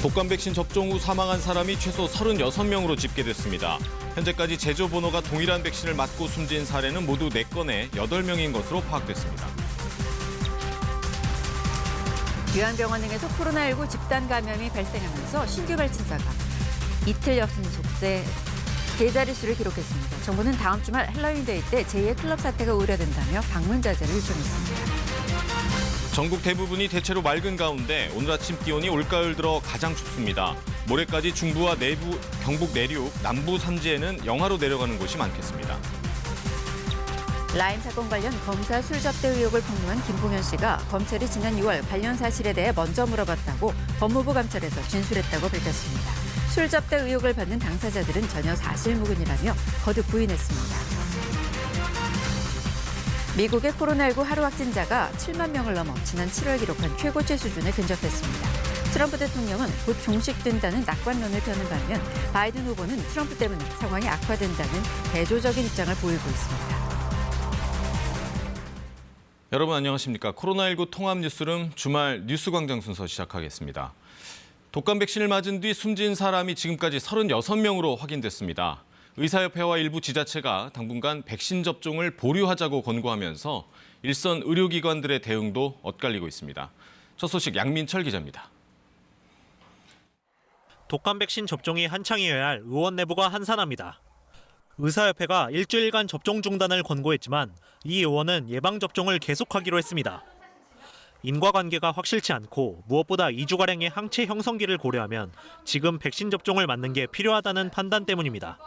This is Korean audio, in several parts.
독감 백신 접종 후 사망한 사람이 최소 36명으로 집계됐습니다. 현재까지 제조 번호가 동일한 백신을 맞고 숨진 사례는 모두 4건에 8명인 것으로 파악됐습니다. 요양병원 등에서 코로나19 집단 감염이 발생하면서 신규 발진자가 이틀 연속세 3자릿수를 기록했습니다. 정부는 다음 주말 헬로윈데이 때 제2의 클럽 사태가 우려된다며 방문 자제를 요청했습니다. 전국 대부분이 대체로 맑은 가운데 오늘 아침 기온이 올가을 들어 가장 춥습니다. 모레까지 중부와 내부, 경북 내륙, 남부 산지에는 영하로 내려가는 곳이 많겠습니다. 라임 사건 관련 검사 술 접대 의혹을 폭로한 김봉현 씨가 검찰이 지난 6월 관련 사실에 대해 먼저 물어봤다고 법무부 감찰에서 진술했다고 밝혔습니다. 술 접대 의혹을 받는 당사자들은 전혀 사실무근이라며 거듭 부인했습니다. 미국의 코로나19 하루 확진자가 7만 명을 넘어 지난 7월 기록한 최고치 수준에 근접했습니다. 트럼프 대통령은 곧 종식된다는 낙관론을 펴는 반면 바이든 후보는 트럼프 때문에 상황이 악화된다는 대조적인 입장을 보이고 있습니다. 여러분 안녕하십니까. 코로나19 통합 뉴스룸 주말 뉴스광장 순서 시작하겠습니다. 독감 백신을 맞은 뒤 숨진 사람이 지금까지 36명으로 확인됐습니다. 의사협회와 일부 지자체가 당분간 백신 접종을 보류하자고 권고하면서 일선 의료기관들의 대응도 엇갈리고 있습니다. 첫 소식 양민철 기자입니다. 독감 백신 접종이 한창이어야 할 의원 내부가 한산합니다. 의사협회가 일주일간 접종 중단을 권고했지만 이 의원은 예방접종을 계속하기로 했습니다. 인과관계가 확실치 않고 무엇보다 2주가량의 항체 형성기를 고려하면 지금 백신 접종을 맞는 게 필요하다는 판단 때문입니다.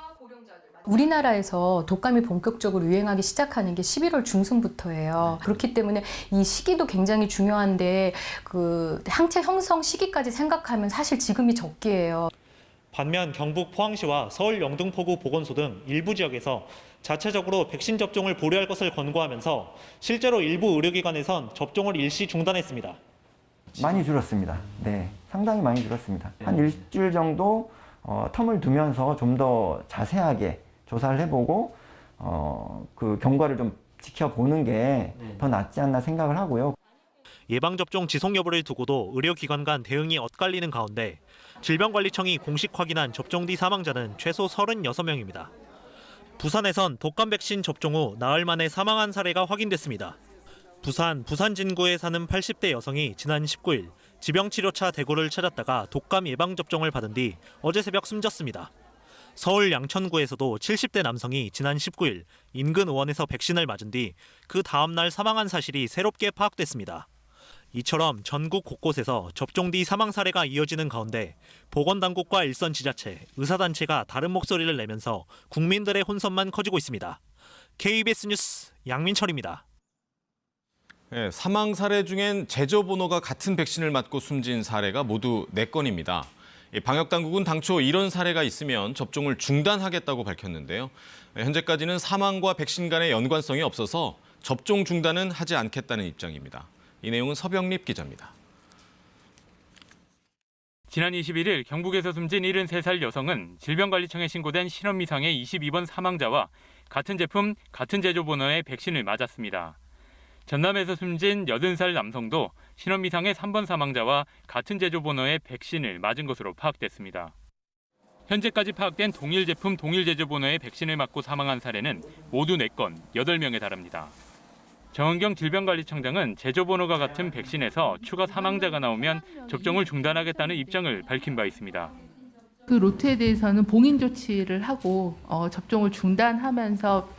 우리나라에서 독감이 본격적으로 유행하기 시작하는 게 11월 중순부터예요. 그렇기 때문에 이 시기도 굉장히 중요한데 그 항체 형성 시기까지 생각하면 사실 지금이 적기예요. 반면 경북 포항시와 서울 영등포구 보건소 등 일부 지역에서 자체적으로 백신 접종을 보류할 것을 권고하면서 실제로 일부 의료기관에선 접종을 일시 중단했습니다. 많이 줄었습니다. 네, 상당히 많이 줄었습니다. 한 일주일 정도 텀을 두면서 좀 더 자세하게 조사를 해보고 그 경과를 좀 지켜보는 게 더 낫지 않나 생각을 하고요. 예방접종 지속 여부를 두고도 의료기관 간 대응이 엇갈리는 가운데 질병관리청이 공식 확인한 접종 뒤 사망자는 최소 36명입니다. 부산에선 독감 백신 접종 후 나흘 만에 사망한 사례가 확인됐습니다. 부산 진구에 사는 80대 여성이 지난 19일 지병치료차 대구를 찾았다가 독감 예방접종을 받은 뒤 어제 새벽 숨졌습니다. 서울 양천구에서도 70대 남성이 지난 19일 인근 의원에서 백신을 맞은 뒤 그 다음 날 사망한 사실이 새롭게 파악됐습니다. 이처럼 전국 곳곳에서 접종 뒤 사망 사례가 이어지는 가운데 보건당국과 일선 지자체, 의사단체가 다른 목소리를 내면서 국민들의 혼선만 커지고 있습니다. KBS 뉴스 양민철입니다. 네, 사망 사례 중엔 제조 번호가 같은 백신을 맞고 숨진 사례가 모두 4건입니다. 방역당국은 당초 이런 사례가 있으면 접종을 중단하겠다고 밝혔는데요. 현재까지는 사망과 백신 간의 연관성이 없어서 접종 중단은 하지 않겠다는 입장입니다. 이 내용은 서병립 기자입니다. 지난 21일 경북에서 숨진 73살 여성은 질병관리청에 신고된 실험이상의 22번 사망자와 같은 제품, 같은 제조 번호의 백신을 맞았습니다. 전남에서 숨진 80살 남성도 실험이상의 3번 사망자와 같은 제조 번호의 백신을 맞은 것으로 파악됐습니다. 현재까지 파악된 동일 제품, 동일 제조 번호의 백신을 맞고 사망한 사례는 모두 4건, 8명에 달합니다. 정은경 질병관리청장은 제조 번호가 같은 백신에서 추가 사망자가 나오면 접종을 중단하겠다는 입장을 밝힌 바 있습니다. 그 로트에 대해서는 봉인 조치를 하고 접종을 중단하면서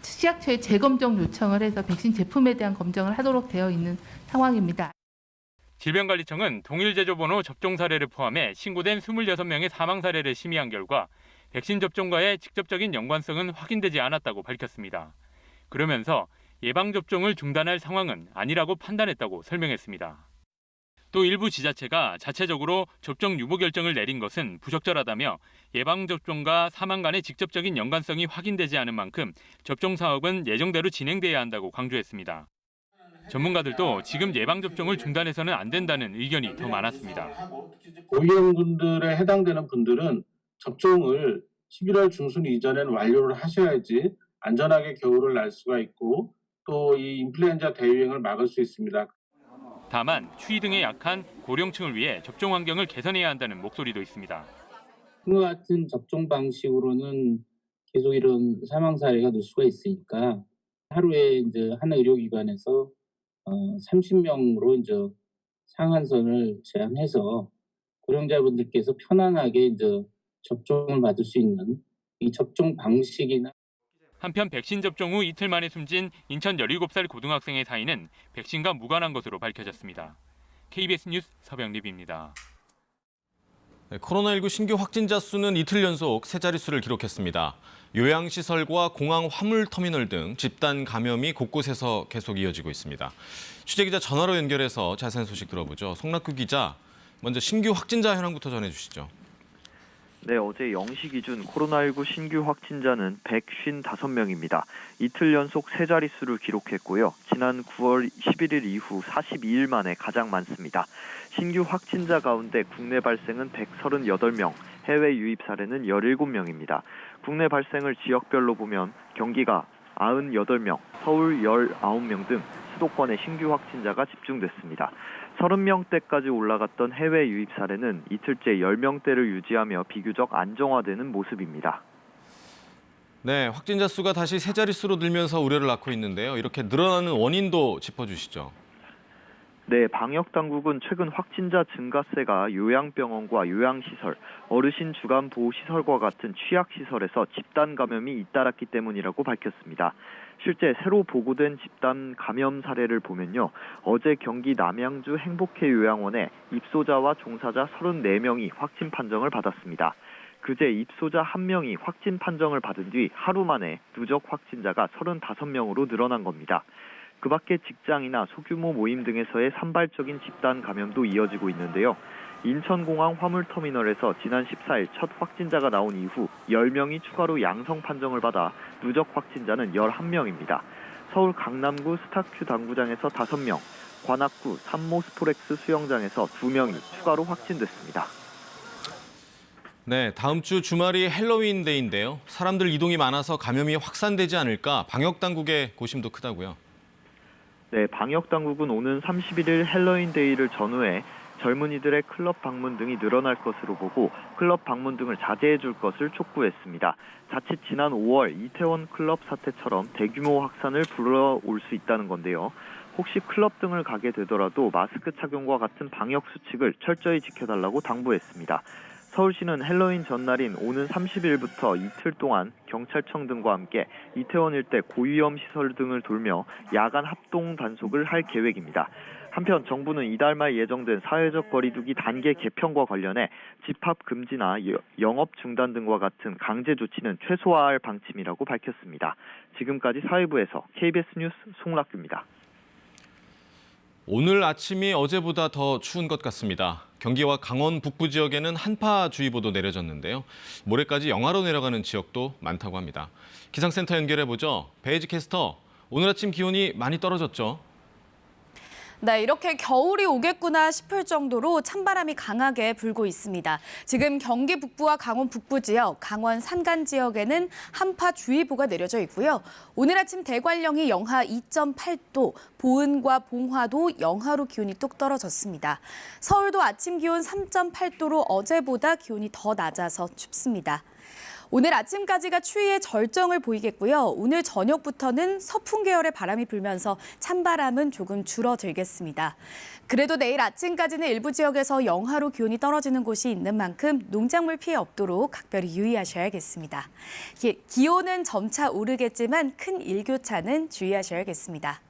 식약처에 재검정 요청을 해서 백신 제품에 대한 검정을 하도록 되어 있는 상황입니다. 질병관리청은 동일 제조 번호 접종 사례를 포함해 신고된 26명의 사망 사례를 심의한 결과 백신 접종과의 직접적인 연관성은 확인되지 않았다고 밝혔습니다. 그러면서 예방접종을 중단할 상황은 아니라고 판단했다고 설명했습니다. 또 일부 지자체가 자체적으로 접종 유보 결정을 내린 것은 부적절하다며 예방접종과 사망 간의 직접적인 연관성이 확인되지 않은 만큼 접종 사업은 예정대로 진행돼야 한다고 강조했습니다. 전문가들도 지금 예방접종을 중단해서는 안 된다는 의견이 더 많았습니다. 고위험군들에 해당되는 분들은 접종을 11월 중순 이전엔 완료를 하셔야지 안전하게 겨울을 날 수가 있고 또 이 인플루엔자 대유행을 막을 수 있습니다. 다만 추위 등에 약한 고령층을 위해 접종 환경을 개선해야 한다는 목소리도 있습니다. 그와 같은 접종 방식으로는 계속 이런 사망 사례가 늘 수가 있으니까 하루에 이제 한 의료기관에서 30명으로 이제 상한선을 제한해서 고령자분들께서 편안하게 이제 접종을 받을 수 있는 이 접종 방식이나 한편 백신 접종 후 이틀 만에 숨진 인천 17살 고등학생의 사인은 백신과 무관한 것으로 밝혀졌습니다. KBS 뉴스 서병립입니다. 네, 코로나19 신규 확진자 수는 이틀 연속 세 자릿수를 기록했습니다. 요양시설과 공항 화물터미널 등 집단 감염이 곳곳에서 계속 이어지고 있습니다. 취재기자 전화로 연결해서 자세한 소식 들어보죠. 송락규 기자, 먼저 신규 확진자 현황부터 전해주시죠. 네, 어제 0시 기준 코로나19 신규 확진자는 155명입니다. 이틀 연속 세 자릿수를 기록했고요. 지난 9월 11일 이후 42일 만에 가장 많습니다. 신규 확진자 가운데 국내 발생은 138명, 해외 유입 사례는 17명입니다. 국내 발생을 지역별로 보면 경기가 98명, 서울 19명 등 수도권의 신규 확진자가 집중됐습니다. 30명대까지 올라갔던 해외 유입 사례는 이틀째 10명대를 유지하며 비교적 안정화되는 모습입니다. 네, 확진자 수가 다시 세 자릿수로 늘면서 우려를 낳고 있는데요. 이렇게 늘어나는 원인도 짚어주시죠. 네, 방역당국은 최근 확진자 증가세가 요양병원과 요양시설, 어르신 주간보호시설과 같은 취약시설에서 집단 감염이 잇따랐기 때문이라고 밝혔습니다. 실제 새로 보고된 집단 감염 사례를 보면요. 어제 경기 남양주 행복회 요양원에 입소자와 종사자 34명이 확진 판정을 받았습니다. 그제 입소자 1명이 확진 판정을 받은 뒤 하루 만에 누적 확진자가 35명으로 늘어난 겁니다. 그 밖에 직장이나 소규모 모임 등에서의 산발적인 집단 감염도 이어지고 있는데요. 인천공항 화물터미널에서 지난 14일 첫 확진자가 나온 이후 10명이 추가로 양성 판정을 받아 누적 확진자는 11명입니다. 서울 강남구 스타큐 당구장에서 5명, 관악구 삼모스포렉스 수영장에서 2명이 추가로 확진됐습니다. 네, 다음 주 주말이 헬로윈데이인데요. 사람들 이동이 많아서 감염이 확산되지 않을까 방역당국의 고심도 크다고요. 네, 방역당국은 오는 31일 헬로윈데이를 전후해 젊은이들의 클럽 방문 등이 늘어날 것으로 보고 클럽 방문 등을 자제해 줄 것을 촉구했습니다. 자칫 지난 5월 이태원 클럽 사태처럼 대규모 확산을 불러올 수 있다는 건데요. 혹시 클럽 등을 가게 되더라도 마스크 착용과 같은 방역 수칙을 철저히 지켜달라고 당부했습니다. 서울시는 헬로윈 전날인 오는 30일부터 이틀 동안 경찰청 등과 함께 이태원 일대 고위험 시설 등을 돌며 야간 합동 단속을 할 계획입니다. 한편 정부는 이달 말 예정된 사회적 거리두기 단계 개편과 관련해 집합 금지나 영업 중단 등과 같은 강제 조치는 최소화할 방침이라고 밝혔습니다. 지금까지 사회부에서 KBS 뉴스 송락규입니다. 오늘 아침이 어제보다 더 추운 것 같습니다. 경기와 강원 북부 지역에는 한파주의보도 내려졌는데요. 모레까지 영하로 내려가는 지역도 많다고 합니다. 기상센터 연결해보죠. 배혜지 캐스터, 오늘 아침 기온이 많이 떨어졌죠? 네, 이렇게 겨울이 오겠구나 싶을 정도로 찬바람이 강하게 불고 있습니다. 지금 경기 북부와 강원 북부 지역, 강원 산간 지역에는 한파주의보가 내려져 있고요. 오늘 아침 대관령이 영하 2.8도, 보은과 봉화도 영하로 기온이 뚝 떨어졌습니다. 서울도 아침 기온 3.8도로 어제보다 기온이 더 낮아서 춥습니다. 오늘 아침까지가 추위의 절정을 보이겠고요. 오늘 저녁부터는 서풍 계열의 바람이 불면서 찬바람은 조금 줄어들겠습니다. 그래도 내일 아침까지는 일부 지역에서 영하로 기온이 떨어지는 곳이 있는 만큼 농작물 피해 없도록 각별히 유의하셔야겠습니다. 기온은 점차 오르겠지만 큰 일교차는 주의하셔야겠습니다.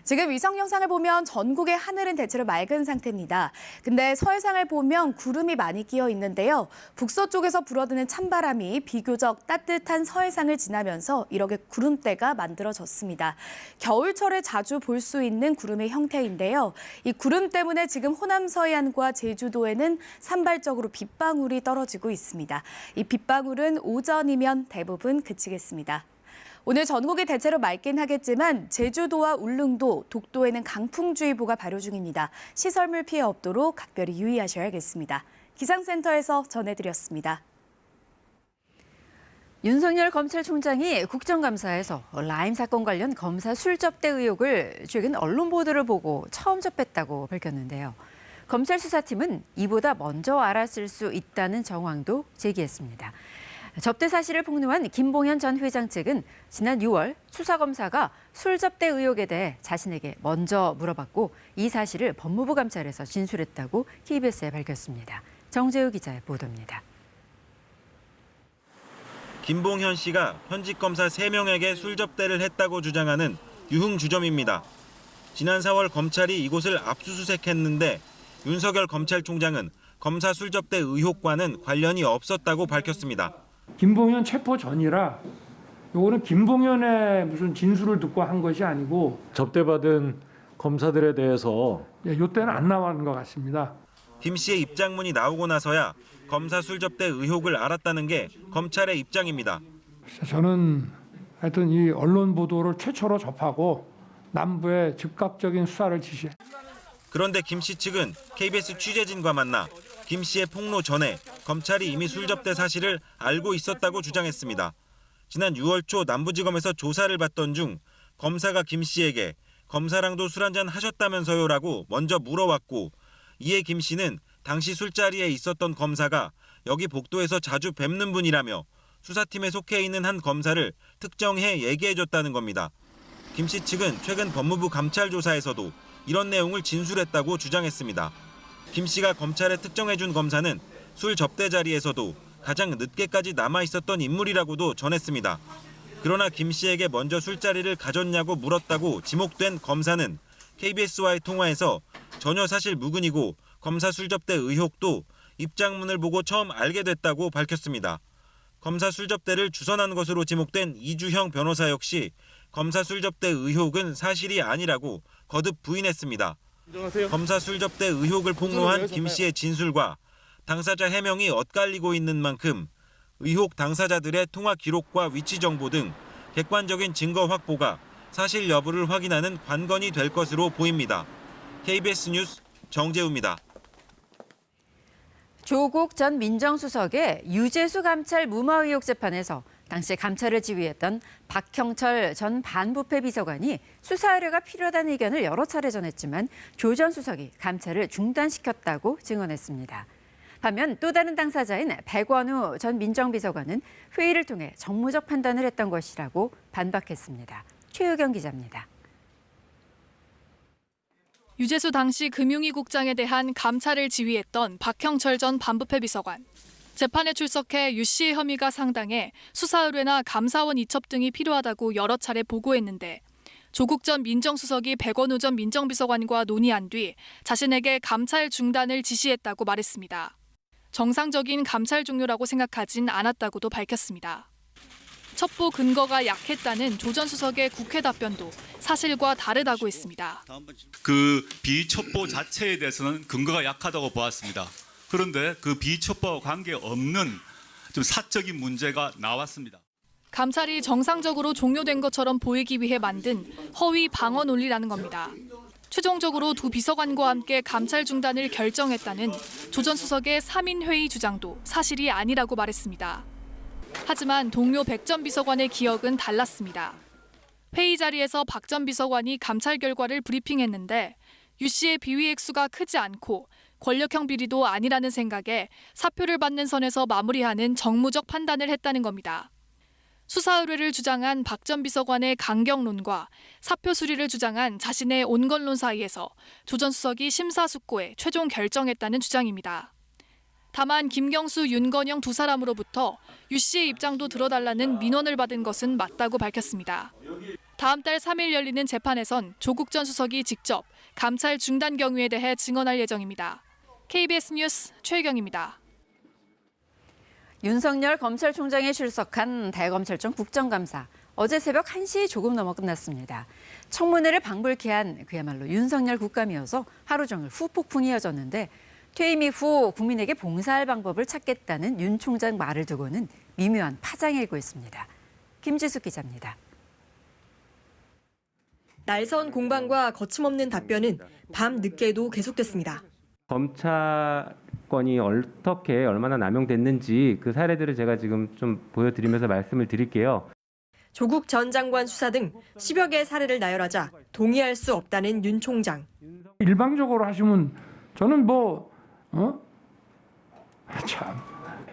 지금 위성 영상을 보면 전국의 하늘은 대체로 맑은 상태입니다. 근데 서해상을 보면 구름이 많이 끼어 있는데요. 북서쪽에서 불어드는 찬바람이 비교적 따뜻한 서해상을 지나면서 이렇게 구름대가 만들어졌습니다. 겨울철에 자주 볼 수 있는 구름의 형태인데요. 이 구름 때문에 지금 호남 서해안과 제주도에는 산발적으로 빗방울이 떨어지고 있습니다. 이 빗방울은 오전이면 대부분 그치겠습니다. 오늘 전국이 대체로 맑긴 하겠지만 제주도와 울릉도, 독도에는 강풍주의보가 발효 중입니다. 시설물 피해 없도록 각별히 유의하셔야겠습니다. 기상센터에서 전해드렸습니다. 윤석열 검찰총장이 국정감사에서 라임 사건 관련 검사 술 접대 의혹을 최근 언론 보도를 보고 처음 접했다고 밝혔는데요. 검찰 수사팀은 이보다 먼저 알았을 수 있다는 정황도 제기했습니다. 접대 사실을 폭로한 김봉현 전 회장 측은 지난 6월 수사검사가 술 접대 의혹에 대해 자신에게 먼저 물어봤고 이 사실을 법무부 감찰에서 진술했다고 KBS에 밝혔습니다. 정재우 기자의 보도입니다. 김봉현 씨가 현직 검사 3명에게 술 접대를 했다고 주장하는 유흥주점입니다. 지난 4월 검찰이 이곳을 압수수색했는데 윤석열 검찰총장은 검사 술 접대 의혹과는 관련이 없었다고 밝혔습니다. 김봉현 체포 전이라 요거는 김봉현의 무슨 진술을 듣고 한 것이 아니고 접대받은 검사들에 대해서 요때는 안 나왔는 것 같습니다. 김 씨의 입장문이 나오고 나서야 검사 술 접대 의혹을 알았다는 게 검찰의 입장입니다. 저는 하여튼 이 언론 보도를 최초로 접하고 남부에 즉각적인 수사를 지시해. 그런데 김 씨 측은 KBS 취재진과 만나 김 씨의 폭로 전에 검찰이 이미 술 접대 사실을 알고 있었다고 주장했습니다. 지난 6월 초 남부지검에서 조사를 받던 중 검사가 김 씨에게 검사랑도 술 한잔 하셨다면서요라고 먼저 물어왔고 이에 김 씨는 당시 술자리에 있었던 검사가 여기 복도에서 자주 뵙는 분이라며 수사팀에 속해 있는 한 검사를 특정해 얘기해줬다는 겁니다. 김 씨 측은 최근 법무부 감찰 조사에서도 이런 내용을 진술했다고 주장했습니다. 김 씨가 검찰에 특정해준 검사는 술 접대 자리에서도 가장 늦게까지 남아있었던 인물이라고도 전했습니다. 그러나 김 씨에게 먼저 술자리를 가졌냐고 물었다고 지목된 검사는 KBS와의 통화에서 전혀 사실 무근이고 검사 술 접대 의혹도 입장문을 보고 처음 알게 됐다고 밝혔습니다. 검사 술 접대를 주선한 것으로 지목된 이주형 변호사 역시 검사 술 접대 의혹은 사실이 아니라고 거듭 부인했습니다. 안녕하세요. 검사 술 접대 의혹을 폭로한 김 씨의 진술과 당사자 해명이 엇갈리고 있는 만큼 의혹 당사자들의 통화 기록과 위치 정보 등 객관적인 증거 확보가 사실 여부를 확인하는 관건이 될 것으로 보입니다. KBS 뉴스 정재우입니다. 조국 전 민정수석의 유재수 감찰 무마 의혹 재판에서 당시 감찰을 지휘했던 박형철 전 반부패 비서관이 수사 의뢰가 필요하다는 의견을 여러 차례 전했지만 조 전 수석이 감찰을 중단시켰다고 증언했습니다. 반면 또 다른 당사자인 백원우 전 민정비서관은 회의를 통해 정무적 판단을 했던 것이라고 반박했습니다. 최유경 기자입니다. 유재수 당시 금융위국장에 대한 감찰을 지휘했던 박형철 전 반부패 비서관. 재판에 출석해 유 씨의 혐의가 상당해 수사 의뢰나 감사원 이첩 등이 필요하다고 여러 차례 보고했는데 조국 전 민정수석이 백원우 전 민정비서관과 논의한 뒤 자신에게 감찰 중단을 지시했다고 말했습니다. 정상적인 감찰 종료라고 생각하진 않았다고도 밝혔습니다. 첩보 근거가 약했다는 조 전 수석의 국회 답변도 사실과 다르다고 했습니다. 그 비첩보 자체에 대해서는 근거가 약하다고 보았습니다. 그런데 그 비첩보와 관계없는 좀 사적인 문제가 나왔습니다. 감찰이 정상적으로 종료된 것처럼 보이기 위해 만든 허위 방어 논리라는 겁니다. 최종적으로 두 비서관과 함께 감찰 중단을 결정했다는 조 전 수석의 3인 회의 주장도 사실이 아니라고 말했습니다. 하지만 동료 백 전 비서관의 기억은 달랐습니다. 회의 자리에서 박 전 비서관이 감찰 결과를 브리핑했는데 유 씨의 비위 액수가 크지 않고 권력형 비리도 아니라는 생각에 사표를 받는 선에서 마무리하는 정무적 판단을 했다는 겁니다. 수사 의뢰를 주장한 박 전 비서관의 강경론과 사표 수리를 주장한 자신의 온건론 사이에서 조 전 수석이 심사숙고해 최종 결정했다는 주장입니다. 다만 김경수, 윤건영 두 사람으로부터 유 씨의 입장도 들어달라는 민원을 받은 것은 맞다고 밝혔습니다. 다음 달 3일 열리는 재판에선 조국 전 수석이 직접 감찰 중단 경위에 대해 증언할 예정입니다. KBS 뉴스 최혜경입니다. 윤석열 검찰총장이 출석한 대검찰청 국정감사. 어제 새벽 1시 조금 넘어 끝났습니다. 청문회를 방불케 한 그야말로 윤석열 국감이어서 하루 종일 후폭풍이 이어졌는데 퇴임 이후 국민에게 봉사할 방법을 찾겠다는 윤 총장 말을 두고는 미묘한 파장이 일고 있습니다. 김지숙 기자입니다. 날선 공방과 거침없는 답변은 밤 늦게도 계속됐습니다. 검찰 건이 어떻게 얼마나 남용됐는지 그 사례들을 제가 지금 좀 보여드리면서 말씀을 드릴게요. 조국 전 장관 수사 등 10여 개의 사례를 나열하자 동의할 수 없다는 윤 총장. 일방적으로 하시면 저는 참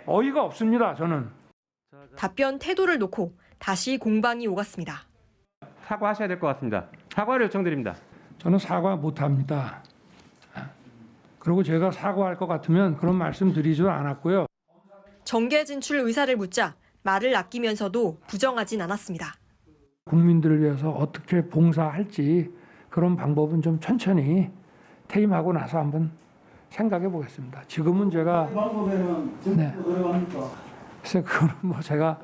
어이가 없습니다. 저는. 답변 태도를 놓고 다시 공방이 오갔습니다. 사과하셔야 될 것 같습니다. 사과를 요청드립니다. 저는 사과 못합니다. 그리고 제가 사과할 것 같으면 그런 말씀 드리지도 않았고요. 정계 진출 의사를 묻자 말을 아끼면서도 부정하진 않았습니다. 국민들을 위해서 어떻게 봉사할지 그런 방법은 좀 천천히 퇴임하고 나서 한번 생각해 보겠습니다. 지금은 제가 그래서 그건 제가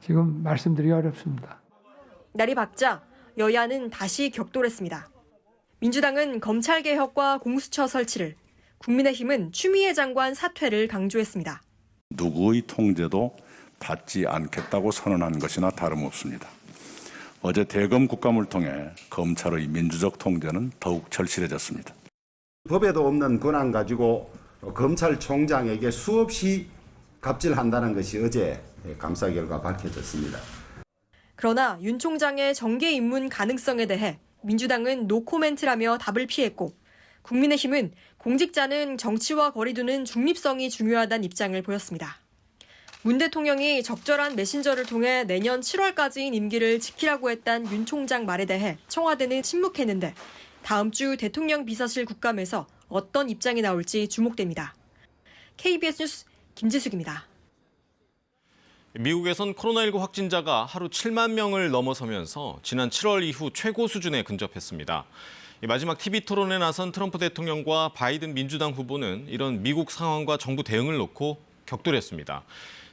지금 말씀드리기 어렵습니다. 날이 밝자 여야는 다시 격돌했습니다. 민주당은 검찰개혁과 공수처 설치를, 국민의힘은 추미애 장관 사퇴를 강조했습니다. 누구의 통제도 받지 않겠다고 선언한 것이나 다름없습니다. 어제 대검 국감을 통해 검찰의 민주적 통제는 더욱 절실해졌습니다. 법에도 없는 권한 가지고 검찰총장에게 수없이 갑질한다는 것이 어제 감사 결과 밝혀졌습니다. 그러나 윤 총장의 정계 입문 가능성에 대해 민주당은 노코멘트라며 답을 피했고, 국민의힘은 공직자는 정치와 거리 두는 중립성이 중요하다는 입장을 보였습니다. 문 대통령이 적절한 메신저를 통해 내년 7월까지인 임기를 지키라고 했던 윤 총장 말에 대해 청와대는 침묵했는데 다음 주 대통령 비서실 국감에서 어떤 입장이 나올지 주목됩니다. KBS 뉴스 김지숙입니다. 미국에선 코로나19 확진자가 하루 7만 명을 넘어서면서 지난 7월 이후 최고 수준에 근접했습니다. 마지막 TV 토론에 나선 트럼프 대통령과 바이든 민주당 후보는 이런 미국 상황과 정부 대응을 놓고 격돌했습니다.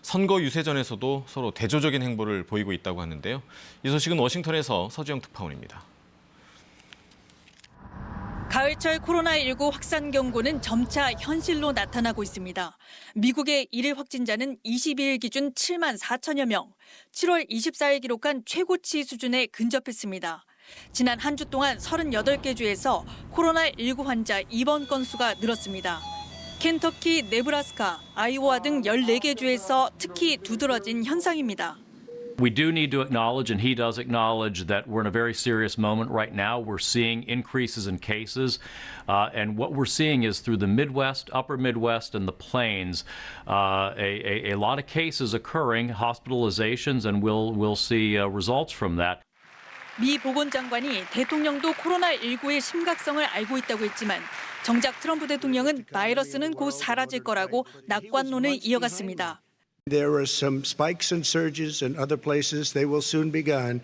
선거 유세전에서도 서로 대조적인 행보를 보이고 있다고 하는데요. 이 소식은 워싱턴에서 서지영 특파원입니다. 가을철 코로나19 확산 경고는 점차 현실로 나타나고 있습니다. 미국의 일일 확진자는 22일 기준 7만 4천여 명, 7월 24일 기록한 최고치 수준에 근접했습니다. 지난 한 주 동안 38개 주에서 코로나19 환자 입원 건수가 늘었습니다. 켄터키, 네브라스카, 아이오와 등 14개 주에서 특히 두드러진 현상입니다. We do need to acknowledge, and he does acknowledge, that we're in a very serious moment right now. We're seeing increases in cases, and what we're seeing is through the Midwest, upper Midwest, and the plains, a lot of cases occurring, hospitalizations, and we'll see results from that. 미 보건장관이 대통령도 코로나19의 심각성을 알고 있다고 했지만 정작 트럼프 대통령은 바이러스는 곧 사라질 거라고 낙관론을 이어갔습니다. There are some spikes and surges in other places. They will soon be gone.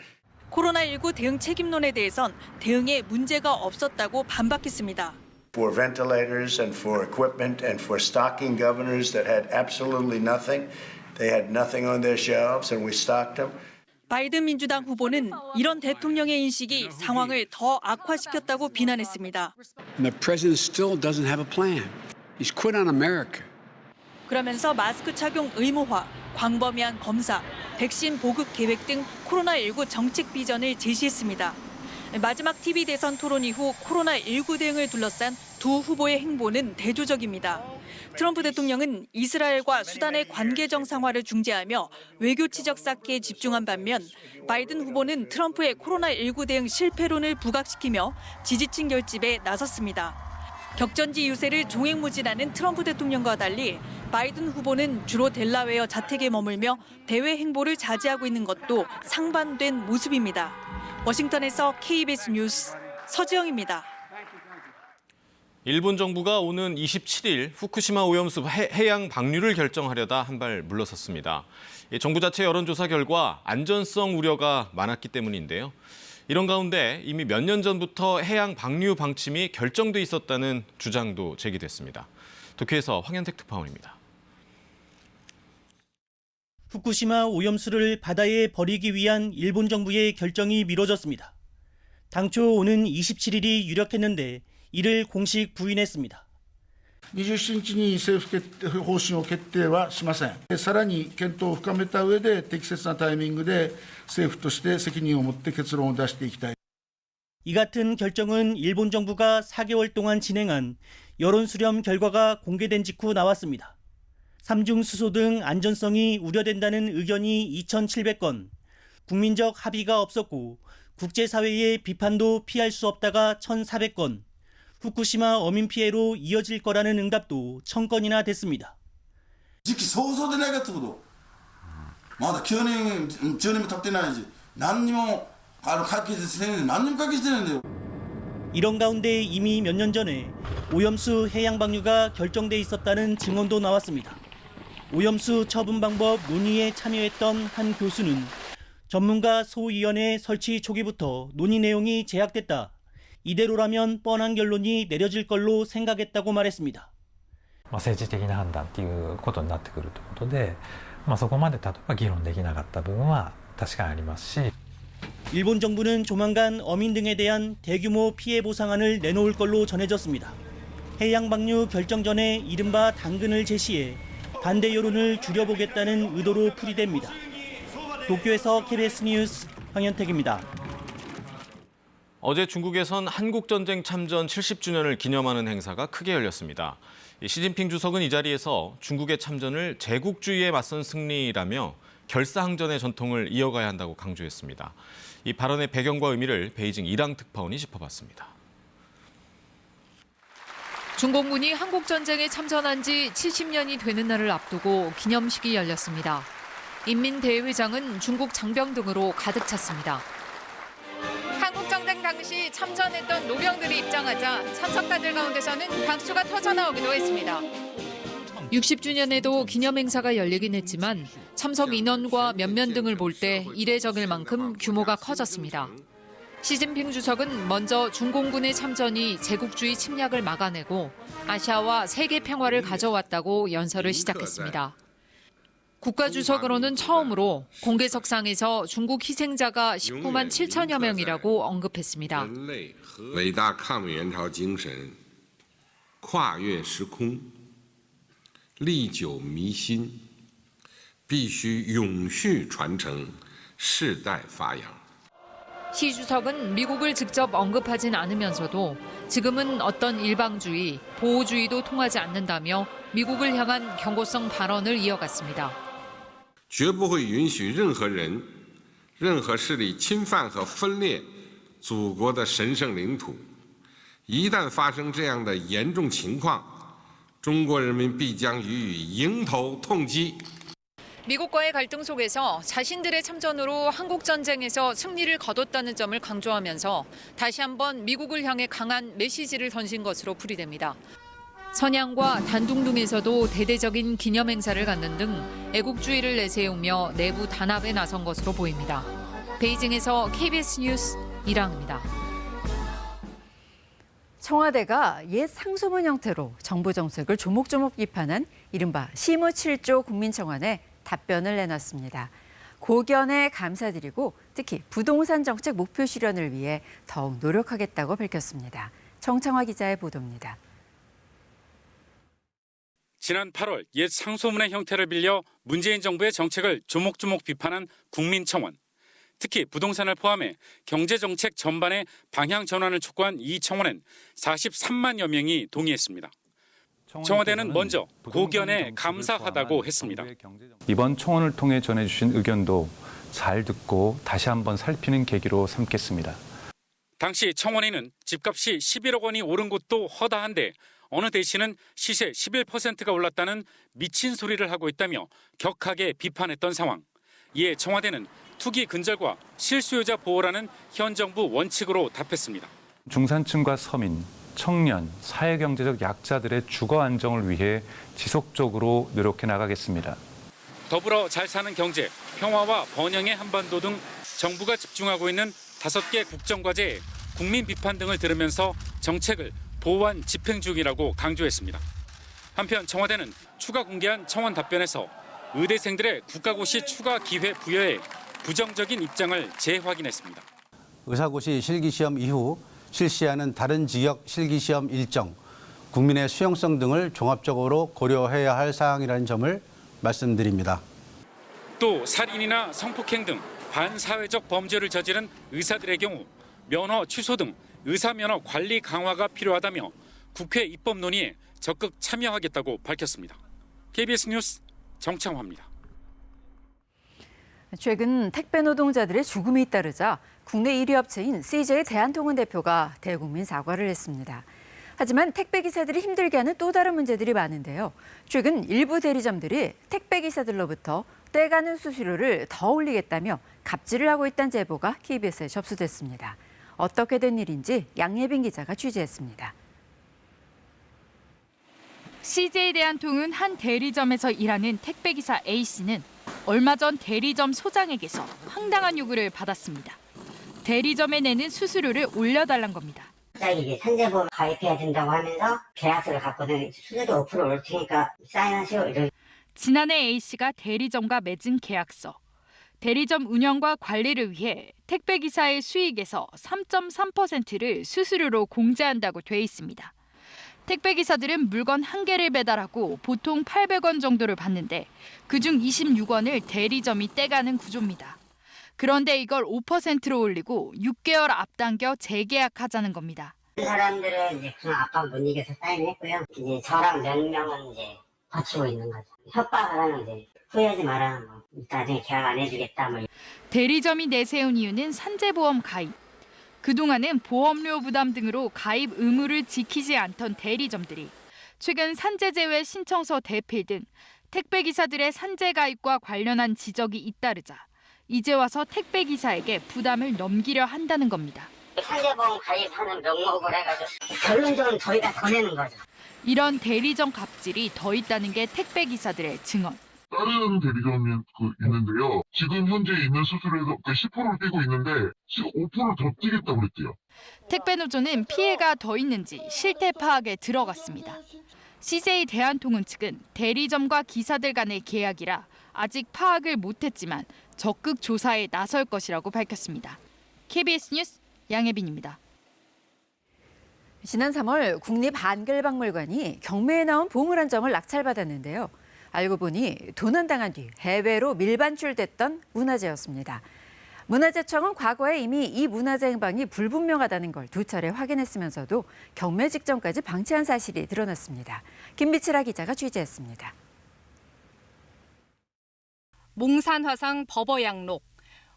코로나19 대응 책임론에 대해선 대응에 문제가 없었다고 반박했습니다. For ventilators and for equipment and for stocking governors that had absolutely nothing, they had nothing on their shelves and we stocked them. 바이든 민주당 후보는 이런 대통령의 인식이 상황을 더 악화시켰다고 비난했습니다. And the president still doesn't have a plan. He's quit on America. 그러면서 마스크 착용 의무화, 광범위한 검사, 백신 보급 계획 등 코로나19 정책 비전을 제시했습니다. 마지막 TV 대선 토론 이후 코로나19 대응을 둘러싼 두 후보의 행보는 대조적입니다. 트럼프 대통령은 이스라엘과 수단의 관계 정상화를 중재하며 외교 치적 쌓기에 집중한 반면 바이든 후보는 트럼프의 코로나19 대응 실패론을 부각시키며 지지층 결집에 나섰습니다. 격전지 유세를 종횡무진하는 트럼프 대통령과 달리 바이든 후보는 주로 델라웨어 자택에 머물며 대외 행보를 자제하고 있는 것도 상반된 모습입니다. 워싱턴에서 KBS 뉴스 서지영입니다. 일본 정부가 오는 27일 후쿠시마 오염수 해양 방류를 결정하려다 한 발 물러섰습니다. 정부 자체 여론조사 결과 안전성 우려가 많았기 때문인데요. 이런 가운데 이미 몇 년 전부터 해양 방류 방침이 결정돼 있었다는 주장도 제기됐습니다. 도쿄에서 황현택 특파원입니다. 후쿠시마 오염수를 바다에 버리기 위한 일본 정부의 결정이 미뤄졌습니다. 당초 오는 27일이 유력했는데 이를 공식 부인했습니다. 27日に政府方針を決定はしません。さらに検討を深めた上で適切なタイミングで政府として責任を持って結論を出していきたい。 이 같은 결정은 일본 정부가 4개월 동안 진행한 여론 수렴 결과가 공개된 직후 나왔습니다. 삼중 수소 등 안전성이 우려된다는 의견이 2,700건, 국민적 합의가 없었고 국제사회의 비판도 피할 수 없다가 1,400건, 후쿠시마 어민 피해로 이어질 거라는 응답도 1,000건이나 됐습니다. 時期想像でなかったこと、まだ9年、10年も経ってないし、何にも解決してないんで、何にも解決してないんだよ。 이런 가운데 이미 몇 년 전에 오염수 해양 방류가 결정돼 있었다는 증언도 나왔습니다. 오염수 처분 방법 논의에 참여했던 한 교수는 전문가 소위원회 설치 초기부터 논의 내용이 제약됐다. 이대로라면 뻔한 결론이 내려질 걸로 생각했다고 말했습니다. 政治的な判断ということになってくるということで、そこまで例えば議論できなかった部分は確かにありますし。 일본 정부는 조만간 어민 등에 대한 대규모 피해 보상안을 내놓을 걸로 전해졌습니다. 해양 방류 결정 전에 이른바 당근을 제시해 반대 여론을 줄여보겠다는 의도로 풀이됩니다. 도쿄에서 KBS 뉴스 황현택입니다. 어제 중국에선 한국전쟁 참전 70주년을 기념하는 행사가 크게 열렸습니다. 시진핑 주석은 이 자리에서 중국의 참전을 제국주의에 맞선 승리라며 결사항전의 전통을 이어가야 한다고 강조했습니다. 이 발언의 배경과 의미를 베이징 이랑 특파원이 짚어봤습니다. 중공군이 한국전쟁에 참전한 지 70년이 되는 날을 앞두고 기념식이 열렸습니다. 인민대회장은 중국 장병 등으로 가득 찼습니다. 한국전쟁 당시 참전했던 노병들이 입장하자 참석자들 가운데서는 박수가 터져나오기도 했습니다. 60주년에도 기념행사가 열리긴 했지만 참석 인원과 면면 등을 볼 때 이례적일 만큼 규모가 커졌습니다. 시진핑 주석은 먼저 중공군의 참전이 제국주의 침략을 막아내고 아시아와 세계 평화를 가져왔다고 연설을 시작했습니다. 국가주석으로는 처음으로 공개석상에서 중국 희생자가 19만 7천여 명이라고 언급했습니다. 伟大抗美援朝精神跨越时空 历久弥新，必须永续传承，世代发扬。 시 주석은 미국을 직접 언급하진 않으면서도 지금은 어떤 일방주의, 보호주의도 통하지 않는다며 미국을 향한 경고성 발언을 이어갔습니다. 绝不会允许任何人、任何势力侵犯和分裂祖国的神圣领土。一旦发生这样的严重情况， 中国人民必将予以迎头痛击。 미국과의 갈등 속에서 자신들의 참전으로 한국전쟁에서 승리를 거뒀다는 점을 강조하면서 다시 한번 미국을 향해 강한 메시지를 던진 것으로 풀이됩니다. 선양과 단둥둥에서도 대대적인 기념행사를 갖는 등 애국주의를 내세우며 내부 단합에 나선 것으로 보입니다. 베이징에서 KBS 뉴스 이랑입니다. 청와대가 옛 상소문 형태로 정부 정책을 조목조목 비판한 이른바 시무 7조 국민청원에 답변을 내놨습니다. 고견에 감사드리고 특히 부동산 정책 목표 실현을 위해 더욱 노력하겠다고 밝혔습니다. 정창화 기자의 보도입니다. 지난 8월 옛 상소문의 형태를 빌려 문재인 정부의 정책을 조목조목 비판한 국민청원. 특히 부동산을 포함해 경제정책 전반의 방향 전환을 촉구한 이 청원엔 43만여 명이 동의했습니다. 청와대는 먼저 고견에 감사하다고 했습니다. 이번 청원을 통해 전해주신 의견도 잘 듣고 다시 한번 살피는 계기로 삼겠습니다. 당시 청원에는 집값이 11억 원이 오른 곳도 허다한데 어느 대신은 시세 11%가 올랐다는 미친 소리를 하고 있다며 격하게 비판했던 상황. 이에 청와대는 투기 근절과 실수요자 보호라는 현 정부 원칙으로 답했습니다. 중산층과 서민, 청년, 사회경제적 약자들의 주거 안정을 위해 지속적으로 노력해 나가겠습니다. 더불어 잘 사는 경제, 평화와 번영의 한반도 등 정부가 집중하고 있는 5개 국정과제에 국민 비판 등을 들으면서 정책을 보완 집행 중이라고 강조했습니다. 한편 청와대는 추가 공개한 청원 답변에서 의대생들의 국가고시 추가 기회 부여에 부정적인 입장을 재확인했습니다. 의사고시 실기시험 이후 실시하는 다른 지역 실기시험 일정, 국민의 수용성 등을 종합적으로 고려해야 할 사항이라는 점을 말씀드립니다. 또 살인이나 성폭행 등 반사회적 범죄를 저지른 의사들의 경우 면허 취소 등 의사 면허 관리 강화가 필요하다며 국회 입법 논의에 적극 참여하겠다고 밝혔습니다. KBS 뉴스 정창화입니다. 최근 택배 노동자들의 죽음이 잇따르자 국내 1위 업체인 CJ 대한통운 대표가 대국민 사과를 했습니다. 하지만 택배 기사들이 힘들게 하는 또 다른 문제들이 많은데요. 최근 일부 대리점들이 택배 기사들로부터 떼가는 수수료를 더 올리겠다며 갑질을 하고 있다는 제보가 KBS에 접수됐습니다. 어떻게 된 일인지 양예빈 기자가 취재했습니다. CJ 대한통운 한 대리점에서 일하는 택배기사 A씨는 얼마 전 대리점 소장에게서 황당한 요구를 받았습니다. 대리점에 내는 수수료를 올려달란 겁니다. 갑자기 산재보험 가입해야 된다고 하면서 계약서를 갖고는 수수료 5% 올 테니까 사인하시오 이런. 지난해 A씨가 대리점과 맺은 계약서. 대리점 운영과 관리를 위해 택배기사의 수익에서 3.3%를 수수료로 공제한다고 돼 있습니다. 택배기사들은 물건 한 개를 배달하고 보통 800원 정도를 받는데 그중 26원을 대리점이 떼가는 구조입니다. 그런데 이걸 5%로 올리고 6개월 앞당겨 재계약하자는 겁니다. 사람들은 이제 그런 압박 못 이겨서 사인했고요. 이제 저랑 몇 명은 이제 버티고 있는 거죠. 협박을 하는 이제 후회하지 마라, 뭐 나중에 계약 안 해주겠다. 뭐. 대리점이 내세운 이유는 산재보험 가입. 그동안은 보험료 부담 등으로 가입 의무를 지키지 않던 대리점들이 최근 산재제외 신청서 대필 등 택배기사들의 산재 가입과 관련한 지적이 잇따르자 이제 와서 택배기사에게 부담을 넘기려 한다는 겁니다. 산재보험 가입하는 명목을 해가지고 결론적으로 저희가 더 내는 거죠. 이런 대리점 갑질이 더 있다는 게 택배기사들의 증언. 다른 대리점이 있는데요. 지금 현재 있는 수수료에서 10%를 떼고 있는데 지금 5%를 더 떼겠다고 그랬대요. 택배노조는 피해가 더 있는지 실태 파악에 들어갔습니다. CJ 대한통운 측은 대리점과 기사들 간의 계약이라 아직 파악을 못했지만 적극 조사에 나설 것이라고 밝혔습니다. KBS 뉴스 양예빈입니다. 지난 3월 국립한글박물관이 경매에 나온 보물한정을 낙찰받았는데요. 알고 보니 도난당한 뒤 해외로 밀반출됐던 문화재였습니다. 문화재청은 과거에 이미 이 문화재 행방이 불분명하다는 걸 2차례 확인했으면서도 경매 직전까지 방치한 사실이 드러났습니다. 김비치라 기자가 취재했습니다. 몽산화상 법어양록.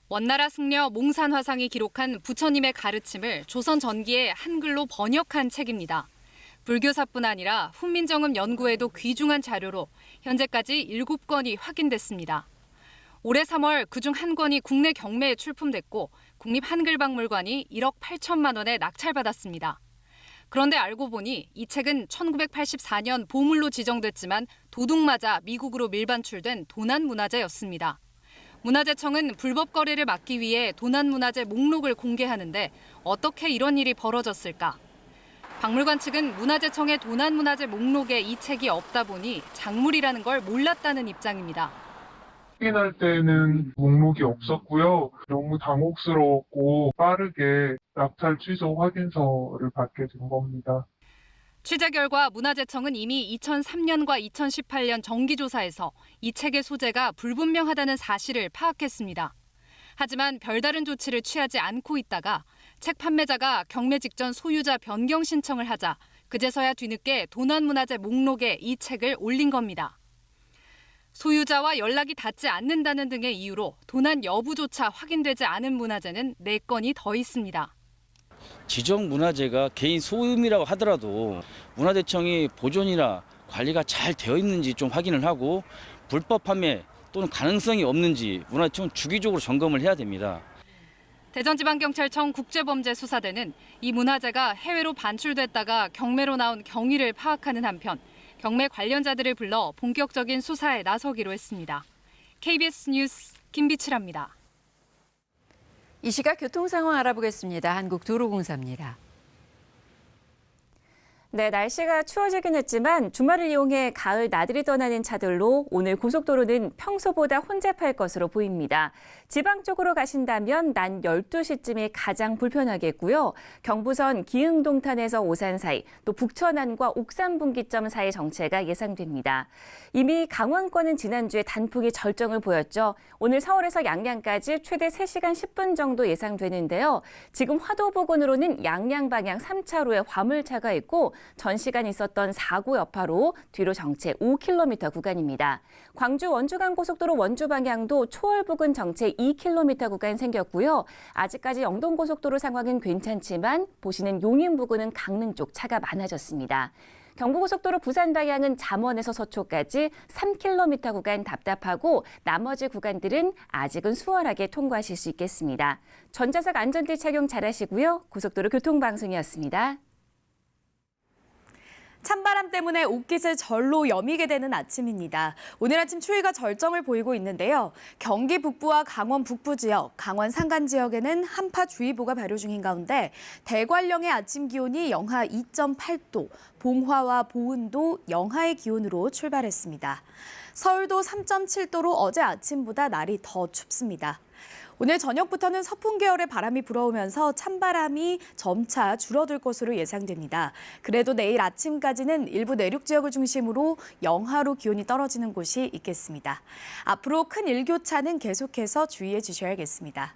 원나라 승려 몽산화상이 기록한 부처님의 가르침을 조선 전기에 한글로 번역한 책입니다. 불교사뿐 아니라 훈민정음 연구에도 귀중한 자료로 현재까지 7권이 확인됐습니다. 올해 3월 그중 한 권이 국내 경매에 출품됐고 국립한글박물관이 1억 8천만 원에 낙찰받았습니다. 그런데 알고 보니 이 책은 1984년 보물로 지정됐지만 도둑맞아 미국으로 밀반출된 도난문화재였습니다. 문화재청은 불법 거래를 막기 위해 도난문화재 목록을 공개하는데 어떻게 이런 일이 벌어졌을까? 박물관 측은 문화재청의 도난문화재 목록에 이 책이 없다 보니 작물이라는 걸 몰랐다는 입장입니다. 확인할 때는 목록이 없었고요. 너무 당혹스러웠고 빠르게 낙찰 취소 확인서를 받게 된 겁니다. 취재 결과 문화재청은 이미 2003년과 2018년 정기조사에서 이 책의 소재가 불분명하다는 사실을 파악했습니다. 하지만 별다른 조치를 취하지 않고 있다가 책 판매자가 경매 직전 소유자 변경 신청을 하자 그제서야 뒤늦게 도난문화재 목록에 이 책을 올린 겁니다. 소유자와 연락이 닿지 않는다는 등의 이유로 도난 여부조차 확인되지 않은 문화재는 4건이 더 있습니다. 지정 문화재가 개인 소유물이라고 하더라도 문화재청이 보존이나 관리가 잘 되어 있는지 좀 확인을 하고 불법 판매 또는 가능성이 없는지 문화재청은 주기적으로 점검을 해야 됩니다. 대전지방경찰청 국제범죄수사대는 이 문화재가 해외로 반출됐다가 경매로 나온 경위를 파악하는 한편 경매 관련자들을 불러 본격적인 수사에 나서기로 했습니다. KBS 뉴스 김비치라입니다. 이 시각 교통 상황 알아보겠습니다. 한국도로공사입니다. 네, 날씨가 추워지긴 했지만 주말을 이용해 가을 나들이 떠나는 차들로 오늘 고속도로는 평소보다 혼잡할 것으로 보입니다. 지방 쪽으로 가신다면 낮 12시쯤이 가장 불편하겠고요. 경부선 기흥동탄에서 오산 사이, 또 북천안과 옥산분기점 사이 정체가 예상됩니다. 이미 강원권은 지난주에 단풍이 절정을 보였죠. 오늘 서울에서 양양까지 최대 3시간 10분 정도 예상되는데요. 지금 화도 부근으로는 양양 방향 3차로에 화물차가 있고 전 시간 있었던 사고 여파로 뒤로 정체 5km 구간입니다. 광주 원주간 고속도로 원주 방향도 초월 부근 정체 2km 구간 생겼고요. 아직까지 영동 고속도로 상황은 괜찮지만 보시는 용인 부근은 강릉 쪽 차가 많아졌습니다. 경부고속도로 부산 방향은 잠원에서 서초까지 3km 구간 답답하고 나머지 구간들은 아직은 수월하게 통과하실 수 있겠습니다. 전자석 안전띠 착용 잘하시고요. 고속도로 교통방송이었습니다. 찬바람 때문에 옷깃을 절로 여미게 되는 아침입니다. 오늘 아침 추위가 절정을 보이고 있는데요. 경기 북부와 강원 북부 지역, 강원 산간 지역에는 한파주의보가 발효 중인 가운데 대관령의 아침 기온이 영하 2.8도, 봉화와 보은도 영하의 기온으로 출발했습니다. 서울도 3.7도로 어제 아침보다 날이 더 춥습니다. 오늘 저녁부터는 서풍 계열의 바람이 불어오면서 찬바람이 점차 줄어들 것으로 예상됩니다. 그래도 내일 아침까지는 일부 내륙 지역을 중심으로 영하로 기온이 떨어지는 곳이 있겠습니다. 앞으로 큰 일교차는 계속해서 주의해 주셔야겠습니다.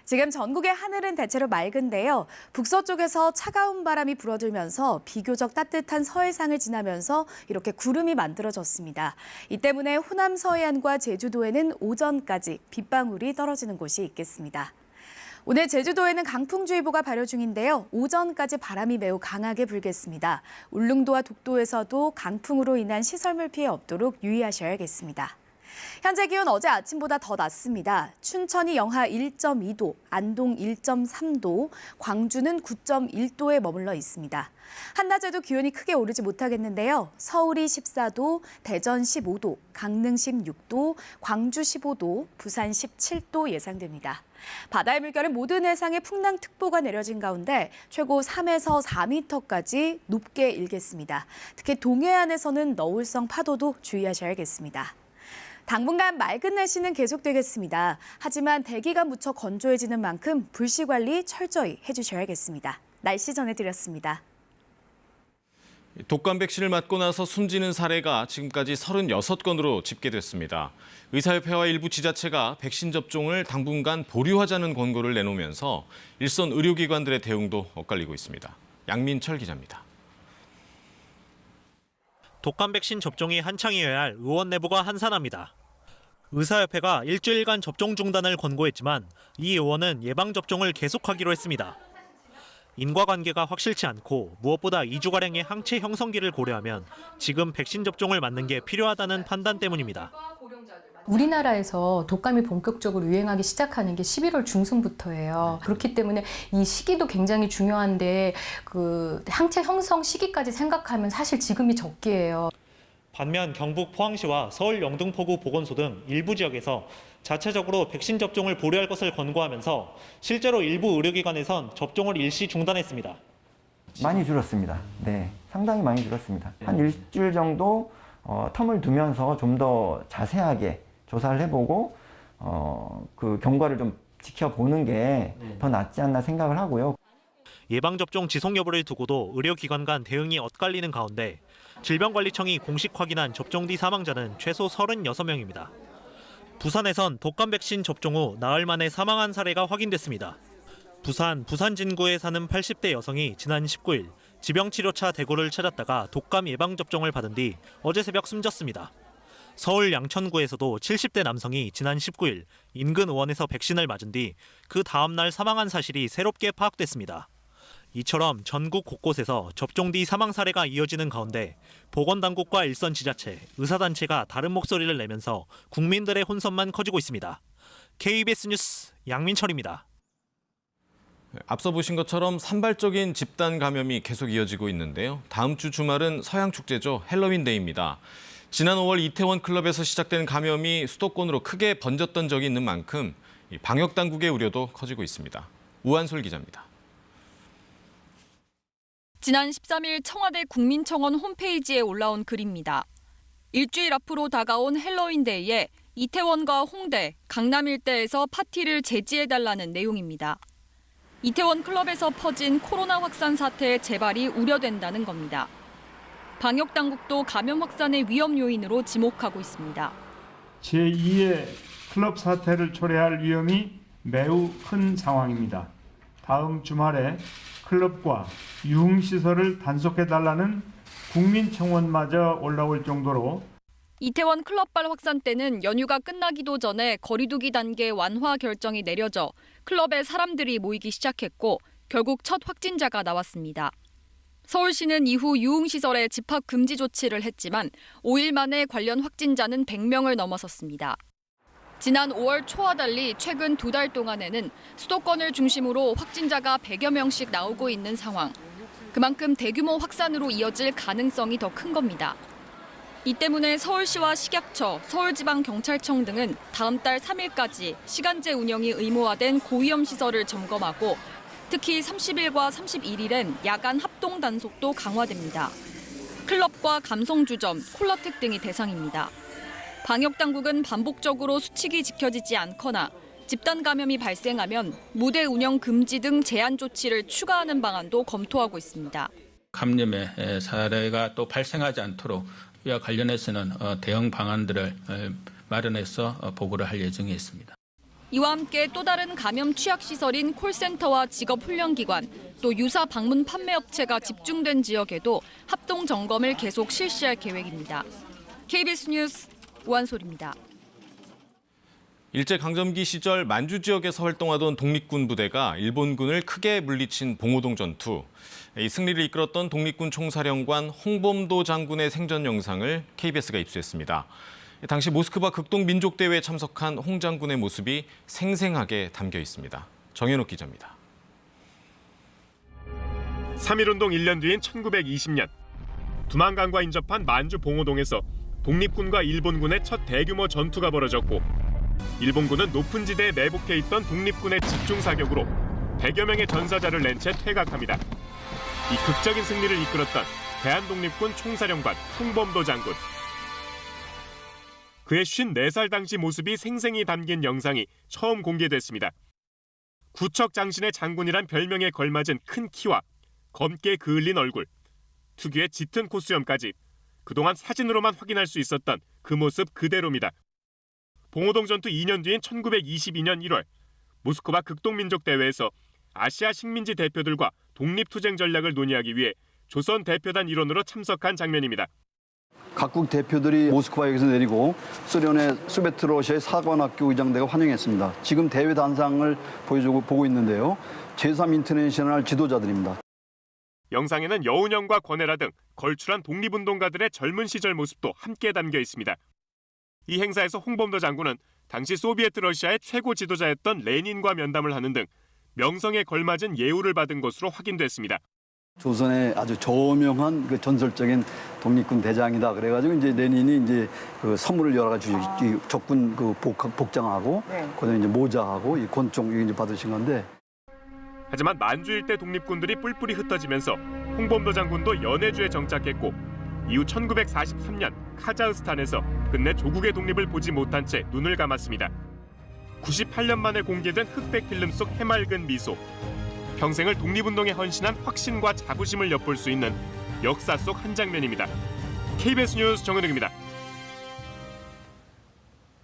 지금 전국의 하늘은 대체로 맑은데요. 북서쪽에서 차가운 바람이 불어들면서 비교적 따뜻한 서해상을 지나면서 이렇게 구름이 만들어졌습니다. 이 때문에 호남 서해안과 제주도에는 오전까지 빗방울이 떨어지는 곳이 있겠습니다. 오늘 제주도에는 강풍주의보가 발효 중인데요. 오전까지 바람이 매우 강하게 불겠습니다. 울릉도와 독도에서도 강풍으로 인한 시설물 피해 없도록 유의하셔야겠습니다. 현재 기온 어제 아침보다 더 낮습니다. 춘천이 영하 1.2도, 안동 1.3도, 광주는 9.1도에 머물러 있습니다. 한낮에도 기온이 크게 오르지 못하겠는데요. 서울이 14도, 대전 15도, 강릉 16도, 광주 15도, 부산 17도 예상됩니다. 바다의 물결은 모든 해상에 풍랑특보가 내려진 가운데 최고 3에서 4m까지 높게 일겠습니다. 특히 동해안에서는 너울성 파도도 주의하셔야겠습니다. 당분간 맑은 날씨는 계속되겠습니다. 하지만 대기가 무척 건조해지는 만큼 불씨 관리 철저히 해주셔야겠습니다. 날씨 전해드렸습니다. 독감 백신을 맞고 나서 숨지는 사례가 지금까지 36건으로 집계됐습니다. 의사협회와 일부 지자체가 백신 접종을 당분간 보류하자는 권고를 내놓으면서 일선 의료기관들의 대응도 엇갈리고 있습니다. 양민철 기자입니다. 독감 백신 접종이 한창이어야 할 의원 내부가 한산합니다. 의사협회가 일주일간 접종 중단을 권고했지만 이 의원은 예방접종을 계속하기로 했습니다. 인과관계가 확실치 않고 무엇보다 2주가량의 항체 형성기를 고려하면 지금 백신 접종을 맞는 게 필요하다는 판단 때문입니다. 우리나라에서 독감이 본격적으로 유행하기 시작하는 게 11월 중순부터예요. 그렇기 때문에 이 시기도 굉장히 중요한데 그 항체 형성 시기까지 생각하면 사실 지금이 적기예요. 반면 경북 포항시와 서울 영등포구 보건소 등 일부 지역에서 자체적으로 백신 접종을 보류할 것을 권고하면서 실제로 일부 의료기관에선 접종을 일시 중단했습니다. 많이 줄었습니다. 네, 상당히 많이 줄었습니다. 한 일주일 정도 텀을 두면서 좀 더 자세하게 조사를 해보고 그 경과를 좀 지켜보는 게 더 낫지 않나 생각을 하고요. 예방접종 지속 여부를 두고도 의료기관 간 대응이 엇갈리는 가운데 질병관리청이 공식 확인한 접종 뒤 사망자는 최소 36명입니다. 부산에선 독감 백신 접종 후 나흘 만에 사망한 사례가 확인됐습니다. 부산 진구에 사는 80대 여성이 지난 19일 지병치료차 대구를 찾았다가 독감 예방접종을 받은 뒤 어제 새벽 숨졌습니다. 서울 양천구에서도 70대 남성이 지난 19일 인근 의원에서 백신을 맞은 뒤 그 다음 날 사망한 사실이 새롭게 파악됐습니다. 이처럼 전국 곳곳에서 접종 뒤 사망 사례가 이어지는 가운데 보건당국과 일선 지자체, 의사단체가 다른 목소리를 내면서 국민들의 혼선만 커지고 있습니다. KBS 뉴스 양민철입니다. 앞서 보신 것처럼 산발적인 집단 감염이 계속 이어지고 있는데요. 다음 주 주말은 서양축제죠. 헬로윈데이입니다. 지난 5월 이태원 클럽에서 시작된 감염이 수도권으로 크게 번졌던 적이 있는 만큼 방역당국의 우려도 커지고 있습니다. 우한솔 기자입니다. 지난 13일 청와대 국민청원 홈페이지에 올라온 글입니다. 일주일 앞으로 다가온 헬로윈데이에 이태원과 홍대, 강남 일대에서 파티를 제지해달라는 내용입니다. 이태원 클럽에서 퍼진 코로나 확산 사태의 재발이 우려된다는 겁니다. 방역당국도 감염 확산의 위험 요인으로 지목하고 있습니다. 제2의 클럽 사태를 초래할 위험이 매우 큰 상황입니다. 다음 주말에 클럽과 유흥시설을 단속해달라는 국민청원마저 올라올 정도로 이태원 클럽발 확산때는 연휴가 끝나기도 전에 거리두기 단계 완화 결정이 내려져 클럽에 사람들이 모이기 시작했고 결국 첫 확진자가 나왔습니다. 서울시는 이후 유흥시설에 집합 금지 조치를 했지만 5일 만에 관련 확진자는 100명을 넘어섰습니다. 지난 5월 초와 달리 최근 2달 동안에는 수도권을 중심으로 확진자가 100여 명씩 나오고 있는 상황. 그만큼 대규모 확산으로 이어질 가능성이 더 큰 겁니다. 이 때문에 서울시와 식약처, 서울지방경찰청 등은 다음 달 3일까지 시간제 운영이 의무화된 고위험 시설을 점검하고 특히 30일과 31일엔 야간 합동 단속도 강화됩니다. 클럽과 감성주점, 콜라텍 등이 대상입니다. 방역당국은 반복적으로 수칙이 지켜지지 않거나 집단 감염이 발생하면 무대 운영 금지 등 제한 조치를 추가하는 방안도 검토하고 있습니다. 감염의 사례가 또 발생하지 않도록 이와 관련해서는 대응 방안들을 마련해서 보고를 할 예정에 있습니다. 이와 함께 또 다른 감염 취약시설인 콜센터와 직업훈련기관, 또 유사 방문 판매업체가 집중된 지역에도 합동 점검을 계속 실시할 계획입니다. KBS 뉴스 오한솔입니다. 일제강점기 시절 만주 지역에서 활동하던 독립군 부대가 일본군을 크게 물리친 봉오동 전투. 이 승리를 이끌었던 독립군 총사령관 홍범도 장군의 생전 영상을 KBS가 입수했습니다. 당시 모스크바 극동민족대회에 참석한 홍 장군의 모습이 생생하게 담겨 있습니다. 정현욱 기자입니다. 3.1운동 1년 뒤인 1920년, 두만강과 인접한 만주 봉오동에서 독립군과 일본군의 첫 대규모 전투가 벌어졌고 일본군은 높은 지대에 매복해 있던 독립군의 집중 사격으로 100여 명의 전사자를 낸 채 퇴각합니다. 이 극적인 승리를 이끌었던 대한독립군 총사령관 홍범도 장군. 그의 54살 당시 모습이 생생히 담긴 영상이 처음 공개됐습니다. 구척장신의 장군이란 별명에 걸맞은 큰 키와 검게 그을린 얼굴, 특유의 짙은 콧수염까지 그동안 사진으로만 확인할 수 있었던 그 모습 그대로입니다. 봉오동 전투 2년 뒤인 1922년 1월 모스크바 극동민족대회에서 아시아 식민지 대표들과 독립투쟁 전략을 논의하기 위해 조선 대표단 일원으로 참석한 장면입니다. 각국 대표들이 모스크바에서 내리고 소련의 소비에트 러시아의 사관학교 의장대가 환영했습니다. 지금 대회 단상을 보고 있는데요. 제3인터내셔널 지도자들입니다. 영상에는 여운형과 권혜라 등 걸출한 독립운동가들의 젊은 시절 모습도 함께 담겨 있습니다. 이 행사에서 홍범도 장군은 당시 소비에트 러시아의 최고 지도자였던 레닌과 면담을 하는 등 명성에 걸맞은 예우를 받은 것으로 확인됐습니다. 조선의 아주 저명한 그 전설적인 독립군 대장이다. 그래가지고 이제 레닌이 이제 그 선물을 여러 가지 적군 그 복장하고 그다음에 이제 모자하고 이 권총 이거 이제 받으신 건데. 하지만 만주 일대 독립군들이 뿔뿔이 흩어지면서 홍범도 장군도 연해주에 정착했고 이후 1943년 카자흐스탄에서 끝내 조국의 독립을 보지 못한 채 눈을 감았습니다. 98년 만에 공개된 흑백 필름 속 해맑은 미소. 평생을 독립운동에 헌신한 확신과 자부심을 엿볼 수 있는 역사 속 한 장면입니다. KBS 뉴스 정은욱입니다.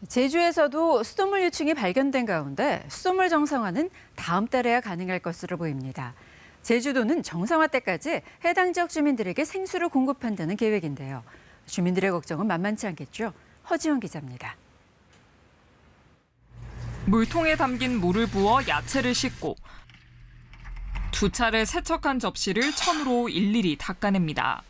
제주에서도 수돗물 유충이 발견된 가운데 수돗물 정상화는 다음 달에야 가능할 것으로 보입니다. 제주도는 정상화 때까지 해당 지역 주민들에게 생수를 공급한다는 계획인데요. 주민들의 걱정은 만만치 않겠죠. 허지원 기자입니다. 물통에 담긴 물을 부어 야채를 씻고 두 차례 세척한 접시를 천으로 일일이 닦아냅니다.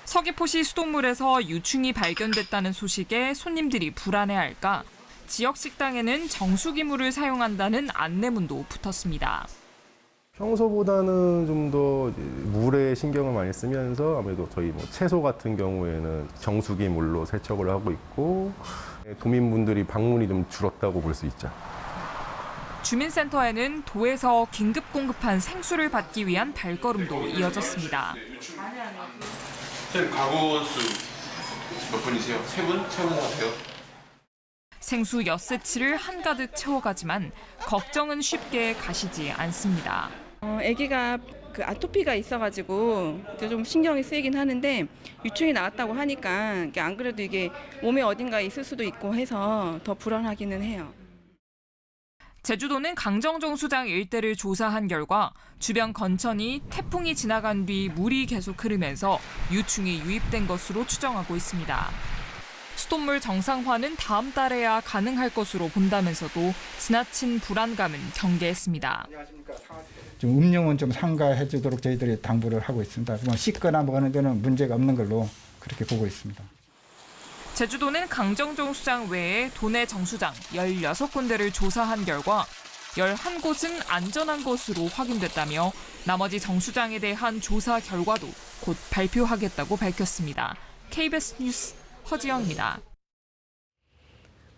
서귀포시 수돗물에서 유충이 발견됐다는 소식에 손님들이 불안해할까 지역 식당에는 정수기물을 사용한다는 안내문도 붙었습니다. 평소보다는 좀 더 물에 신경을 많이 쓰면서 아무래도 저희 뭐 채소 같은 경우에는 정수기 물로 세척을 하고 있고 도민분들이 방문이 좀 줄었다고 볼 수 있죠. 주민센터에는 도에서 긴급 공급한 생수를 받기 위한 발걸음도 이어졌습니다. 선생님 가구 수 몇 분이세요? 세 분? 세 분 하세요? 생수 엿새치를 한가득 채워가지만 걱정은 쉽게 가시지 않습니다. 아기가 그 아토피가 있어가지고 좀 신경이 쓰이긴 하는데 유충이 나왔다고 하니까 안 그래도 이게 몸에 어딘가에 있을 수도 있고 해서 더 불안하기는 해요. 제주도는 강정정수장 일대를 조사한 결과 주변 건천이 태풍이 지나간 뒤 물이 계속 흐르면서 유충이 유입된 것으로 추정하고 있습니다. 수돗물 정상화는 다음 달에야 가능할 것으로 본다면서도 지나친 불안감은 경계했습니다. 좀 음용은 좀 삼가해 주도록 저희들이 당부를 하고 있습니다. 뭐 씻거나 뭐 하는 데는 문제가 없는 걸로 그렇게 보고 있습니다. 제주도는 강정정수장 외에 도내 정수장 16군데를 조사한 결과 11곳은 안전한 것으로 확인됐다며 나머지 정수장에 대한 조사 결과도 곧 발표하겠다고 밝혔습니다. KBS 뉴스 허지영입니다.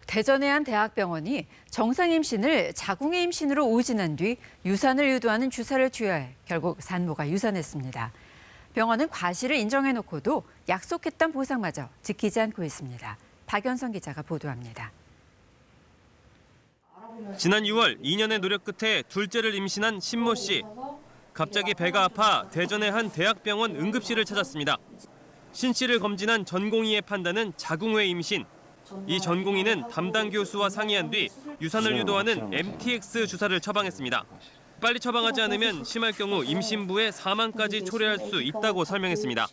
대전의 한 대학병원이 정상 임신을 자궁의 임신으로 오진한 뒤 유산을 유도하는 주사를 투여해 결국 산모가 유산했습니다. 병원은 과실을 인정해놓고도 약속했던 보상마저 지키지 않고 있습니다. 박연성 기자가 보도합니다. 지난 6월 2년의 노력 끝에 둘째를 임신한 신모 씨. 갑자기 배가 아파 대전의 한 대학병원 응급실을 찾았습니다. 신 씨를 검진한 전공의의 판단은 자궁외 임신. 이 전공의는 담당 교수와 상의한 뒤 유산을 유도하는 MTX 주사를 처방했습니다. 빨리 처방하지 않으면 심할 경우 임신부의 사망까지 초래할 수 있다고 설명했습니다.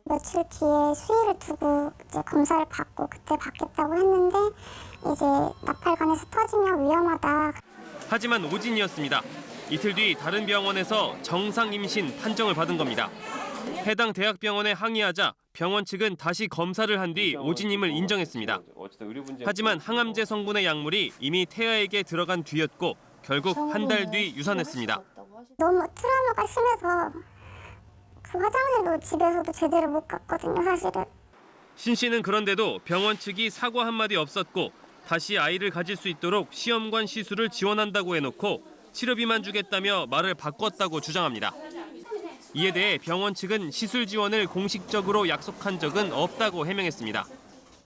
며칠 뒤에 수의를 두고 이제 검사를 받고 그때 받겠다고 했는데 이제 나팔관에서 터지면 위험하다. 하지만 오진이었습니다. 이틀 뒤 다른 병원에서 정상 임신 판정을 받은 겁니다. 해당 대학병원에 항의하자 병원 측은 다시 검사를 한 뒤 오진임을 인정했습니다. 하지만 항암제 성분의 약물이 이미 태아에게 들어간 뒤였고 결국 한 달 뒤 유산했습니다. 너무 트라우마가 심해서 그 화장실도 집에서도 제대로 못 갔거든요, 사실은. 신 씨는 그런데도 병원 측이 사과 한마디 없었고 다시 아이를 가질 수 있도록 시험관 시술을 지원한다고 해놓고 치료비만 주겠다며 말을 바꿨다고 주장합니다. 이에 대해 병원 측은 시술 지원을 공식적으로 약속한 적은 없다고 해명했습니다.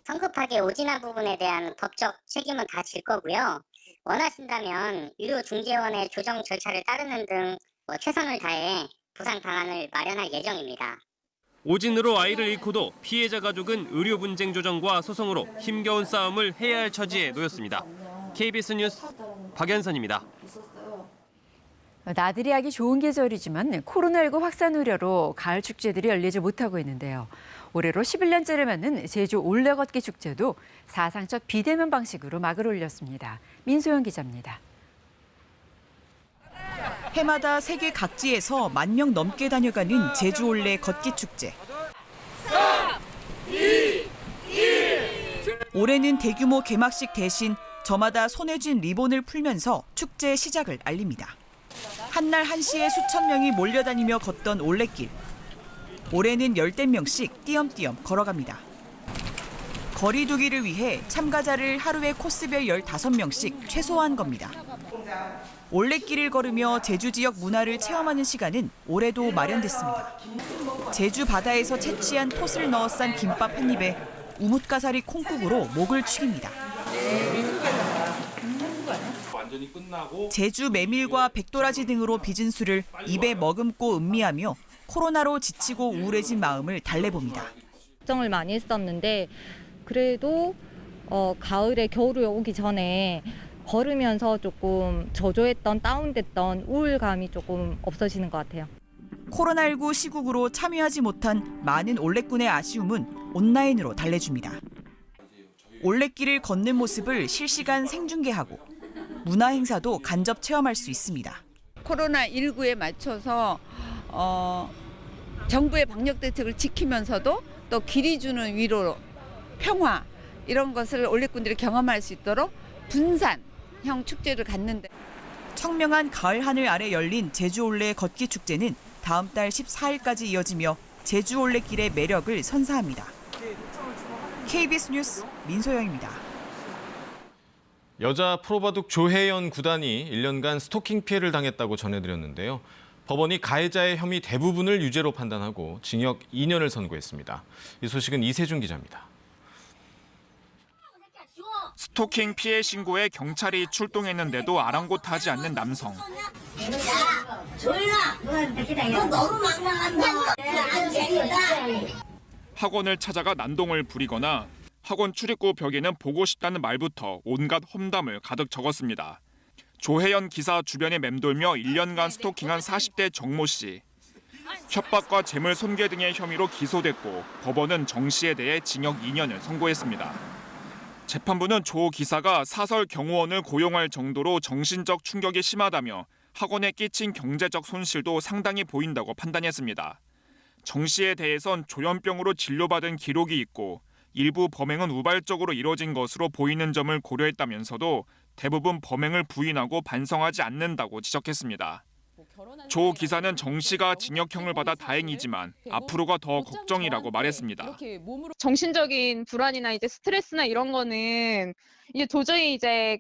성급하게 오진한 부분에 대한 법적 책임은 다 질 거고요. 원하신다면 의료중재원의 조정 절차를 따르는 등 최선을 다해 보상 방안을 마련할 예정입니다. 오진으로 아이를 잃고도 피해자 가족은 의료 분쟁 조정과 소송으로 힘겨운 싸움을 해야 할 처지에 놓였습니다. KBS 뉴스 박연선입니다. 나들이 하기 좋은 계절이지만 코로나19 확산 우려로 가을 축제들이 열리지 못하고 있는데요. 올해로 11년째를 맞는 제주 올레걷기 축제도 사상 첫 비대면 방식으로 막을 올렸습니다. 민소영 기자입니다. 해마다 세계 각지에서 10,000명 넘게 다녀가는 제주 올레 걷기 축제. 3, 2, 1. 올해는 대규모 개막식 대신 저마다 손에 쥔 리본을 풀면서 축제 시작을 알립니다. 한날 한시에 수천 명이 몰려다니며 걷던 올레길. 올해는 10대명씩 띄엄띄엄 걸어갑니다. 거리 두기를 위해 참가자를 하루에 코스별 15명씩 최소화한 겁니다. 올레길을 걸으며 제주 지역 문화를 체험하는 시간은 올해도 마련됐습니다. 제주 바다에서 채취한 톳을 넣어 싼 김밥 한 입에 우뭇가사리 콩국으로 목을 축입니다. 제주 메밀과 백도라지 등으로 빚은 술을 입에 머금고 음미하며 코로나로 지치고 우울해진 마음을 달래봅니다. 걱정을 많이 했었는데 그래도 가을에 겨울이 오기 전에 걸으면서 조금 저조했던 다운됐던 우울감이 조금 없어지는 것 같아요. 코로나19 시국으로 참여하지 못한 많은 올레꾼의 아쉬움은 온라인으로 달래줍니다. 올레길을 걷는 모습을 실시간 생중계하고 문화 행사도 간접 체험할 수 있습니다. 코로나19에 맞춰서 정부의 방역 대책을 지키면서도 또 길이 주는 위로, 평화 이런 것을 올레꾼들이 경험할 수 있도록 분산형 축제를 갖는데 청명한 가을 하늘 아래 열린 제주 올레 걷기 축제는 다음 달 14일까지 이어지며 제주 올레길의 매력을 선사합니다. KBS 뉴스 민소영입니다. 여자 프로바둑 조혜연 구단이 1년간 스토킹 피해를 당했다고 전해드렸는데요. 법원이 가해자의 혐의 대부분을 유죄로 판단하고 징역 2년을 선고했습니다. 이 소식은 이세준 기자입니다. 스토킹 피해 신고에 경찰이 출동했는데도 아랑곳하지 않는 남성. 학원을 찾아가 난동을 부리거나 학원 출입구 벽에는 보고 싶다는 말부터 온갖 험담을 가득 적었습니다. 조혜연 기사 주변에 맴돌며 1년간 스토킹한 40대 정모 씨. 협박과 재물 손괴 등의 혐의로 기소됐고 법원은 정 씨에 대해 징역 2년을 선고했습니다. 재판부는 조 기사가 사설 경호원을 고용할 정도로 정신적 충격이 심하다며 학원에 끼친 경제적 손실도 상당히 보인다고 판단했습니다. 정 씨에 대해선 조현병으로 진료받은 기록이 있고 일부 범행은 우발적으로 이뤄진 것으로 보이는 점을 고려했다면서도 대부분 범행을 부인하고 반성하지 않는다고 지적했습니다. 조 기사는 정 씨가 징역형을 받아 다행이지만 앞으로가 더 걱정이라고 말했습니다. 정신적인 불안이나 이제 스트레스나 이런 거는 이제 도저히 이제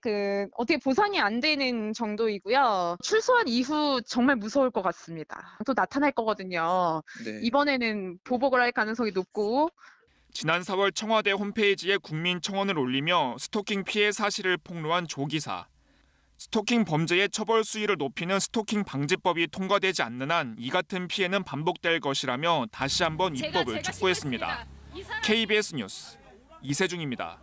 어떻게 보상이 안 되는 정도이고요. 출소한 이후 정말 무서울 것 같습니다. 또 나타날 거거든요. 네. 이번에는 보복을 할 가능성이 높고. 지난 4월 청와대 홈페이지에 국민청원을 올리며 스토킹 피해 사실을 폭로한 조 기사. 스토킹 범죄의 처벌 수위를 높이는 스토킹 방지법이 통과되지 않는 한 이 같은 피해는 반복될 것이라며 다시 한번 입법을 촉구했습니다. KBS 뉴스 이세중입니다.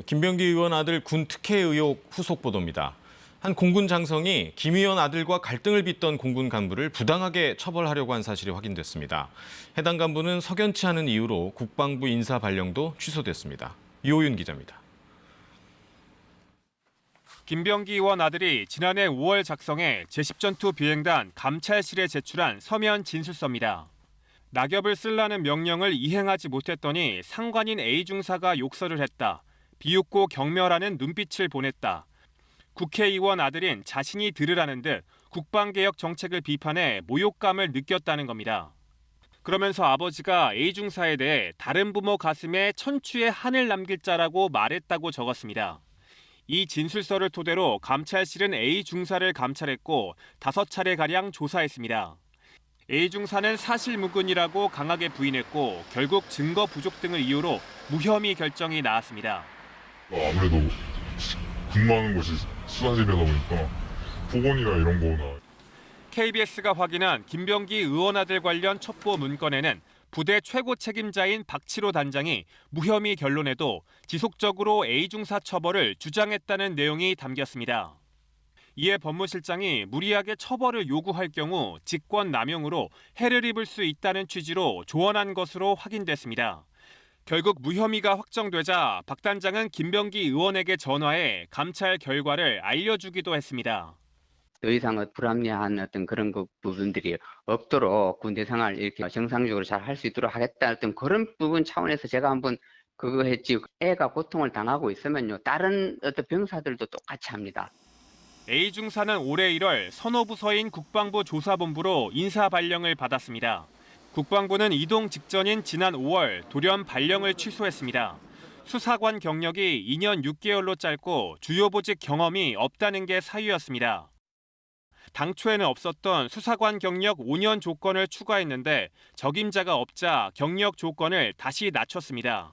김병기 의원 아들 군 특혜 의혹 후속 보도입니다. 한 공군 장성이 김 의원 아들과 갈등을 빚던 공군 간부를 부당하게 처벌하려고 한 사실이 확인됐습니다. 해당 간부는 석연치 않은 이유로 국방부 인사 발령도 취소됐습니다. 이호윤 기자입니다. 김병기 의원 아들이 지난해 5월 작성해 제10전투 비행단 감찰실에 제출한 서면 진술서입니다. 낙엽을 쓰라는 명령을 이행하지 못했더니 상관인 A 중사가 욕설을 했다. 비웃고 경멸하는 눈빛을 보냈다. 국회의원 아들인 자신이 들으라는 듯 국방개혁 정책을 비판해 모욕감을 느꼈다는 겁니다. 그러면서 아버지가 A 중사에 대해 다른 부모 가슴에 천추의 한을 남길 자라고 말했다고 적었습니다. 이 진술서를 토대로 감찰실은 A 중사를 감찰했고 5차례가량 조사했습니다. A 중사는 사실무근이라고 강하게 부인했고 결국 증거 부족 등을 이유로 무혐의 결정이 나왔습니다. 아무래도 근무하는 것이 수사집이다 보니까 보건이나 이런 거나. KBS가 확인한 김병기 의원 아들 관련 첩보 문건에는 부대 최고 책임자인 박치로 단장이 무혐의 결론에도 지속적으로 A 중사 처벌을 주장했다는 내용이 담겼습니다. 이에 법무실장이 무리하게 처벌을 요구할 경우 직권남용으로 해를 입을 수 있다는 취지로 조언한 것으로 확인됐습니다. 결국 무혐의가 확정되자 박 단장은 김병기 의원에게 전화해 감찰 결과를 알려주기도 했습니다. 더 이상 불합리한 어떤 그런 부분들이 없도록 군대 생활 이렇게 정상적으로 잘 할 수 있도록 하겠다 어떤 그런 부분 차원에서 제가 한번 그거 했지. 애가 고통을 당하고 있으면요 다른 어떤 병사들도 똑같이 합니다. A 중사는 올해 1월 선호부서인 국방부 조사본부로 인사 발령을 받았습니다. 국방부는 이동 직전인 지난 5월 돌연 발령을 취소했습니다. 수사관 경력이 2년 6개월로 짧고 주요 보직 경험이 없다는 게 사유였습니다. 당초에는 없었던 수사관 경력 5년 조건을 추가했는데 적임자가 없자 경력 조건을 다시 낮췄습니다.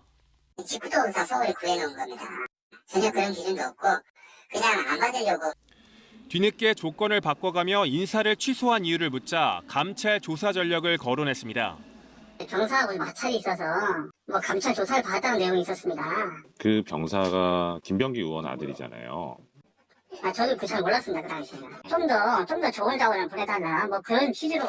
직후도 다 서울에 구해놓은 겁니다. 전혀 그런 기준도 없고 그냥 안 받으려고. 뒤늦게 조건을 바꿔가며 인사를 취소한 이유를 묻자 감찰 조사 전력을 거론했습니다. 병사하고 마찰이 있어서 감찰 조사를 받았다는 내용이 있었습니다. 그 병사가 김병기 의원 아들이잖아요. 저도 잘 몰랐습니다. 그 당시에는. 좀 더 좋은 자원을 보내달라 그런 취지로.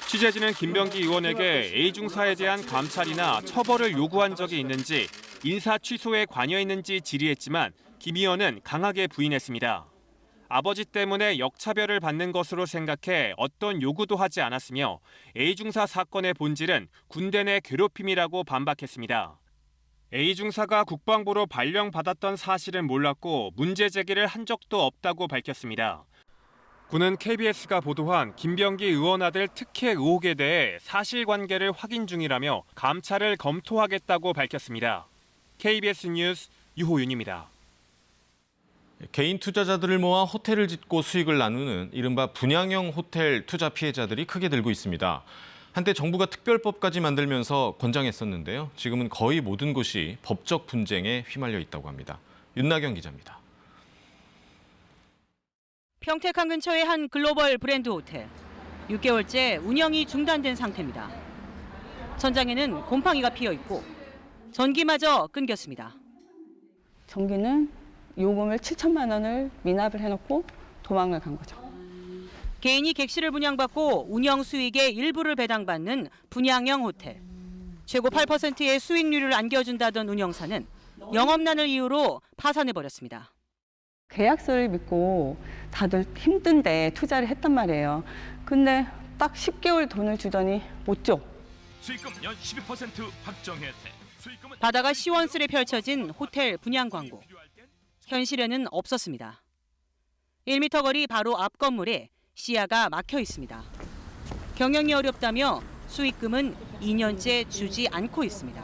취재진은 김병기 의원에게 A 중사에 대한 감찰이나 처벌을 요구한 적이 있는지 인사 취소에 관여했는지 질의했지만 김 의원은 강하게 부인했습니다. 아버지 때문에 역차별을 받는 것으로 생각해 어떤 요구도 하지 않았으며 A 중사 사건의 본질은 군대 내 괴롭힘이라고 반박했습니다. A 중사가 국방부로 발령받았던 사실은 몰랐고 문제 제기를 한 적도 없다고 밝혔습니다. 군은 KBS가 보도한 김병기 의원 아들 특혜 의혹에 대해 사실관계를 확인 중이라며 감찰을 검토하겠다고 밝혔습니다. KBS 뉴스 유호윤입니다. 개인 투자자들을 모아 호텔을 짓고 수익을 나누는 이른바 분양형 호텔 투자 피해자들이 크게 늘고 있습니다. 한때 정부가 특별법까지 만들면서 권장했었는데요. 지금은 거의 모든 곳이 법적 분쟁에 휘말려 있다고 합니다. 윤나경 기자입니다. 평택항 근처의 한 글로벌 브랜드 호텔. 6개월째 운영이 중단된 상태입니다. 천장에는 곰팡이가 피어 있고 전기마저 끊겼습니다. 전기는 요금을 7천만 원을 미납을 해놓고 도망을 간 거죠. 개인이 객실을 분양받고 운영 수익의 일부를 배당받는 분양형 호텔. 최고 8%의 수익률을 안겨준다던 운영사는 영업난을 이유로 파산해버렸습니다. 계약서를 믿고 다들 힘든데 투자를 했단 말이에요. 근데 딱 10개월 돈을 주더니 못 줘. 수익금 연 12% 확정 혜택. 바다가 시원스레 펼쳐진 호텔 분양 광고. 현실에는 없었습니다. 1m 거리 바로 앞 건물에 시야가 막혀 있습니다. 경영이 어렵다며 수익금은 2년째 주지 않고 있습니다.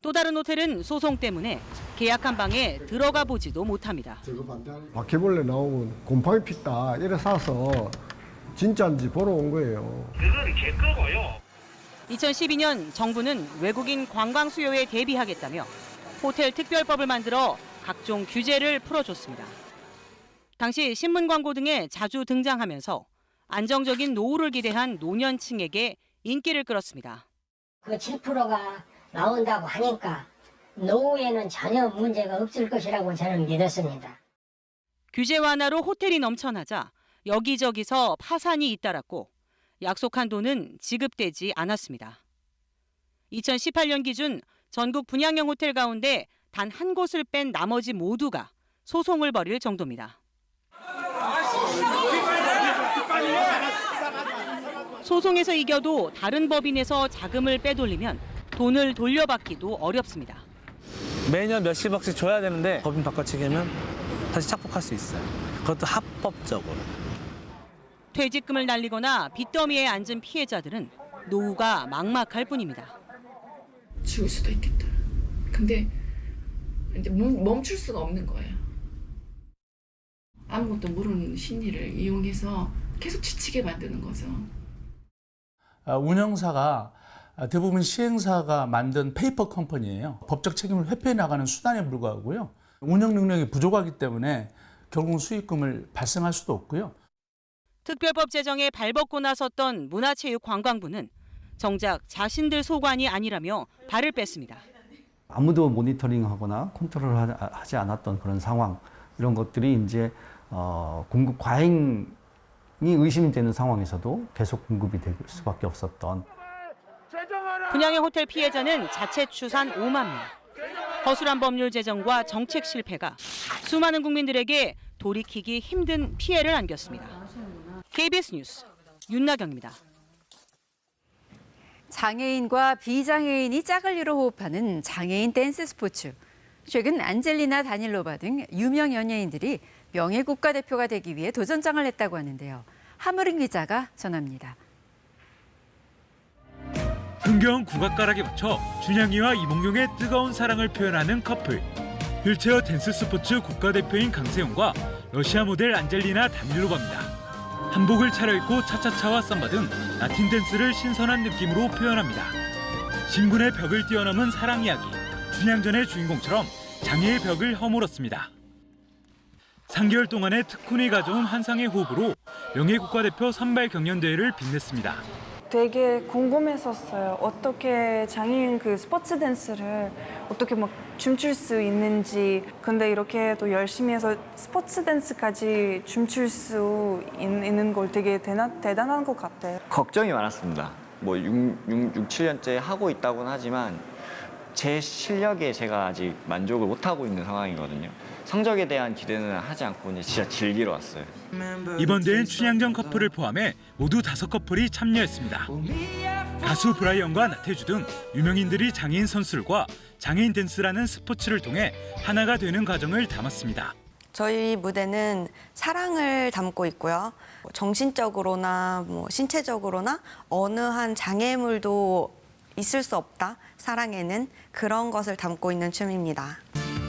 또 다른 호텔은 소송 때문에 계약한 방에 들어가 보지도 못합니다. 바퀴벌레 나오면 곰팡이 폈다 이래 사서 진짜인지 보러 온 거예요. 그건 제 거고요. 2012년 정부는 외국인 관광 수요에 대비하겠다며 호텔 특별법을 만들어 각종 규제를 풀어줬습니다. 당시 신문 광고 등에 자주 등장하면서 안정적인 노후를 기대한 노년층에게 인기를 끌었습니다. 그 7%가 나온다고 하니까 노후에는 전혀 문제가 없을 것이라고 저는 믿었습니다. 규제 완화로 호텔이 넘쳐나자 여기저기서 파산이 잇따랐고 약속한 돈은 지급되지 않았습니다. 2018년 기준 전국 분양형 호텔 가운데 단 한 곳을 뺀 나머지 모두가 소송을 벌일 정도입니다. 소송에서 이겨도 다른 법인에서 자금을 빼돌리면 돈을 돌려받기도 어렵습니다. 매년 몇십억씩 줘야 되는데 법인 바꿔치기면 다시 착복할 수 있어요. 그것도 합법적으로. 퇴직금을 날리거나 빚더미에 앉은 피해자들은 노후가 막막할 뿐입니다. 죽을 수도 있겠다. 근데 이제 멈출 수가 없는 거예요. 아무것도 모르는 심리를 이용해서 계속 지치게 만드는 거죠. 운영사가 대부분 시행사가 만든 페이퍼 컴퍼니예요. 법적 책임을 회피해 나가는 수단에 불과하고요. 운영 능력이 부족하기 때문에 결국 수익금을 발생할 수도 없고요. 특별법 제정에 발벗고 나섰던 문화체육관광부는 정작 자신들 소관이 아니라며 발을 뺐습니다. 아무도 모니터링하거나 컨트롤하지 않았던 그런 상황, 이런 것들이 이제 공급 과잉이 의심이 되는 상황에서도 계속 공급이 될 수밖에 없었던. 분양형 호텔 피해자는 자체 추산 5만 명. 허술한 법률 제정과 정책 실패가 수많은 국민들에게 돌이키기 힘든 피해를 안겼습니다. KBS 뉴스 윤나경입니다. 장애인과 비장애인이 짝을 이뤄 호흡하는 장애인 댄스 스포츠. 최근 안젤리나 다닐로바 등 유명 연예인들이 명예 국가대표가 되기 위해 도전장을 냈다고 하는데요. 하무른 기자가 전합니다. 흥겨운 국악가락에 맞춰 준양이와 이몽룡의 뜨거운 사랑을 표현하는 커플. 휠체어 댄스 스포츠 국가대표인 강세용과 러시아 모델 안젤리나 다닐로바입니다. 한복을 차려입고 차차차와 삼바 등 라틴 댄스를 신선한 느낌으로 표현합니다. 신분의 벽을 뛰어넘은 사랑 이야기, 춘향전의 주인공처럼 장애의 벽을 허물었습니다. 3개월 동안의 특훈이 가져온 환상의 호흡으로 명예 국가대표 선발 경연대회를 빛냈습니다. 되게 궁금했었어요. 어떻게 장애인 그 스포츠 댄스를 어떻게 막 춤출 수 있는지. 근데 이렇게 또 열심히 해서 스포츠 댄스까지 춤출 수 있는 걸 되게 대단한 것 같아요. 걱정이 많았습니다. 뭐 6, 7년째 하고 있다고는 하지만 제 실력에 제가 아직 만족을 못하고 있는 상황이거든요. 성적에 대한 기대는 하지 않고 이제 진짜 즐기러 왔어요. 이번 대회는 춘향전 커플을 포함해 모두 5커플이 참여했습니다. 가수 브라이언과 나태주 등 유명인들이 장애인 선수들과 장애인 댄스라는 스포츠를 통해 하나가 되는 과정을 담았습니다. 저희 무대는 사랑을 담고 있고요. 정신적으로나 신체적으로나 어느 한 장애물도 있을 수 없다. 사랑에는 그런 것을 담고 있는 춤입니다.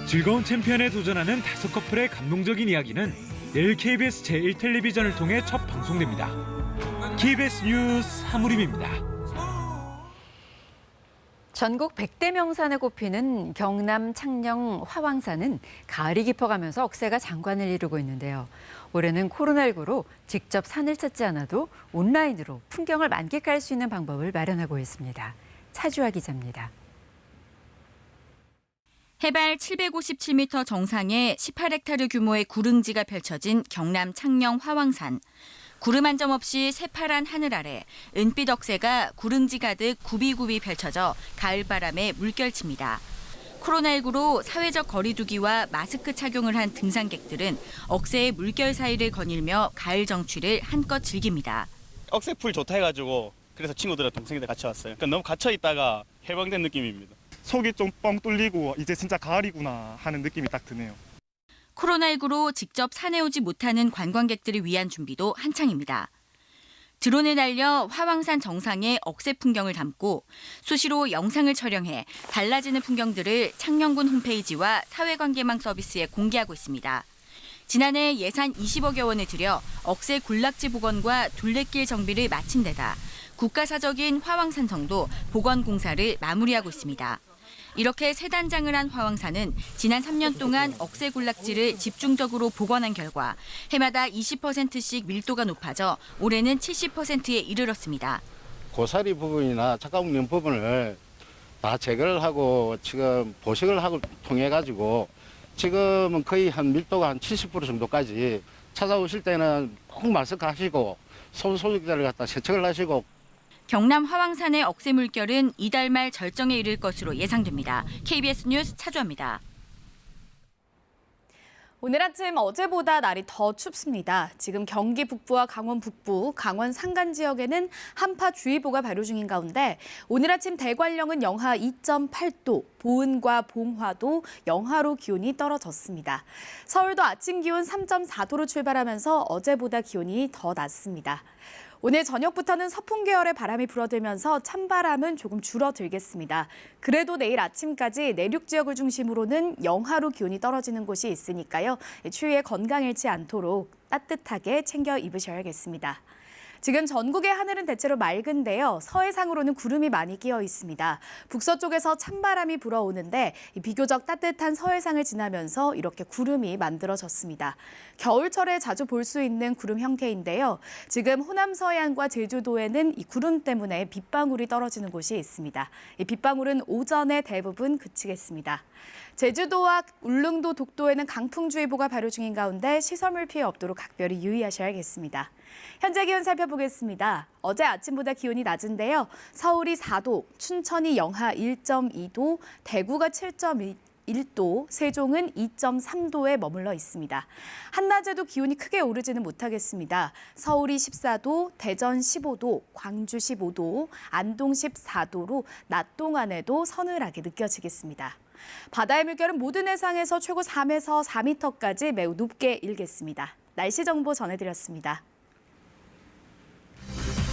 즐거운 챔피언에 도전하는 5커플의 감동적인 이야기는 내일 KBS 제1텔레비전을 통해 첫 방송됩니다. KBS 뉴스 하무림입니다. 전국 100대 명산에 꼽히는 경남 창녕 화왕산은 가을이 깊어가면서 억새가 장관을 이루고 있는데요. 올해는 코로나19로 직접 산을 찾지 않아도 온라인으로 풍경을 만끽할 수 있는 방법을 마련하고 있습니다. 차주아 기자입니다. 해발 757m 정상에 18헥타르 규모의 구릉지가 펼쳐진 경남 창녕 화왕산. 구름 한 점 없이 새파란 하늘 아래 은빛 억새가 구릉지 가득 굽이굽이 펼쳐져 가을바람에 물결칩니다. 코로나19로 사회적 거리두기와 마스크 착용을 한 등산객들은 억새의 물결 사이를 거닐며 가을 정취를 한껏 즐깁니다. 억새풀 좋다 해가지고 그래서 친구들이랑 동생들 같이 왔어요. 그러니까 너무 갇혀 있다가 해방된 느낌입니다. 속이 좀 뻥 뚫리고 이제 진짜 가을이구나 하는 느낌이 딱 드네요. 코로나19로 직접 산에 오지 못하는 관광객들을 위한 준비도 한창입니다. 드론을 날려 화왕산 정상의 억새 풍경을 담고 수시로 영상을 촬영해 달라지는 풍경들을 창녕군 홈페이지와 사회관계망 서비스에 공개하고 있습니다. 지난해 예산 20억여 원을 들여 억새 군락지 복원과 둘레길 정비를 마친 데다 국가사적인 화왕산성도 복원 공사를 마무리하고 있습니다. 이렇게 세 단장을 한 화왕산은 지난 3년 동안 억새 군락지를 집중적으로 복원한 결과 해마다 20%씩 밀도가 높아져 올해는 70%에 이르렀습니다. 고사리 부분이나 착가목련 부분을 다 제거를 하고 지금 보식을 하고 통해 가지고 지금은 거의 한 밀도가 한 70% 정도까지 찾아오실 때는 꼭 마스크 하시고 손 소독제를 갖다 세척을 하시고. 경남 화왕산의 억새 물결은 이달 말 절정에 이를 것으로 예상됩니다. KBS 뉴스 차주아입니다. 오늘 아침 어제보다 날이 더 춥습니다. 지금 경기 북부와 강원 북부, 강원 산간 지역에는 한파주의보가 발효 중인 가운데 오늘 아침 대관령은 영하 2.8도, 보은과 봉화도 영하로 기온이 떨어졌습니다. 서울도 아침 기온 3.4도로 출발하면서 어제보다 기온이 더 낮습니다. 오늘 저녁부터는 서풍 계열의 바람이 불어들면서 찬바람은 조금 줄어들겠습니다. 그래도 내일 아침까지 내륙 지역을 중심으로는 영하로 기온이 떨어지는 곳이 있으니까요. 추위에 건강 잃지 않도록 따뜻하게 챙겨 입으셔야겠습니다. 지금 전국의 하늘은 대체로 맑은데요. 서해상으로는 구름이 많이 끼어 있습니다. 북서쪽에서 찬바람이 불어오는데 비교적 따뜻한 서해상을 지나면서 이렇게 구름이 만들어졌습니다. 겨울철에 자주 볼 수 있는 구름 형태인데요. 지금 호남 서해안과 제주도에는 이 구름 때문에 빗방울이 떨어지는 곳이 있습니다. 이 빗방울은 오전에 대부분 그치겠습니다. 제주도와 울릉도, 독도에는 강풍주의보가 발효 중인 가운데 시설물 피해 없도록 각별히 유의하셔야겠습니다. 현재 기온 살펴보겠습니다. 어제 아침보다 기온이 낮은데요. 서울이 4도, 춘천이 영하 1.2도, 대구가 7.1도, 세종은 2.3도에 머물러 있습니다. 한낮에도 기온이 크게 오르지는 못하겠습니다. 서울이 14도, 대전 15도, 광주 15도, 안동 14도로 낮 동안에도 서늘하게 느껴지겠습니다. 바다의 물결은 모든 해상에서 최고 3에서 4m까지 매우 높게 일겠습니다. 날씨 정보 전해드렸습니다.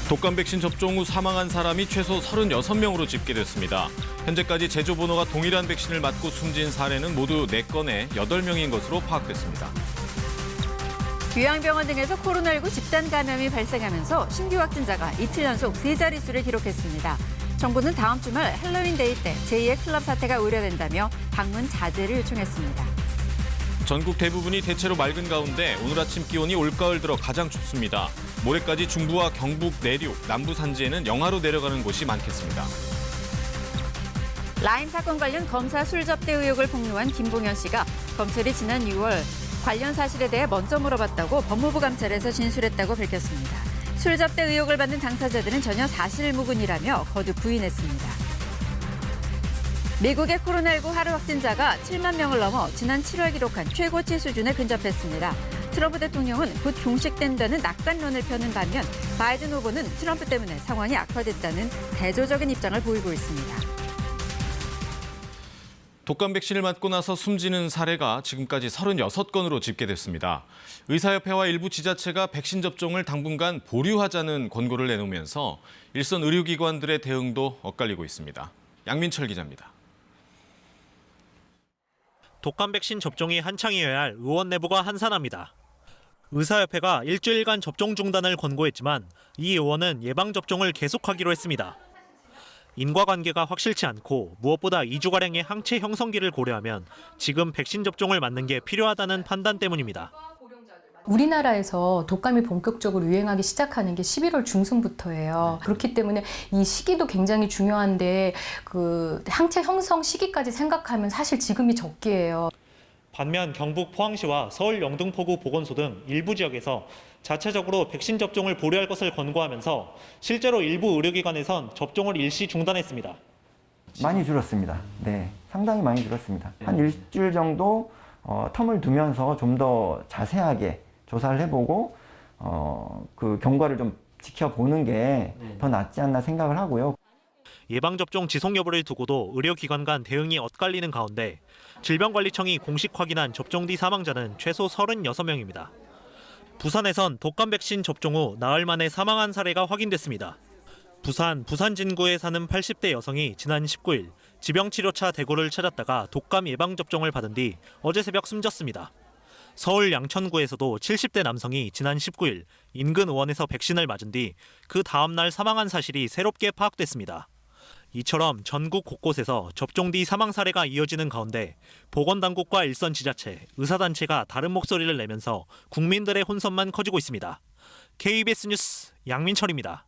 독감 백신 접종 후 사망한 사람이 최소 36명으로 집계됐습니다. 현재까지 제조 번호가 동일한 백신을 맞고 숨진 사례는 모두 4건에 8명인 것으로 파악됐습니다. 요양병원 등에서 코로나19 집단 감염이 발생하면서 신규 확진자가 이틀 연속 3자릿수를 기록했습니다. 정부는 다음 주말 헬로윈데이 때 제2의 클럽 사태가 우려된다며 방문 자제를 요청했습니다. 전국 대부분이 대체로 맑은 가운데 오늘 아침 기온이 올가을 들어 가장 춥습니다. 모레까지 중부와 경북 내륙, 남부 산지에는 영하로 내려가는 곳이 많겠습니다. 라임 사건 관련 검사 술 접대 의혹을 폭로한 김봉현 씨가 검찰이 지난 6월 관련 사실에 대해 먼저 물어봤다고 법무부 감찰에서 진술했다고 밝혔습니다. 술 접대 의혹을 받는 당사자들은 전혀 사실무근이라며 거듭 부인했습니다. 미국의 코로나19 하루 확진자가 7만 명을 넘어 지난 7월 기록한 최고치 수준에 근접했습니다. 트럼프 대통령은 곧 종식된다는 낙관론을 펴는 반면 바이든 후보는 트럼프 때문에 상황이 악화됐다는 대조적인 입장을 보이고 있습니다. 독감 백신을 맞고 나서 숨지는 사례가 지금까지 36건으로 집계됐습니다. 의사협회와 일부 지자체가 백신 접종을 당분간 보류하자는 권고를 내놓으면서 일선 의료기관들의 대응도 엇갈리고 있습니다. 양민철 기자입니다. 독감 백신 접종이 한창이어야 할 의원 내부가 한산합니다. 의사협회가 일주일간 접종 중단을 권고했지만 이 의원은 예방접종을 계속하기로 했습니다. 인과관계가 확실치 않고 무엇보다 2주가량의 항체 형성기를 고려하면 지금 백신 접종을 맞는 게 필요하다는 판단 때문입니다. 우리나라에서 독감이 본격적으로 유행하기 시작하는 게 11월 중순부터예요. 그렇기 때문에 이 시기도 굉장히 중요한데 그 항체 형성 시기까지 생각하면 사실 지금이 적기예요. 반면 경북 포항시와 서울 영등포구 보건소 등 일부 지역에서 자체적으로 백신 접종을 보류할 것을 권고하면서 실제로 일부 의료기관에선 접종을 일시 중단했습니다. 많이 줄었습니다. 네, 상당히 많이 줄었습니다. 한 일주일 정도 텀을 두면서 좀 더 자세하게 조사를 해보고 그 경과를 좀 지켜보는 게 더 낫지 않나 생각을 하고요. 예방접종 지속 여부를 두고도 의료기관 간 대응이 엇갈리는 가운데 질병관리청이 공식 확인한 접종 뒤 사망자는 최소 36명입니다. 부산에선 독감 백신 접종 후 나흘 만에 사망한 사례가 확인됐습니다. 부산 진구에 사는 80대 여성이 지난 19일 지병치료차 대구를 찾았다가 독감 예방접종을 받은 뒤 어제 새벽 숨졌습니다. 서울 양천구에서도 70대 남성이 지난 19일 인근 의원에서 백신을 맞은 뒤 그 다음 날 사망한 사실이 새롭게 파악됐습니다. 이처럼 전국 곳곳에서 접종 뒤 사망 사례가 이어지는 가운데 보건당국과 일선 지자체, 의사단체가 다른 목소리를 내면서 국민들의 혼선만 커지고 있습니다. KBS 뉴스 양민철입니다.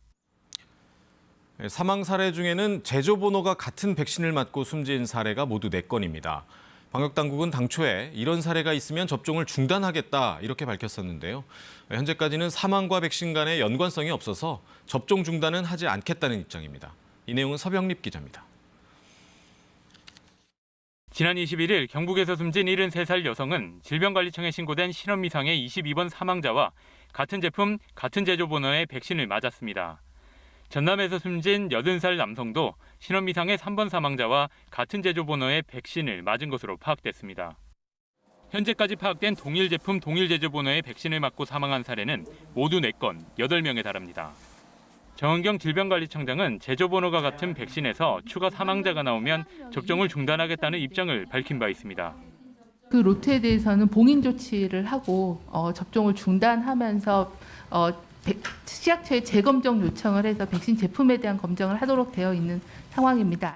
사망 사례 중에는 제조번호가 같은 백신을 맞고 숨진 사례가 모두 4건입니다. 방역당국은 당초에 이런 사례가 있으면 접종을 중단하겠다 이렇게 밝혔었는데요. 현재까지는 사망과 백신 간의 연관성이 없어서 접종 중단은 하지 않겠다는 입장입니다. 이 내용은 서병립 기자입니다. 지난 21일 경북에서 숨진 73살 여성은 질병관리청에 신고된 실험이상의 22번 사망자와 같은 제품, 같은 제조번호의 백신을 맞았습니다. 전남에서 숨진 80살 남성도 실험이상의 3번 사망자와 같은 제조번호의 백신을 맞은 것으로 파악됐습니다. 현재까지 파악된 동일 제품, 동일 제조번호의 백신을 맞고 사망한 사례는 모두 4건, 8명에 달합니다. 정은경 질병관리청장은 제조번호가 같은 백신에서 추가 사망자가 나오면 접종을 중단하겠다는 입장을 밝힌 바 있습니다. 그 로트에 대해서는 봉인 조치를 하고 접종을 중단하면서 식약처에 재검정 요청을 해서 백신 제품에 대한 검정을 하도록 되어 있는 상황입니다.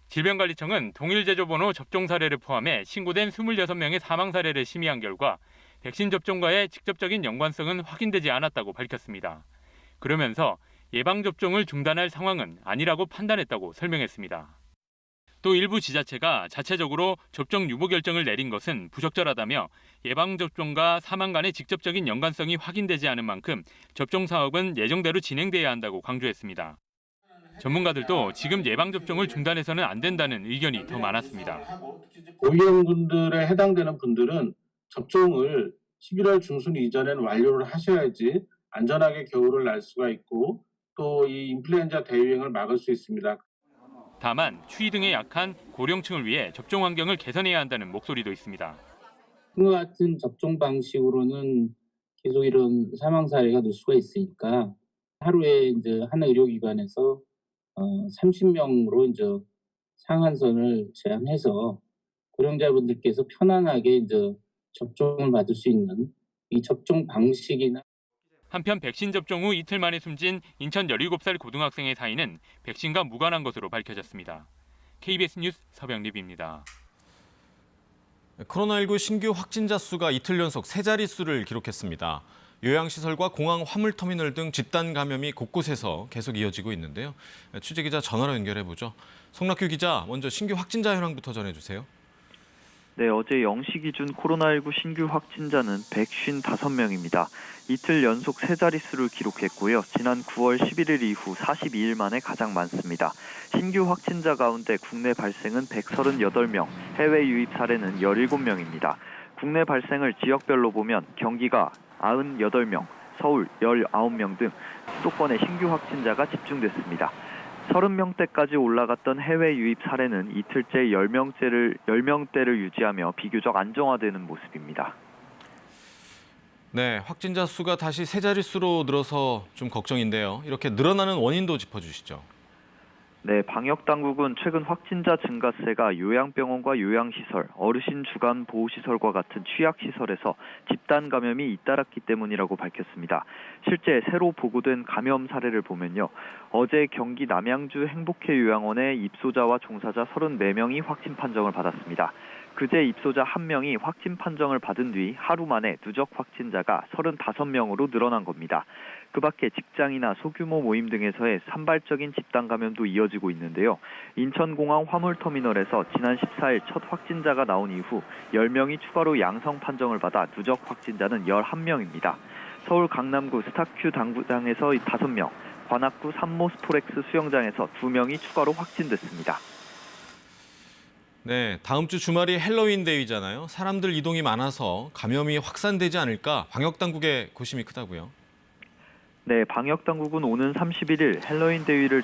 질병관리청은 동일 제조번호 접종 사례를 포함해 신고된 26명의 사망 사례를 심의한 결과 백신 접종과의 직접적인 연관성은 확인되지 않았다고 밝혔습니다. 그러면서 예방접종을 중단할 상황은 아니라고 판단했다고 설명했습니다. 또 일부 지자체가 자체적으로 접종 유보 결정을 내린 것은 부적절하다며 예방접종과 사망 간의 직접적인 연관성이 확인되지 않은 만큼 접종 사업은 예정대로 진행돼야 한다고 강조했습니다. 전문가들도 지금 예방접종을 중단해서는 안 된다는 의견이 더 많았습니다. 고위험군들에 해당되는 분들은 접종을 11월 중순 이전에는 완료를 하셔야지 안전하게 겨울을 날 수가 있고 또 이 인플루엔자 대유행을 막을 수 있습니다. 다만 추위 등에 약한 고령층을 위해 접종 환경을 개선해야 한다는 목소리도 있습니다. 그와 같은 접종 방식으로는 계속 이런 사망 사례가 늘 수가 있으니까 하루에 이제 한 의료기관에서 30명으로 이제 상한선을 제한해서 고령자분들께서 편안하게 이제 접종을 받을 수 있는 이 접종 방식이나 한편 백신 접종 후 이틀 만에 숨진 인천 17살 고등학생의 사인은 백신과 무관한 것으로 밝혀졌습니다. KBS 뉴스 서병립입니다. 코로나19 신규 확진자 수가 이틀 연속 3자릿수를 기록했습니다. 요양시설과 공항 화물터미널 등 집단 감염이 곳곳에서 계속 이어지고 있는데요. 취재기자 전화로 연결해보죠. 송락규 기자, 먼저 신규 확진자 현황부터 전해주세요. 네, 어제 0시 기준 코로나19 신규 확진자는 155명입니다. 이틀 연속 3자릿수를 기록했고요. 지난 9월 11일 이후 42일 만에 가장 많습니다. 신규 확진자 가운데 국내 발생은 138명, 해외 유입 사례는 17명입니다. 국내 발생을 지역별로 보면 경기가 98명, 서울 19명 등 수도권의 신규 확진자가 집중됐습니다. 30명대까지 올라갔던 해외 유입 사례는 이틀째 10명대를 유지하며 비교적 안정화되는 모습입니다. 네, 확진자 수가 다시 3자릿수로 늘어서 좀 걱정인데요. 이렇게 늘어나는 원인도 짚어주시죠. 네, 방역당국은 최근 확진자 증가세가 요양병원과 요양시설, 어르신 주간 보호시설과 같은 취약시설에서 집단 감염이 잇따랐기 때문이라고 밝혔습니다. 실제 새로 보고된 감염 사례를 보면요. 어제 경기 남양주 행복회 요양원의 입소자와 종사자 34명이 확진 판정을 받았습니다. 그제 입소자 1명이 확진 판정을 받은 뒤 하루 만에 누적 확진자가 35명으로 늘어난 겁니다. 그 밖에 직장이나 소규모 모임 등에서의 산발적인 집단 감염도 이어지고 있는데요. 인천공항 화물터미널에서 지난 14일 첫 확진자가 나온 이후 10명이 추가로 양성 판정을 받아 누적 확진자는 11명입니다. 서울 강남구 스타큐 당구장에서 5명, 관악구 산모 스포렉스 수영장에서 2명이 추가로 확진됐습니다. 네, 다음 주 주말이 헬로윈 데이잖아요. 사람들 이동이 많아서 감염이 확산되지 않을까 방역당국의 고심이 크다고요. 네, 방역당국은 오는 31일 헬로윈 데이를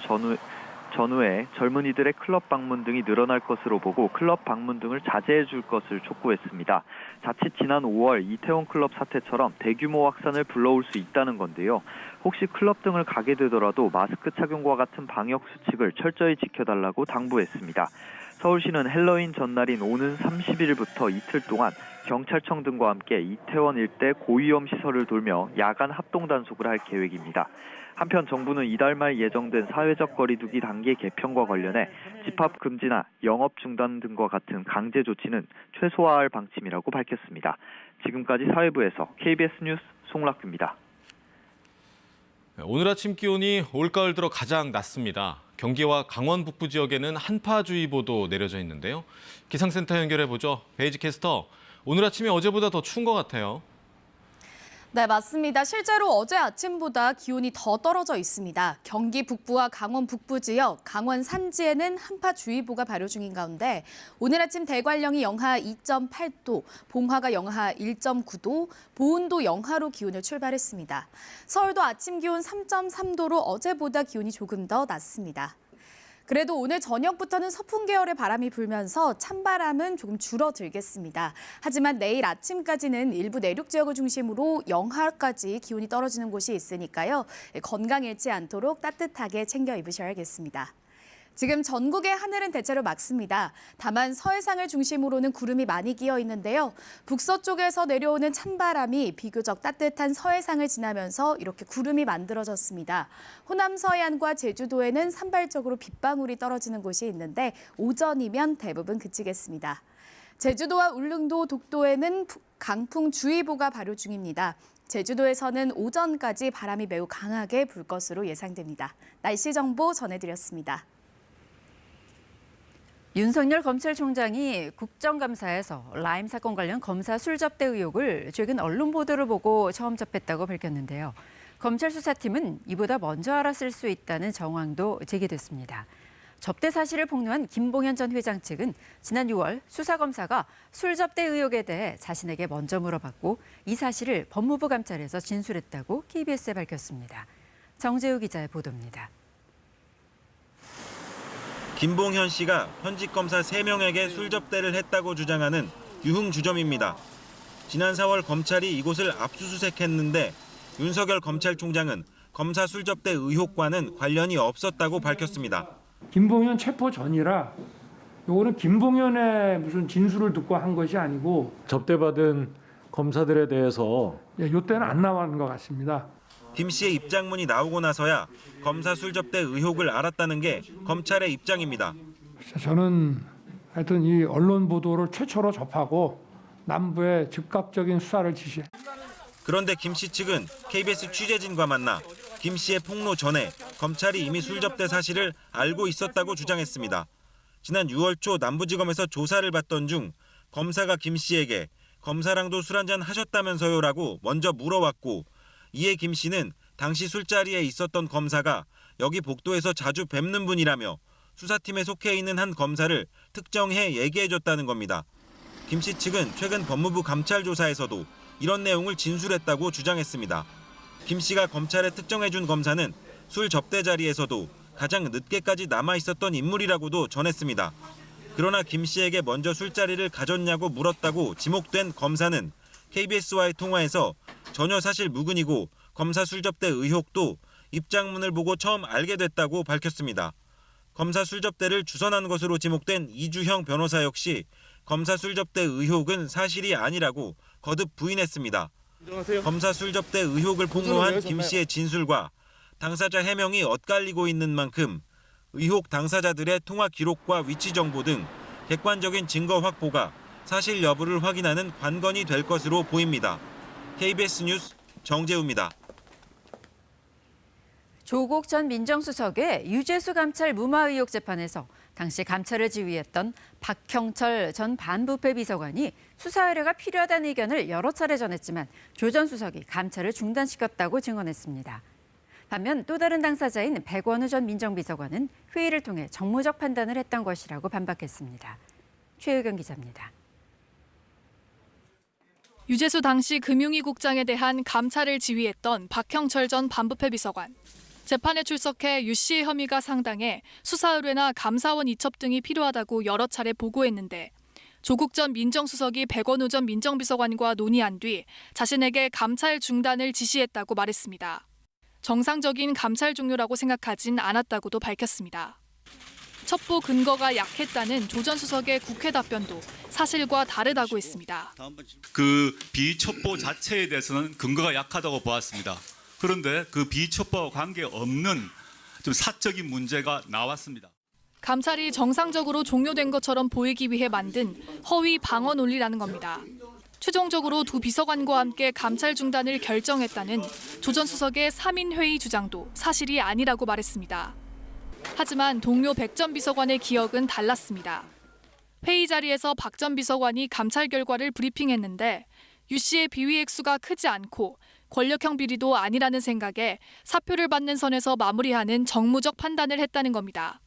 전후에 젊은이들의 클럽 방문 등이 늘어날 것으로 보고 클럽 방문 등을 자제해 줄 것을 촉구했습니다. 자칫 지난 5월 이태원 클럽 사태처럼 대규모 확산을 불러올 수 있다는 건데요. 혹시 클럽 등을 가게 되더라도 마스크 착용과 같은 방역 수칙을 철저히 지켜달라고 당부했습니다. 서울시는 헬로윈 전날인 오는 30일부터 이틀 동안 경찰청 등과 함께 이태원 일대 고위험 시설을 돌며 야간 합동 단속을 할 계획입니다. 한편 정부는 이달 말 예정된 사회적 거리두기 단계 개편과 관련해 집합 금지나 영업 중단 등과 같은 강제 조치는 최소화할 방침이라고 밝혔습니다. 지금까지 사회부에서 KBS 뉴스 송락규입니다. 오늘 아침 기온이 올가을 들어 가장 낮습니다. 경기와 강원 북부 지역에는 한파주의보도 내려져 있는데요. 기상센터 연결해보죠. 베이지 캐스터, 오늘 아침이 어제보다 더 추운 것 같아요. 네, 맞습니다. 실제로 어제 아침보다 기온이 더 떨어져 있습니다. 경기 북부와 강원 북부 지역, 강원 산지에는 한파주의보가 발효 중인 가운데 오늘 아침 대관령이 영하 2.8도, 봉화가 영하 1.9도, 보은도 영하로 기온을 출발했습니다. 서울도 아침 기온 3.3도로 어제보다 기온이 조금 더 낮습니다. 그래도 오늘 저녁부터는 서풍 계열의 바람이 불면서 찬바람은 조금 줄어들겠습니다. 하지만 내일 아침까지는 일부 내륙 지역을 중심으로 영하까지 기온이 떨어지는 곳이 있으니까요. 건강 잃지 않도록 따뜻하게 챙겨 입으셔야겠습니다. 지금 전국의 하늘은 대체로 맑습니다. 다만 서해상을 중심으로는 구름이 많이 끼어 있는데요. 북서쪽에서 내려오는 찬바람이 비교적 따뜻한 서해상을 지나면서 이렇게 구름이 만들어졌습니다. 호남 서해안과 제주도에는 산발적으로 빗방울이 떨어지는 곳이 있는데 오전이면 대부분 그치겠습니다. 제주도와 울릉도, 독도에는 강풍주의보가 발효 중입니다. 제주도에서는 오전까지 바람이 매우 강하게 불 것으로 예상됩니다. 날씨 정보 전해드렸습니다. 윤석열 검찰총장이 국정감사에서 라임 사건 관련 검사 술접대 의혹을 최근 언론 보도를 보고 처음 접했다고 밝혔는데요. 검찰 수사팀은 이보다 먼저 알았을 수 있다는 정황도 제기됐습니다. 접대 사실을 폭로한 김봉현 전 회장 측은 지난 6월 수사검사가 술접대 의혹에 대해 자신에게 먼저 물어봤고 이 사실을 법무부 감찰에서 진술했다고 KBS에 밝혔습니다. 정재우 기자의 보도입니다. 김봉현 씨가 현직 검사 3명에게 술접대를 했다고 주장하는 유흥주점입니다. 지난 4월 검찰이 이곳을 압수수색했는데 윤석열 검찰총장은 검사 술접대 의혹과는 관련이 없었다고 밝혔습니다. 김봉현 체포 전이라 요거는 김봉현의 무슨 진술을 듣고 한 것이 아니고 접대받은 검사들에 대해서 요때는 안 나왔는 것 같습니다. 김 씨의 입장문이 나오고 나서야 검사 술접대 의혹을 알았다는 게 검찰의 입장입니다. 저는 하여튼 이 언론 보도를 최초로 접하고 남부에 즉각적인 수사를 지시. 그런데 김 씨 측은 KBS 취재진과 만나 김 씨의 폭로 전에 검찰이 이미 술접대 사실을 알고 있었다고 주장했습니다. 지난 6월 초 남부지검에서 조사를 받던 중 검사가 김 씨에게 검사랑도 술 한잔 하셨다면서요라고 먼저 물어왔고 이에 김 씨는 당시 술자리에 있었던 검사가 여기 복도에서 자주 뵙는 분이라며 수사팀에 속해 있는 한 검사를 특정해 얘기해줬다는 겁니다. 김 씨 측은 최근 법무부 감찰 조사에서도 이런 내용을 진술했다고 주장했습니다. 김 씨가 검찰에 특정해준 검사는 술 접대 자리에서도 가장 늦게까지 남아있었던 인물이라고도 전했습니다. 그러나 김 씨에게 먼저 술자리를 가졌냐고 물었다고 지목된 검사는 KBS와의 통화에서 전혀 사실 무근이고 검사 술접대 의혹도 입장문을 보고 처음 알게 됐다고 밝혔습니다. 검사 술접대를 주선한 것으로 지목된 이주형 변호사 역시 검사 술접대 의혹은 사실이 아니라고 거듭 부인했습니다. 검사 술접대 의혹을 폭로한 김 씨의 진술과 당사자 해명이 엇갈리고 있는 만큼 의혹 당사자들의 통화 기록과 위치 정보 등 객관적인 증거 확보가 사실 여부를 확인하는 관건이 될 것으로 보입니다. KBS 뉴스 정재우입니다. 조국 전 민정수석의 유재수 감찰 무마 의혹 재판에서 당시 감찰을 지휘했던 박형철 전 반부패 비서관이 수사 의뢰가 필요하다는 의견을 여러 차례 전했지만 조 전 수석이 감찰을 중단시켰다고 증언했습니다. 반면 또 다른 당사자인 백원우 전 민정비서관은 회의를 통해 정무적 판단을 했던 것이라고 반박했습니다. 최유경 기자입니다. 유재수 당시 금융위 국장에 대한 감찰을 지휘했던 박형철 전 반부패 비서관. 재판에 출석해 유 씨의 혐의가 상당해 수사 의뢰나 감사원 이첩 등이 필요하다고 여러 차례 보고했는데 조국 전 민정수석이 백원우 전 민정비서관과 논의한 뒤 자신에게 감찰 중단을 지시했다고 말했습니다. 정상적인 감찰 종료라고 생각하진 않았다고도 밝혔습니다. 첩보 근거가 약했다는 조 전 수석의 국회 답변도 사실과 다르다고 했습니다. 그 비첩보 자체에 대해서는 근거가 약하다고 보았습니다. 그런데 그 비첩보와 관계없는 좀 사적인 문제가 나왔습니다. 감찰이 정상적으로 종료된 것처럼 보이기 위해 만든 허위 방어 논리라는 겁니다. 최종적으로 두 비서관과 함께 감찰 중단을 결정했다는 조 전 수석의 3인 회의 주장도 사실이 아니라고 말했습니다. 하지만 동료 백 전 비서관의 기억은 달랐습니다. 회의 자리에서 박 전 비서관이 감찰 결과를 브리핑했는데 유 씨의 비위 액수가 크지 않고 권력형 비리도 아니라는 생각에 사표를 받는 선에서 마무리하는 정무적 판단을 했다는 겁니다.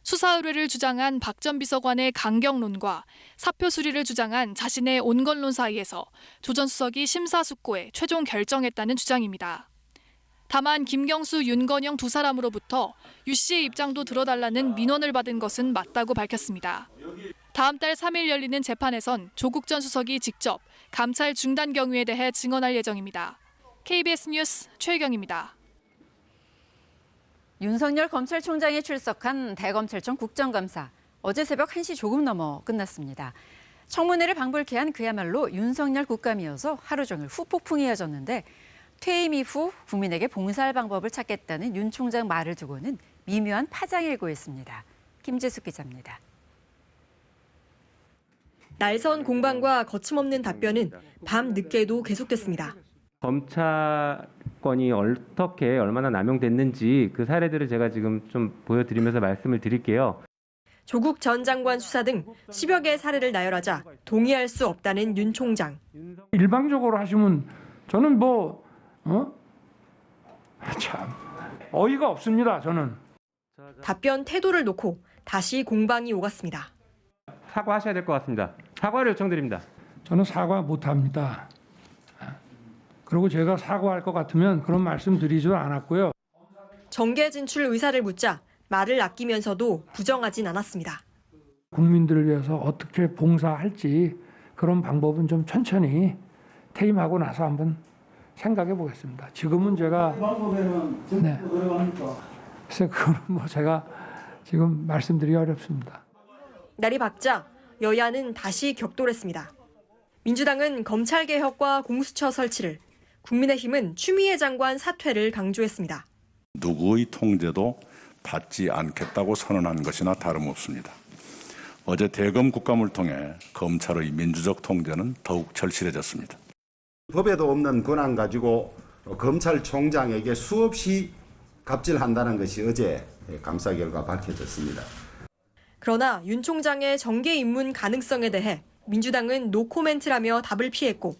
수사 의뢰를 주장한 박 전 비서관의 강경론과 사표 수리를 주장한 자신의 온건론 사이에서 조 전 수석이 심사숙고해 최종 결정했다는 주장입니다. 다만 김경수, 윤건영 두 사람으로부터 유 씨의 입장도 들어달라는 민원을 받은 것은 맞다고 밝혔습니다. 다음 달 3일 열리는 재판에선 조국 전 수석이 직접 감찰 중단 경위에 대해 증언할 예정입니다. KBS 뉴스 최유경입니다. 윤석열 검찰총장이 출석한 대검찰청 국정감사. 어제 새벽 1시 조금 넘어 끝났습니다. 청문회를 방불케 한 그야말로 윤석열 국감이어서 하루 종일 후폭풍이 이어졌는데 퇴임 이후 국민에게 봉사할 방법을 찾겠다는 윤 총장 말을 두고는 미묘한 파장이 일고 있습니다. 김재숙 기자입니다. 날선 공방과 거침없는 답변은 밤 늦게도 계속됐습니다. 검찰권이 어떻게 얼마나 남용됐는지 그 사례들을 제가 지금 좀 보여드리면서 말씀을 드릴게요. 조국 전 장관 수사 등 10여 개의 사례를 나열하자 동의할 수 없다는 윤 총장. 일방적으로 하시면 저는 참 어이가 없습니다. 저는. 답변 태도를 놓고 다시 공방이 오갔습니다. 사과하셔야 될 것 같습니다. 사과를 요청드립니다. 저는 사과 못합니다. 그리고 제가 사과할 것 같으면 그런 말씀 드리지도 않았고요. 정계 진출 의사를 묻자 말을 아끼면서도 부정하진 않았습니다. 국민들을 위해서 어떻게 봉사할지 그런 방법은 좀 천천히 퇴임하고 나서 한번 생각해 보겠습니다. 지금은 제가 그래서 그건 제가 지금 말씀드리기 어렵습니다. 날이 밝자 여야는 다시 격돌했습니다. 민주당은 검찰개혁과 공수처 설치를, 국민의힘은 추미애 장관 사퇴를 강조했습니다. 누구의 통제도 받지 않겠다고 선언한 것이나 다름없습니다. 어제 대검 국감을 통해 검찰의 민주적 통제는 더욱 절실해졌습니다. 법에도 없는 권한 가지고 검찰총장에게 수없이 갑질한다는 것이 어제 감사 결과 밝혀졌습니다. 그러나 윤 총장의 정계 입문 가능성에 대해 민주당은 노코멘트라며 답을 피했고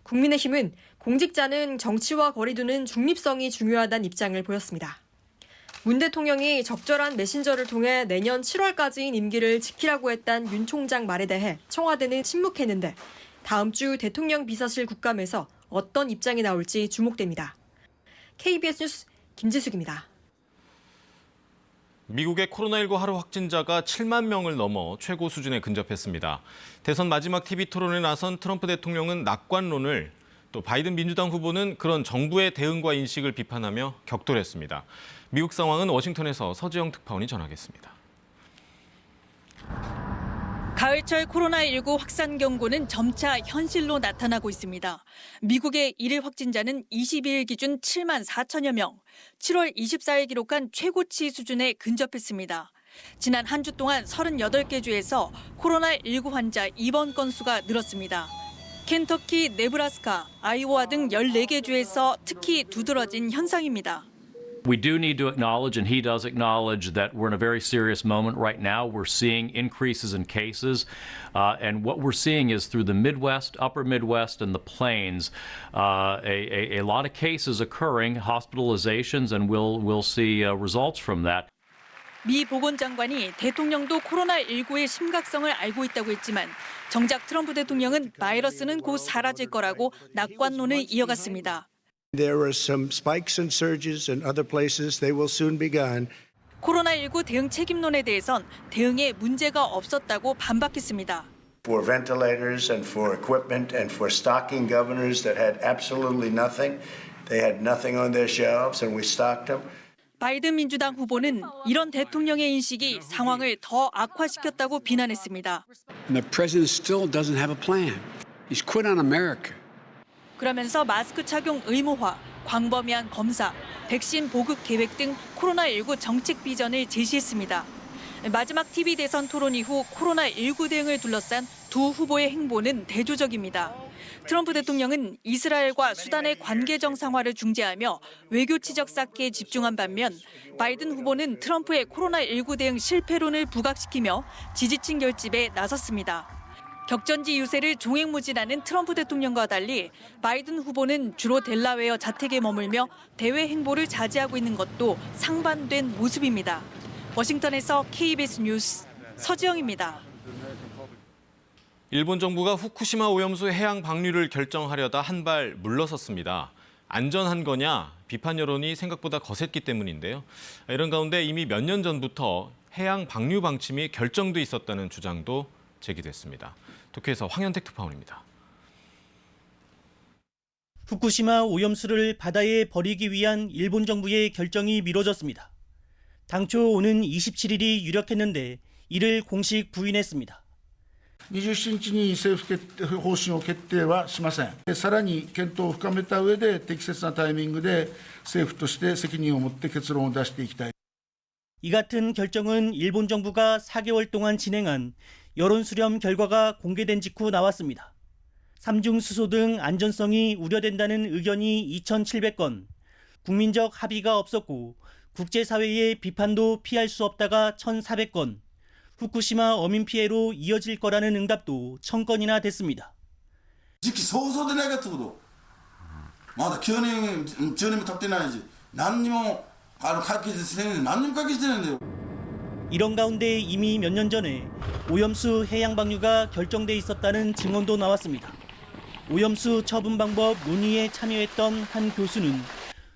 국민의힘은 공직자는 정치와 거리 두는 중립성이 중요하다는 입장을 보였습니다. 문 대통령이 적절한 메신저를 통해 내년 7월까지인 임기를 지키라고 했던 윤 총장 말에 대해 청와대는 침묵했는데 다음 주 대통령 비서실 국감에서 어떤 입장이 나올지 주목됩니다. KBS 뉴스 김지숙입니다. 미국의 코로나19 하루 확진자가 7만 명을 넘어 최고 수준에 근접했습니다. 대선 마지막 TV 토론에 나선 트럼프 대통령은 낙관론을, 또 바이든 민주당 후보는 그런 정부의 대응과 인식을 비판하며 격돌했습니다. 미국 상황은 워싱턴에서 서지영 특파원이 전하겠습니다. 가을철 코로나19 확산 경고는 점차 현실로 나타나고 있습니다. 미국의 일일 확진자는 22일 기준 7만 4천여 명, 7월 24일 기록한 최고치 수준에 근접했습니다. 지난 한 주 동안 38개 주에서 코로나19 환자 입원 건수가 늘었습니다. 켄터키, 네브라스카, 아이오와 등 14개 주에서 특히 두드러진 현상입니다. We do need to acknowledge, and he does acknowledge, that we're in a very serious moment right now. We're seeing increases in cases, and what we're seeing is through the Midwest, upper Midwest, and the plains, a lot of cases occurring, hospitalizations, and we'll see results from that. 미 보건장관이 대통령도 코로나19의 심각성을 알고 있다고 했지만 정작 트럼프 대통령은 바이러스는 곧 사라질 거라고 낙관론을 이어갔습니다. There are some spikes and surges in other places. They will soon be gone. 코로나19 대응 책임론에 대해선 대응에 문제가 없었다고 반박했습니다. For ventilators and for equipment and for stocking governors that had absolutely nothing, they had nothing on their shelves and we stocked them. 바이든 민주당 후보는 이런 대통령의 인식이 상황을 더 악화시켰다고 비난했습니다. And the president still doesn't have a plan. He's quit on America. 그러면서 마스크 착용 의무화, 광범위한 검사, 백신 보급 계획 등 코로나19 정책 비전을 제시했습니다. 마지막 TV 대선 토론 이후 코로나19 대응을 둘러싼 두 후보의 행보는 대조적입니다. 트럼프 대통령은 이스라엘과 수단의 관계 정상화를 중재하며 외교 치적 쌓기에 집중한 반면 바이든 후보는 트럼프의 코로나19 대응 실패론을 부각시키며 지지층 결집에 나섰습니다. 격전지 유세를 종횡무진하는 트럼프 대통령과 달리 바이든 후보는 주로 델라웨어 자택에 머물며 대외 행보를 자제하고 있는 것도 상반된 모습입니다. 워싱턴에서 KBS 뉴스 서지영입니다. 일본 정부가 후쿠시마 오염수 해양 방류를 결정하려다 한 발 물러섰습니다. 안전한 거냐 비판 여론이 생각보다 거셌기 때문인데요. 이런 가운데 이미 몇 년 전부터 해양 방류 방침이 결정돼 있었다는 주장도 제기됐습니다. 도쿄에서 황현택 특파원입니다. 후쿠시마 오염수를 바다에 버리기 위한 일본 정부의 결정이 미뤄졌습니다. 당초 오는 27일이 유력했는데 이를 공식 부인했습니다. 27日に政府方針を決定はしません。さらに検討を深めた上で適切なタイミングで政府として責任を持って結論を出していきたい。 이 같은 결정은 일본 정부가 4개월 동안 진행한 여론 수렴 결과가 공개된 직후 나왔습니다. 삼중 수소 등 안전성이 우려된다는 의견이 2,700건, 국민적 합의가 없었고 국제사회의 비판도 피할 수 없다가 1,400건, 후쿠시마 어민 피해로 이어질 거라는 응답도 1,000건이나 됐습니다. 時期想像でないかってこと。まだ9年、10年も経ってないし、何にも解決してないんで、何にも解決してないんだよ。 이런 가운데 이미 몇 년 전에 오염수 해양 방류가 결정돼 있었다는 증언도 나왔습니다. 오염수 처분 방법 논의에 참여했던 한 교수는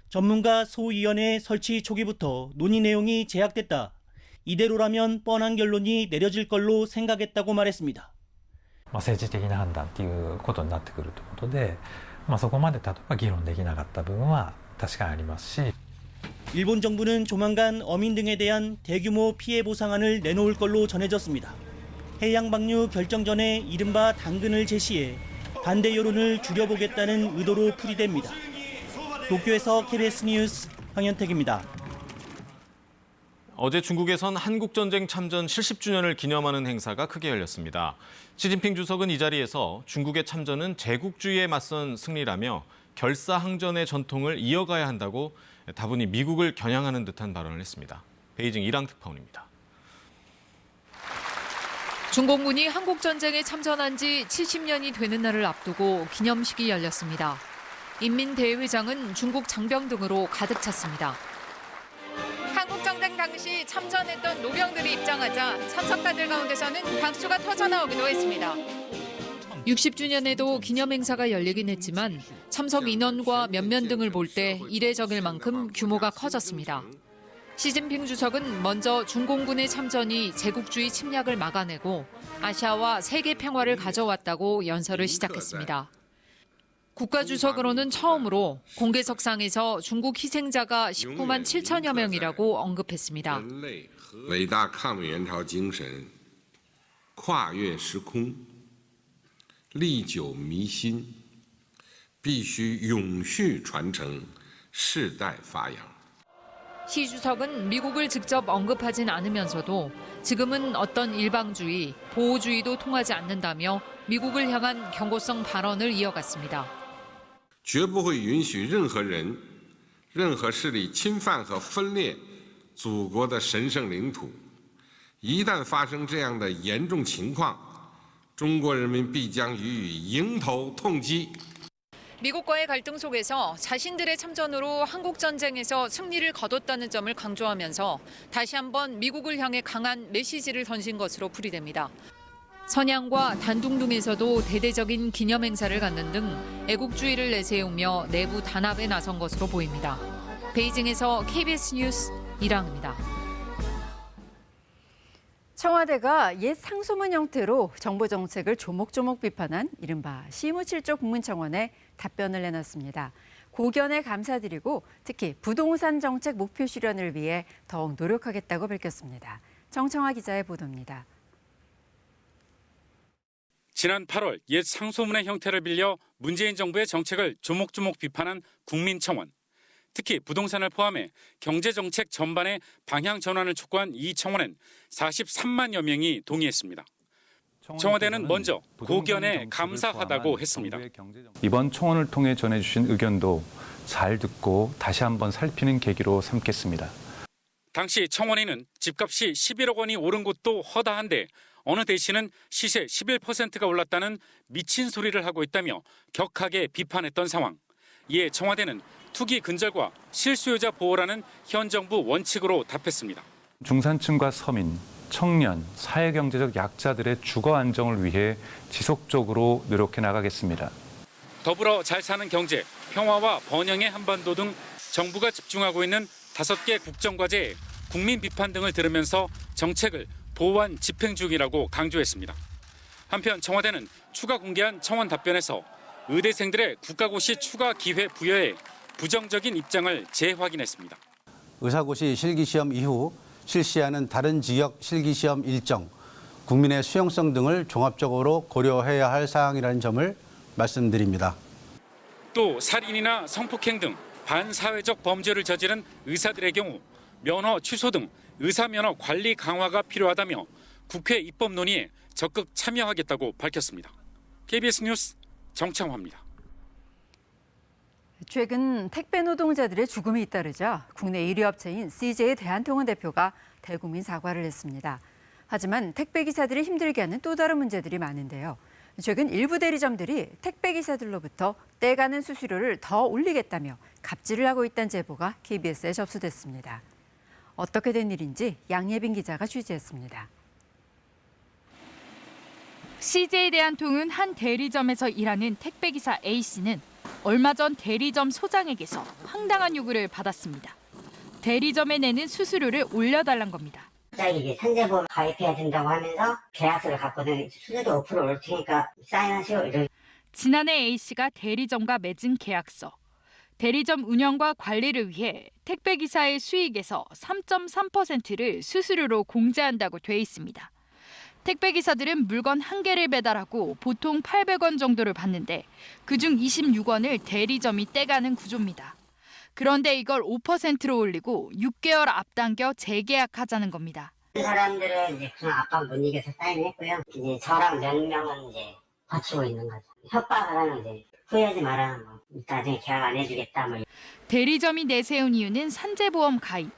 전문가 소위원회 설치 초기부터 논의 내용이 제약됐다. 이대로라면 뻔한 결론이 내려질 걸로 생각했다고 말했습니다. 政治的な判断ということになってくるということで、そこまで例えば議論できなかった部分は確かにありますし。 일본 정부는 조만간 어민 등에 대한 대규모 피해 보상안을 내놓을 걸로 전해졌습니다. 해양 방류 결정 전에 이른바 당근을 제시해 반대 여론을 줄여보겠다는 의도로 풀이됩니다. 도쿄에서 KBS 뉴스 황현택입니다. 어제 중국에선 한국전쟁 참전 70주년을 기념하는 행사가 크게 열렸습니다. 시진핑 주석은 이 자리에서 중국의 참전은 제국주의에 맞선 승리라며 결사항전의 전통을 이어가야 한다고 다분히 미국을 겨냥하는 듯한 발언을 했습니다. 베이징 이랑 특파원입니다. 중공군이 한국전쟁에 참전한 지 70년이 되는 날을 앞두고 기념식이 열렸습니다. 인민대회장은 중국 장병 등으로 가득 찼습니다. 한국전쟁 당시 참전했던 노병들이 입장하자 참석자들 가운데서는 박수가 터져나오기도 했습니다. 60주년에도 기념행사가 열리긴 했지만 참석 인원과 면면 등을 볼 때 이례적일 만큼 규모가 커졌습니다. 시진핑 주석은 먼저 중공군의 참전이 제국주의 침략을 막아내고 아시아와 세계 평화를 가져왔다고 연설을 시작했습니다. 국가주석으로는 처음으로 공개석상에서 중국 희생자가 19만 7천여 명이라고 언급했습니다. 伟大抗美援朝精神跨越时空 历久弥新，必须永续传承，世代发扬。시 주석은 미국을 직접 언급하진 않으면서도 지금은 어떤 일방주의, 보호주의도 통하지 않는다며 미국을 향한 경고성 발언을 이어갔습니다. 绝不会允许任何人、任何势力侵犯和分裂祖国的神圣领土。一旦发生这样的严重情况，中国人民必将予以迎头痛击。 미국과의 갈등 속에서 자신들의 참전으로 한국 전쟁에서 승리를 거뒀다는 점을 강조하면서 다시 한번 미국을 향해 강한 메시지를 던진 것으로 풀이됩니다. 선양과 단둥둥에서도 대대적인 기념 행사를 갖는 등 애국주의를 내세우며 내부 단합에 나선 것으로 보입니다. 베이징에서 KBS 뉴스 이랑입니다. 청와대가 옛 상소문 형태로 정부 정책을 조목조목 비판한 이른바 시무칠조 국민청원에 답변을 내놨습니다. 고견에 감사드리고 특히 부동산 정책 목표 실현을 위해 더욱 노력하겠다고 밝혔습니다. 정청화 기자의 보도입니다. 지난 8월 옛 상소문의 형태를 빌려 문재인 정부의 정책을 조목조목 비판한 국민청원. 특히 부동산을 포함해 경제정책 전반의 방향 전환을 촉구한 이 청원엔 43만여 명이 동의했습니다. 청와대는 먼저 고견에 감사하다고 했습니다. 이번 청원을 통해 전해주신 의견도 잘 듣고 다시 한번 살피는 계기로 삼겠습니다. 당시 청원에는 집값이 11억 원이 오른 곳도 허다한데 어느 대신은 시세 11%가 올랐다는 미친 소리를 하고 있다며 격하게 비판했던 상황. 이에 청와대는 투기 근절과 실수요자 보호라는 현 정부 원칙으로 답했습니다. 중산층과 서민, 청년, 사회경제적 약자들의 주거 안정을 위해 지속적으로 노력해 나가겠습니다. 더불어 잘 사는 경제, 평화와 번영의 한반도 등 정부가 집중하고 있는 5개 국정과제에 국민 비판 등을 들으면서 정책을 보완 집행 중이라고 강조했습니다. 한편 청와대는 추가 공개한 청원 답변에서 의대생들의 국가고시 추가 기회 부여에 부정적인 입장을 재확인했습니다. 의사고시 실기시험 이후 실시하는 다른 지역 실기시험 일정, 국민의 수용성 등을 종합적으로 고려해야 할 사항이라는 점을 말씀드립니다. 또 살인이나 성폭행 등 반사회적 범죄를 저지른 의사들의 경우 면허 취소 등 의사면허 관리 강화가 필요하다며 국회 입법 논의에 적극 참여하겠다고 밝혔습니다. KBS 뉴스 정창화입니다. 최근 택배 노동자들의 죽음이 잇따르자 국내 1위 업체인 CJ 대한통운 대표가 대국민 사과를 했습니다. 하지만 택배 기사들이 힘들게 하는 또 다른 문제들이 많은데요. 최근 일부 대리점들이 택배 기사들로부터 떼가는 수수료를 더 올리겠다며 갑질을 하고 있다는 제보가 KBS에 접수됐습니다. 어떻게 된 일인지 양예빈 기자가 취재했습니다. CJ 대한통운 한 대리점에서 일하는 택배기사 A씨는 얼마 전 대리점 소장에게서 황당한 요구를 받았습니다. 대리점에 내는 수수료를 올려달란 겁니다. 갑자기 산재보험 가입해야 된다고 하면서 계약서를 갖고는 수수료 5% 올 테니까 사인하시오 이런. 지난해 A씨가 대리점과 맺은 계약서. 대리점 운영과 관리를 위해 택배기사의 수익에서 3.3%를 수수료로 공제한다고 돼 있습니다. 택배기사들은 물건 1개를 배달하고 보통 800원 정도를 받는데 그중 26원을 대리점이 떼가는 구조입니다. 그런데 이걸 5%로 올리고 6개월 앞당겨 재계약하자는 겁니다. 사람들은 이제 그런 압박 못 이겨서 사인했고요. 이제 저랑 몇 명은 이제 버티고 있는 거죠. 협박을 하는 이제 후회하지 마라, 뭐 나중에 계약 안 해주겠다. 뭐. 대리점이 내세운 이유는 산재보험 가입.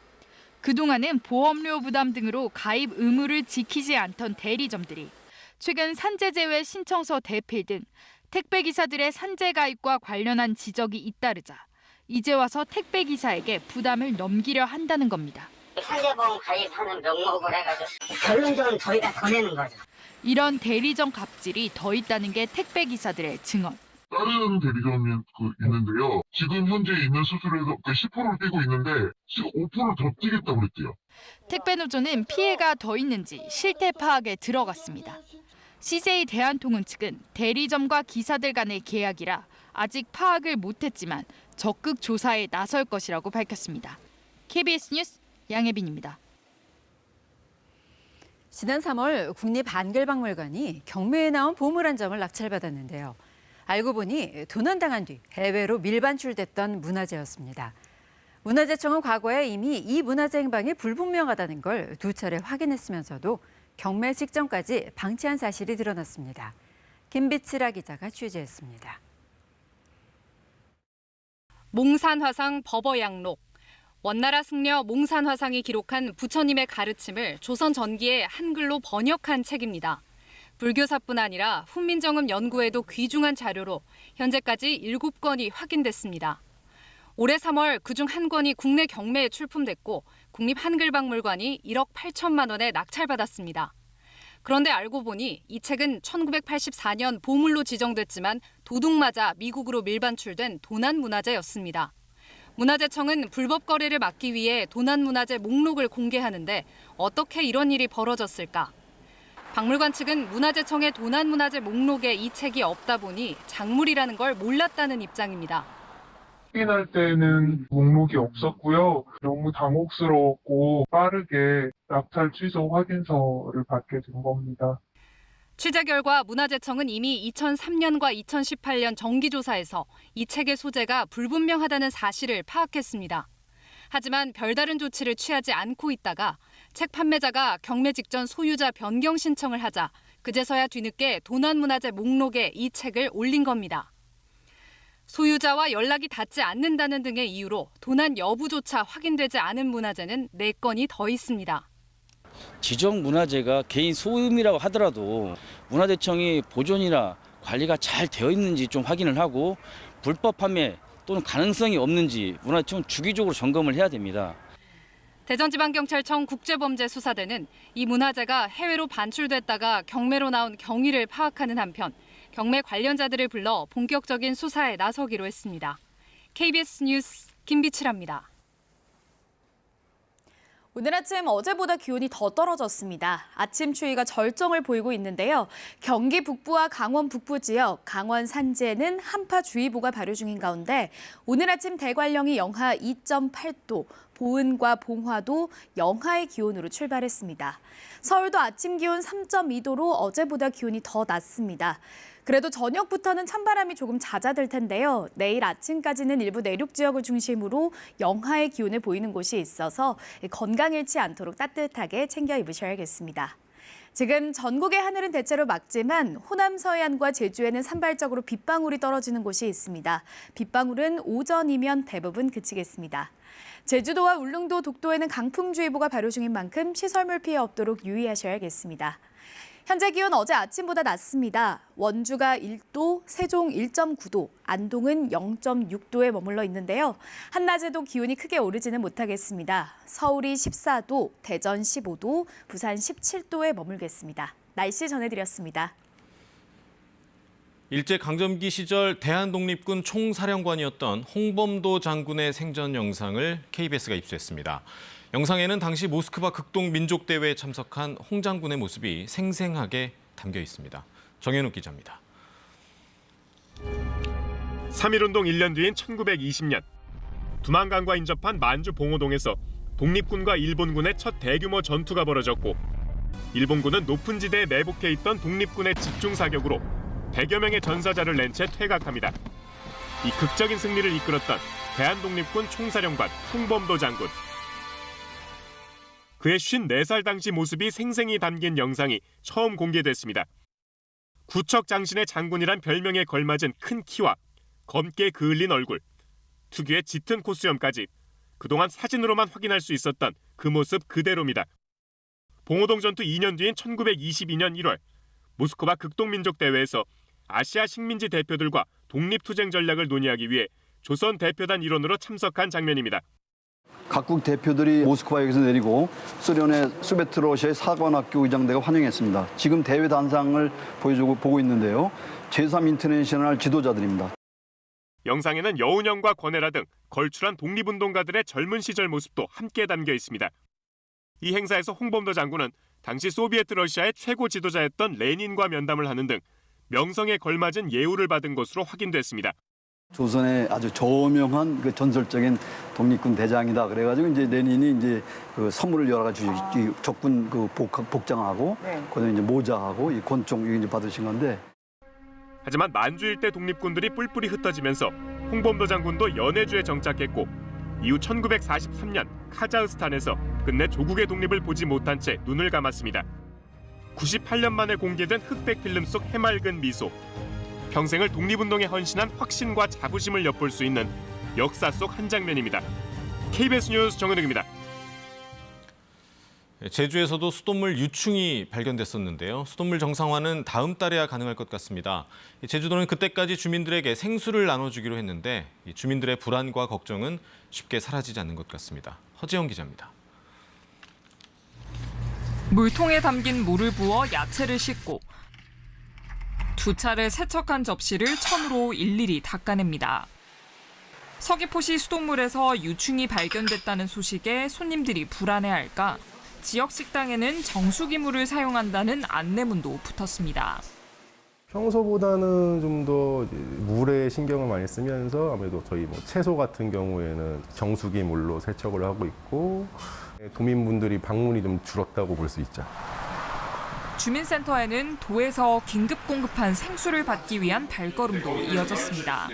그동안은 보험료 부담 등으로 가입 의무를 지키지 않던 대리점들이 최근 산재재외 신청서 대필 등 택배기사들의 산재 가입과 관련한 지적이 잇따르자 이제 와서 택배기사에게 부담을 넘기려 한다는 겁니다. 산재보험 가입하는 명목을 해가지고 결론적으로 저희가 더 내는 거죠. 이런 대리점 갑질이 더 있다는 게 택배기사들의 증언. 다른 대리점이 있는데요. 지금 현재 있는 수수료에서 10%를 떼고 있는데 지금 5%를 더 떼겠다고 그랬대요. 택배노조는 피해가 더 있는지 실태 파악에 들어갔습니다. CJ 대한통운 측은 대리점과 기사들 간의 계약이라 아직 파악을 못했지만 적극 조사에 나설 것이라고 밝혔습니다. KBS 뉴스 양예빈입니다. 지난 3월 국립한글박물관이 경매에 나온 보물 한 점을 낙찰받았는데요. 알고 보니 도난당한 뒤 해외로 밀반출됐던 문화재였습니다. 문화재청은 과거에 이미 이 문화재 행방이 불분명하다는 걸 2차례 확인했으면서도 경매 직전까지 방치한 사실이 드러났습니다. 김비치라 기자가 취재했습니다. 몽산화상 법어양록. 원나라 승려 몽산화상이 기록한 부처님의 가르침을 조선 전기에 한글로 번역한 책입니다. 불교사뿐 아니라 훈민정음 연구에도 귀중한 자료로 현재까지 7건이 확인됐습니다. 올해 3월 그중 한 건이 국내 경매에 출품됐고 국립한글박물관이 1억 8천만 원에 낙찰받았습니다. 그런데 알고 보니 이 책은 1984년 보물로 지정됐지만 도둑맞아 미국으로 밀반출된 도난문화재였습니다. 문화재청은 불법 거래를 막기 위해 도난문화재 목록을 공개하는데 어떻게 이런 일이 벌어졌을까? 박물관 측은 문화재청의 도난문화재 목록에 이 책이 없다 보니 작물이라는 걸 몰랐다는 입장입니다. 확인할 때는 목록이 없었고요. 너무 당혹스러웠고 빠르게 낙찰 취소 확인서를 받게 된 겁니다. 취재 결과 문화재청은 이미 2003년과 2018년 정기조사에서 이 책의 소재가 불분명하다는 사실을 파악했습니다. 하지만 별다른 조치를 취하지 않고 있다가 책 판매자가 경매 직전 소유자 변경 신청을 하자 그제서야 뒤늦게 도난문화재 목록에 이 책을 올린 겁니다. 소유자와 연락이 닿지 않는다는 등의 이유로 도난 여부조차 확인되지 않은 문화재는 4건이 더 있습니다. 지정 문화재가 개인 소유이라고 하더라도 문화재청이 보존이나 관리가 잘 되어 있는지 좀 확인을 하고 불법 판매 또는 가능성이 없는지 문화재청은 주기적으로 점검을 해야 됩니다. 대전지방경찰청 국제범죄수사대는 이 문화재가 해외로 반출됐다가 경매로 나온 경위를 파악하는 한편 경매 관련자들을 불러 본격적인 수사에 나서기로 했습니다. KBS 뉴스 김비치라입니다. 오늘 아침 어제보다 기온이 더 떨어졌습니다. 아침 추위가 절정을 보이고 있는데요. 경기 북부와 강원 북부 지역, 강원 산지에는 한파주의보가 발효 중인 가운데 오늘 아침 대관령이 영하 2.8도, 보은과 봉화도 영하의 기온으로 출발했습니다. 서울도 아침 기온 3.2도로 어제보다 기온이 더 낮습니다. 그래도 저녁부터는 찬바람이 조금 잦아들 텐데요. 내일 아침까지는 일부 내륙 지역을 중심으로 영하의 기온을 보이는 곳이 있어서 건강 잃지 않도록 따뜻하게 챙겨 입으셔야겠습니다. 지금 전국의 하늘은 대체로 맑지만 호남 서해안과 제주에는 산발적으로 빗방울이 떨어지는 곳이 있습니다. 빗방울은 오전이면 대부분 그치겠습니다. 제주도와 울릉도, 독도에는 강풍주의보가 발효 중인 만큼 시설물 피해 없도록 유의하셔야겠습니다. 현재 기온 어제 아침보다 낮습니다. 원주가 1도, 세종 1.9도, 안동은 0.6도에 머물러 있는데요. 한낮에도 기온이 크게 오르지는 못하겠습니다. 서울이 14도, 대전 15도, 부산 17도에 머물겠습니다. 날씨 전해드렸습니다. 일제강점기 시절 대한독립군 총사령관이었던 홍범도 장군의 생전 영상을 KBS가 입수했습니다. 영상에는 당시 모스크바 극동민족대회에 참석한 홍 장군의 모습이 생생하게 담겨 있습니다. 정현욱 기자입니다. 3.1운동 1년 뒤인 1920년 두만강과 인접한 만주 봉오동에서 독립군과 일본군의 첫 대규모 전투가 벌어졌고 일본군은 높은 지대에 매복해 있던 독립군의 집중사격으로 100여 명의 전사자를 낸 채 퇴각합니다. 이 극적인 승리를 이끌었던 대한독립군 총사령관 홍범도 장군. 그의 54살 당시 모습이 생생히 담긴 영상이 처음 공개됐습니다. 구척장신의 장군이란 별명에 걸맞은 큰 키와 검게 그을린 얼굴, 특유의 짙은 콧수염까지 그동안 사진으로만 확인할 수 있었던 그 모습 그대로입니다. 봉오동 전투 2년 뒤인 1922년 1월 모스크바 극동민족대회에서 아시아 식민지 대표들과 독립투쟁 전략을 논의하기 위해 조선 대표단 일원으로 참석한 장면입니다. 각국 대표들이 모스크바에서 내리고 소련의 소비에트 러시아의 사관학교 의장대가 환영했습니다. 지금 대회 단상을 보고 있는데요. 제3인터내셔널 지도자들입니다. 영상에는 여운형과 권혜라 등 걸출한 독립운동가들의 젊은 시절 모습도 함께 담겨 있습니다. 이 행사에서 홍범도 장군은 당시 소비에트 러시아의 최고 지도자였던 레닌과 면담을 하는 등 명성에 걸맞은 예우를 받은 것으로 확인됐습니다. 조선의 아주 저명한 그 전설적인 독립군 대장이다. 그래가지고 이제 레닌이 이제 그 선물을 여러 가지 적군 그 복장하고 그다음에 이제 모자하고 이 권총 이제 받으신 건데. 하지만 만주 일대 독립군들이 뿔뿔이 흩어지면서 홍범도 장군도 연해주에 정착했고 이후 1943년 카자흐스탄에서 끝내 조국의 독립을 보지 못한 채 눈을 감았습니다. 98년 만에 공개된 흑백 필름 속 해맑은 미소. 평생을 독립운동에 헌신한 확신과 자부심을 엿볼 수 있는 역사 속 한 장면입니다. KBS 뉴스 정은욱입니다. 제주에서도 수돗물 유충이 발견됐었는데요. 수돗물 정상화는 다음 달에야 가능할 것 같습니다. 제주도는 그때까지 주민들에게 생수를 나눠주기로 했는데 주민들의 불안과 걱정은 쉽게 사라지지 않는 것 같습니다. 허지영 기자입니다. 물통에 담긴 물을 부어 야채를 씻고 두 차례 세척한 접시를 천으로 일일이 닦아냅니다. 서귀포시 수돗물에서 유충이 발견됐다는 소식에 손님들이 불안해할까 지역 식당에는 정수기물을 사용한다는 안내문도 붙었습니다. 평소보다는 좀 더 물에 신경을 많이 쓰면서 아무래도 저희 채소 같은 경우에는 정수기 물로 세척을 하고 있고 도민분들이 방문이 좀 줄었다고 볼 수 있죠. 주민센터에는 도에서 긴급 공급한 생수를 받기 위한 발걸음도 이어졌습니다.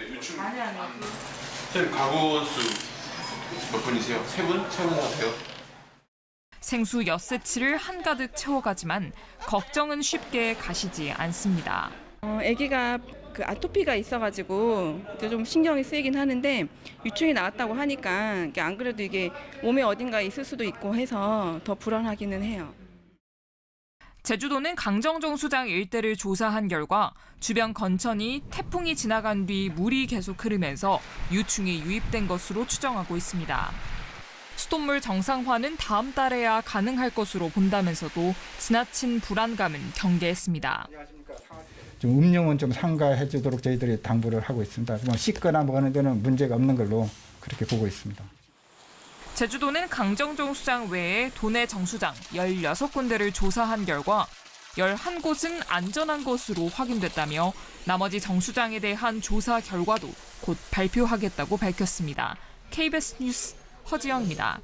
선생님 가구 수 몇 분이세요? 세 분? 채운 것 같아요. 생수 엿새치를 한가득 채워가지만 걱정은 쉽게 가시지 않습니다. 아기가 아토피가 있어가지고 좀 신경이 쓰이긴 하는데 유충이 나왔다고 하니까 안 그래도 이게 몸에 어딘가에 있을 수도 있고 해서 더 불안하기는 해요. 제주도는 강정정수장 일대를 조사한 결과 주변 건천이 태풍이 지나간 뒤 물이 계속 흐르면서 유충이 유입된 것으로 추정하고 있습니다. 수돗물 정상화는 다음 달에야 가능할 것으로 본다면서도 지나친 불안감은 경계했습니다. 좀 음용은 좀 삼가해 주도록 저희들이 당부를 하고 있습니다. 뭐 씻거나 뭐 하는 데는 문제가 없는 걸로 그렇게 보고 있습니다. 제주도는 강정정수장 외에 도내 정수장 16군데를 조사한 결과 11곳은 안전한 것으로 확인됐다며 나머지 정수장에 대한 조사 결과도 곧 발표하겠다고 밝혔습니다. KBS 뉴스 허지영입니다.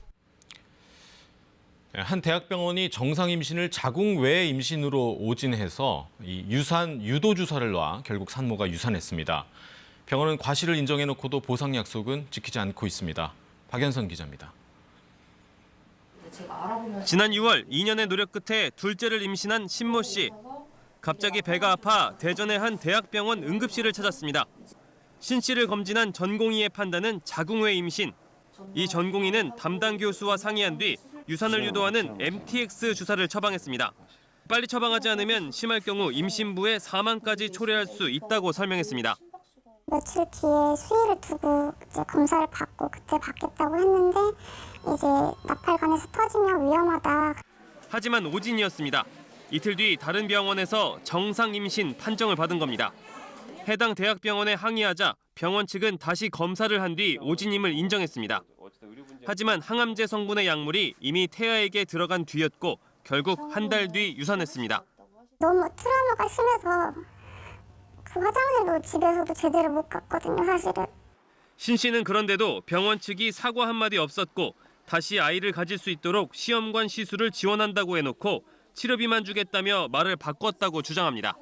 한 대학병원이 정상 임신을 자궁 외 임신으로 오진해서 유산 유도 주사를 놔 결국 산모가 유산했습니다. 병원은 과실을 인정해놓고도 보상 약속은 지키지 않고 있습니다. 박연선 기자입니다. 지난 6월 2년의 노력 끝에 둘째를 임신한 신모 씨. 갑자기 배가 아파 대전의 한 대학병원 응급실을 찾았습니다. 신 씨를 검진한 전공의의 판단은 자궁외 임신. 이 전공의는 담당 교수와 상의한 뒤 유산을 유도하는 MTX 주사를 처방했습니다. 빨리 처방하지 않으면 심할 경우 임신부의 사망까지 초래할 수 있다고 설명했습니다. 며칠 뒤에 수의를 두고 이제 검사를 받고 그때 받겠다고 했는데 이제 나팔관에서 터지면 위험하다. 하지만 오진이었습니다. 이틀 뒤 다른 병원에서 정상 임신 판정을 받은 겁니다. 해당 대학병원에 항의하자 병원 측은 다시 검사를 한 뒤 오진임을 인정했습니다. 하지만 항암제 성분의 약물이 이미 태아에게 들어간 뒤였고 결국 한 달 뒤 유산했습니다. 너무 트라우마가 심해서 그 화장실도 집에서도 제대로 못 갔거든요, 사실은. 신 씨는 그런데도 병원 측이 사과 한마디 없었고 다시 아이를 가질 수 있도록 시험관 시술을 지원한다고 해놓고 치료비만 주겠다며 말을 바꿨다고 주장합니다.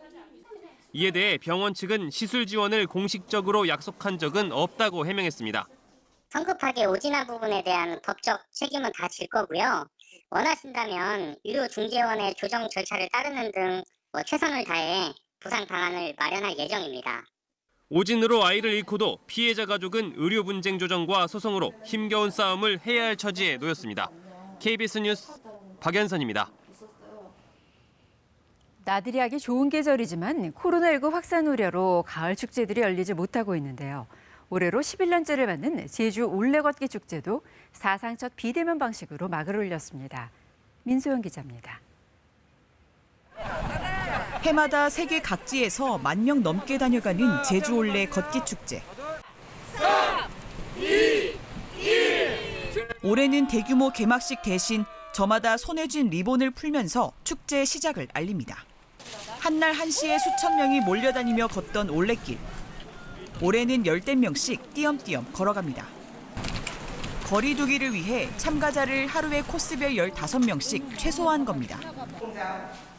이에 대해 병원 측은 시술 지원을 공식적으로 약속한 적은 없다고 해명했습니다. 성급하게 오진한 부분에 대한 법적 책임은 다 질 거고요. 원하신다면 의료중재원의 조정 절차를 따르는 등 최선을 다해 보상 방안을 마련할 예정입니다. 오진으로 아이를 잃고도 피해자 가족은 의료 분쟁 조정과 소송으로 힘겨운 싸움을 해야 할 처지에 놓였습니다. KBS 뉴스 박연선입니다. 나들이 하기 좋은 계절이지만 코로나19 확산 우려로 가을 축제들이 열리지 못하고 있는데요. 올해로 11년째를 맞는 제주 올레걷기 축제도 사상 첫 비대면 방식으로 막을 올렸습니다. 민소영 기자입니다. 해마다 세계 각지에서 10,000명 넘게 다녀가는 제주 올레 걷기 축제. 3, 2, 1. 올해는 대규모 개막식 대신 저마다 손에 쥔 리본을 풀면서 축제 시작을 알립니다. 한날 한시에 수천 명이 몰려다니며 걷던 올레길. 올해는 10대명씩 띄엄띄엄 걸어갑니다. 거리 두기를 위해 참가자를 하루에 코스별 15명씩 최소화한 겁니다.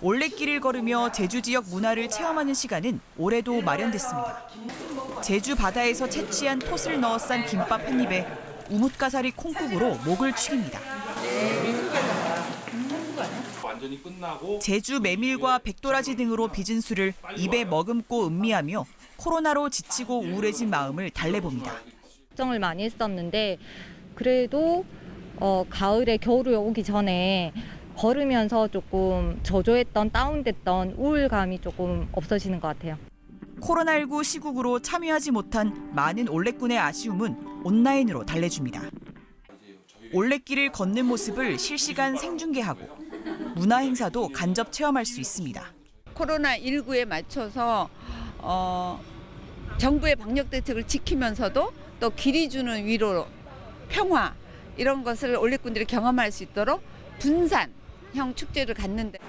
올레길을 걸으며 제주 지역 문화를 체험하는 시간은 올해도 마련됐습니다. 제주 바다에서 채취한 톳을 넣어 싼 김밥 한 입에 우뭇가사리 콩국으로 목을 축입니다. 완전히 끝나고 제주 메밀과 백도라지 등으로 빚은 술을 입에 머금고 음미하며 코로나로 지치고 우울해진 마음을 달래봅니다. 걱정을 많이 했었는데 그래도 가을에 겨울이 오기 전에 걸으면서 조금 저조했던 다운됐던 우울감이 조금 없어지는 것 같아요. 코로나19 시국으로 참여하지 못한 많은 올레꾼의 아쉬움은 온라인으로 달래줍니다. 올레길을 걷는 모습을 실시간 생중계하고 문화 행사도 간접 체험할 수 있습니다. 코로나19에 맞춰서 정부의 방역 대책을 지키면서도 또 길이 주는 위로, 평화 이런 것을 올레꾼들이 경험할 수 있도록 분산형 축제를 갖는데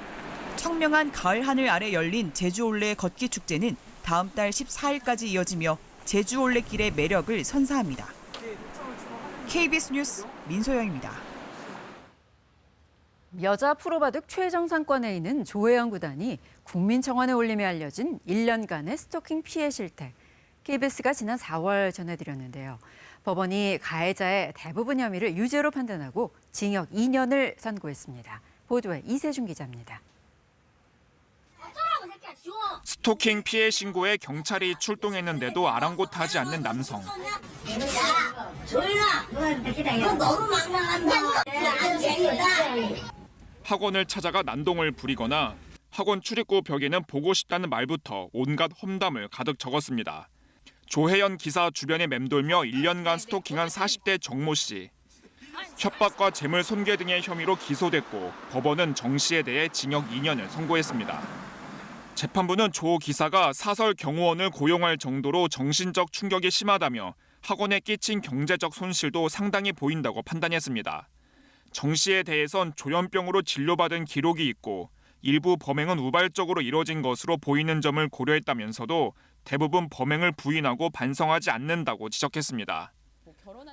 청명한 가을 하늘 아래 열린 제주 올레 걷기 축제는 다음 달 14일까지 이어지며 제주 올레길의 매력을 선사합니다. KBS 뉴스 민소영입니다. 여자 프로바둑 최정상권에 있는 조혜영 구단이 국민청원에 올림에 알려진 1년간의 스토킹 피해 실태. KBS가 지난 4월 전해드렸는데요. 법원이 가해자의 대부분 혐의를 유죄로 판단하고 징역 2년을 선고했습니다. 보도에 이세준 기자입니다. 스토킹 피해 신고에 경찰이 출동했는데도 아랑곳하지 않는 남성. 학원을 찾아가 난동을 부리거나 학원 출입구 벽에는 보고 싶다는 말부터 온갖 험담을 가득 적었습니다. 조혜연 기사 주변에 맴돌며 1년간 스토킹한 40대 정모 씨. 협박과 재물 손괴 등의 혐의로 기소됐고 법원은 정 씨에 대해 징역 2년을 선고했습니다. 재판부는 조 기사가 사설 경호원을 고용할 정도로 정신적 충격이 심하다며 학원에 끼친 경제적 손실도 상당히 보인다고 판단했습니다. 정 씨에 대해선 조현병으로 진료받은 기록이 있고 일부 범행은 우발적으로 이뤄진 것으로 보이는 점을 고려했다면서도 대부분 범행을 부인하고 반성하지 않는다고 지적했습니다.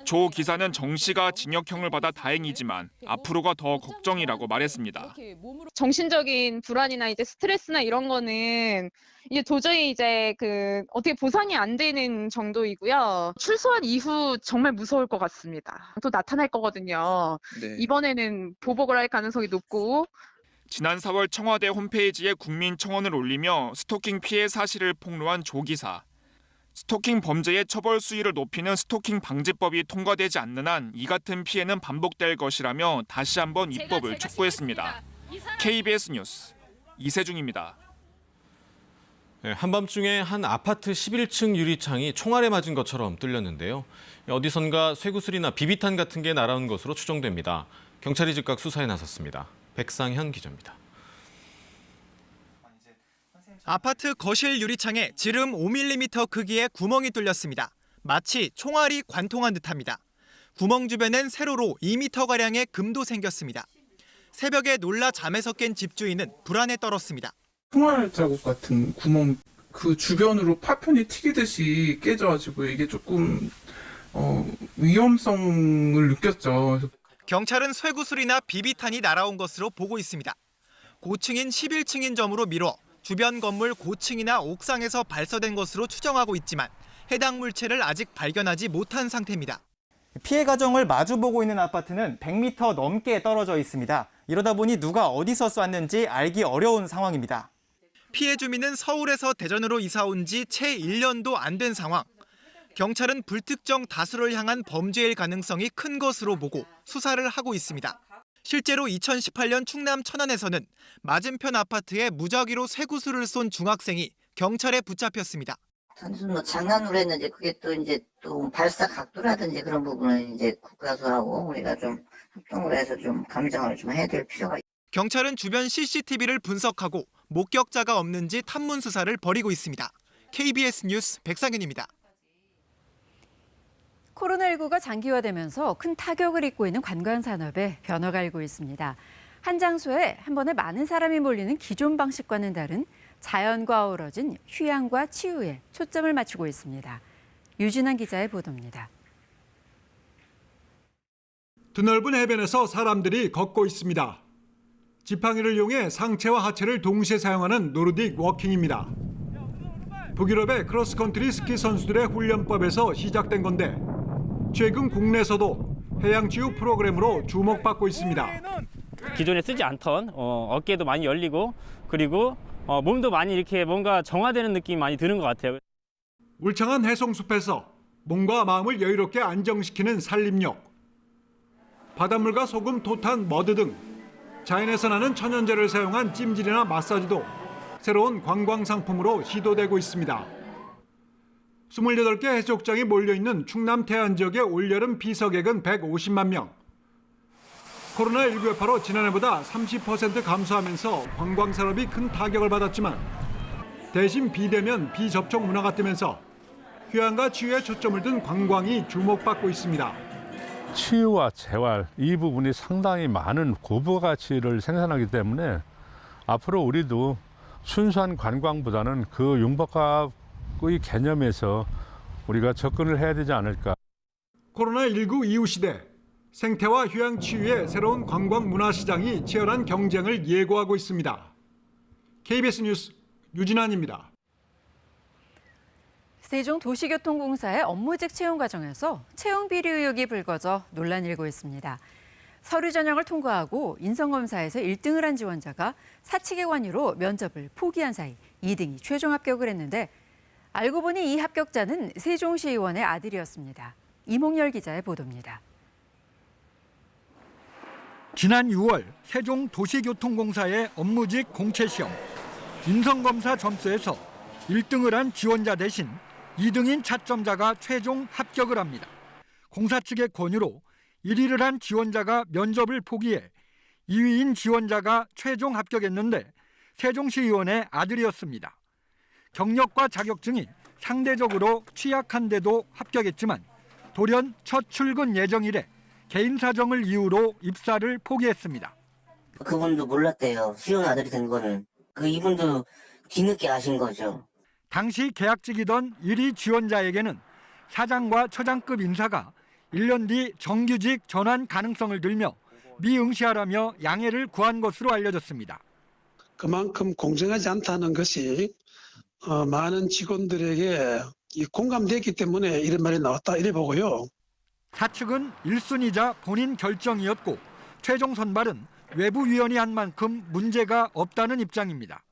조 기사는 정 씨가 징역형을 받아 다행이지만 앞으로가 더 걱정이라고 말했습니다. 정신적인 불안이나 이제 스트레스나 이런 거는 이제 도저히 이제 어떻게 보상이 안 되는 정도이고요. 출소한 이후 정말 무서울 것 같습니다. 또 나타날 거거든요. 네. 이번에는 보복을 할 가능성이 높고. 지난 4월 청와대 홈페이지에 국민청원을 올리며 스토킹 피해 사실을 폭로한 조 기사. 스토킹 범죄의 처벌 수위를 높이는 스토킹 방지법이 통과되지 않는 한 이 같은 피해는 반복될 것이라며 다시 한번 입법을 촉구했습니다. KBS 뉴스 이세중입니다. 네, 한밤중에 한 아파트 11층 유리창이 총알에 맞은 것처럼 뚫렸는데요. 어디선가 쇠구슬이나 비비탄 같은 게 날아온 것으로 추정됩니다. 경찰이 즉각 수사에 나섰습니다. 백상현 기자입니다. 아파트 거실 유리창에 지름 5mm 크기의 구멍이 뚫렸습니다. 마치 총알이 관통한 듯합니다. 구멍 주변엔 세로로 2m가량의 금도 생겼습니다. 새벽에 놀라 잠에서 깬 집주인은 불안에 떨었습니다. 총알 자국 같은 구멍 그 주변으로 파편이 튀기듯이 깨져가지고 이게 조금 위험성을 느꼈죠. 경찰은 쇠구슬이나 비비탄이 날아온 것으로 보고 있습니다. 고층인 11층인 점으로 미뤄 주변 건물 고층이나 옥상에서 발사된 것으로 추정하고 있지만 해당 물체를 아직 발견하지 못한 상태입니다. 피해 가정을 마주보고 있는 아파트는 100m 넘게 떨어져 있습니다. 이러다 보니 누가 어디서 쐈는지 알기 어려운 상황입니다. 피해 주민은 서울에서 대전으로 이사 온 지 채 1년도 안 된 상황. 경찰은 불특정 다수를 향한 범죄일 가능성이 큰 것으로 보고 수사를 하고 있습니다. 실제로 2018년 충남 천안에서는 맞은편 아파트에 무작위로 쇠구슬을 쏜 중학생이 경찰에 붙잡혔습니다. 단순 장난으로 했는지 그게 또 발사 각도라든지 그런 부분은 이제 국가수하고 우리가 좀 협동을 해서 좀 감정을 좀 해야 될 필요가 있습니다. 경찰은 주변 CCTV를 분석하고 목격자가 없는지 탐문 수사를 벌이고 있습니다. KBS 뉴스 백상현입니다. 코로나19가 장기화되면서 큰 타격을 입고 있는 관광산업에 변화가 일고 있습니다. 한 장소에 한 번에 많은 사람이 몰리는 기존 방식과는 다른 자연과 어우러진 휴양과 치유에 초점을 맞추고 있습니다. 유진환 기자의 보도입니다. 드넓은 해변에서 사람들이 걷고 있습니다. 지팡이를 이용해 상체와 하체를 동시에 사용하는 노르딕 워킹입니다. 북유럽의 크로스컨트리 스키 선수들의 훈련법에서 시작된 건데 최근 국내에서도 해양치유 프로그램으로 주목받고 있습니다. 기존에 쓰지 않던 어깨도 많이 열리고 그리고 몸도 많이 이렇게 뭔가 정화되는 느낌이 많이 드는 것 같아요. 울창한 해송숲에서 몸과 마음을 여유롭게 안정시키는 산림욕. 바닷물과 소금, 토탄, 머드 등 자연에서 나는 천연제를 사용한 찜질이나 마사지도 새로운 관광 상품으로 시도되고 있습니다. 28개 해수욕장이 몰려있는 충남 태안 지역의 올여름 피서객은 150만 명. 코로나19 여파로 지난해보다 30% 감소하면서 관광 산업이 큰 타격을 받았지만 대신 비대면, 비접촉 문화가 뜨면서 휴양과 치유에 초점을 둔 관광이 주목받고 있습니다. 치유와 재활 이 부분이 상당히 많은 고부가치를 생산하기 때문에 앞으로 우리도 순수한 관광보다는 그 융복합의 개념에서 우리가 접근을 해야 되지 않을까. 코로나19 이후 시대, 생태와 휴양 치유의 새로운 관광 문화 시장이 치열한 경쟁을 예고하고 있습니다. KBS 뉴스 유진환입니다. 세종도시교통공사의 업무직 채용 과정에서 채용 비리 의혹이 불거져 논란이 일고 있습니다. 서류 전형을 통과하고 인성검사에서 1등을 한 지원자가 사측의 관여로 면접을 포기한 사이 2등이 최종 합격을 했는데 알고 보니 이 합격자는 세종시의원의 아들이었습니다. 이몽열 기자의 보도입니다. 지난 6월 세종도시교통공사의 업무직 공채시험 인성검사 점수에서 1등을 한 지원자 대신 2등인 차점자가 최종 합격을 합니다. 공사 측의 권유로 1위를 한 지원자가 면접을 포기해 2위인 지원자가 최종 합격했는데 세종시의원의 아들이었습니다. 경력과 자격증이 상대적으로 취약한데도 합격했지만 돌연 첫 출근 예정일에 개인 사정을 이유로 입사를 포기했습니다. 그분도 몰랐대요. 시원 아들이 된 거는. 이분도 뒤늦게 아신 거죠. 당시 계약직이던 1위 지원자에게는 사장과 처장급 인사가 1년 뒤 정규직 전환 가능성을 들며 미응시하라며 양해를 구한 것으로 알려졌습니다. 그만큼 공정하지 않다는 것이 많은 직원들에게 공감됐기 때문에 이런 말이 나왔다 이래 보고요. 사측은 1순위자 본인 결정이었고 최종 선발은 외부위원이 한 만큼 문제가 없다는 입장입니다.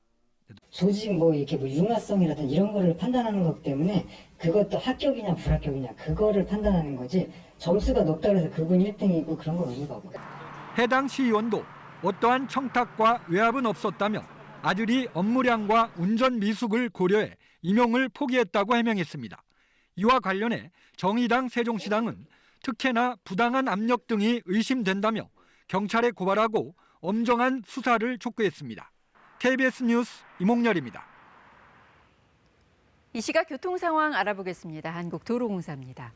조직 이렇게 융합성이라든지 이런 거를 판단하는 것 때문에 그것도 합격이냐 불합격이냐 그거를 판단하는 거지 점수가 높다고 해서 그분 1등이고 그런 건 의미가 없고. 해당 시의원도 어떠한 청탁과 외압은 없었다며 아들이 업무량과 운전 미숙을 고려해 임용을 포기했다고 해명했습니다. 이와 관련해 정의당 세종시당은 특혜나 부당한 압력 등이 의심된다며 경찰에 고발하고 엄정한 수사를 촉구했습니다. KBS 뉴스 이몽열입니다. 이 시각 교통 상황 알아보겠습니다. 한국도로공사입니다.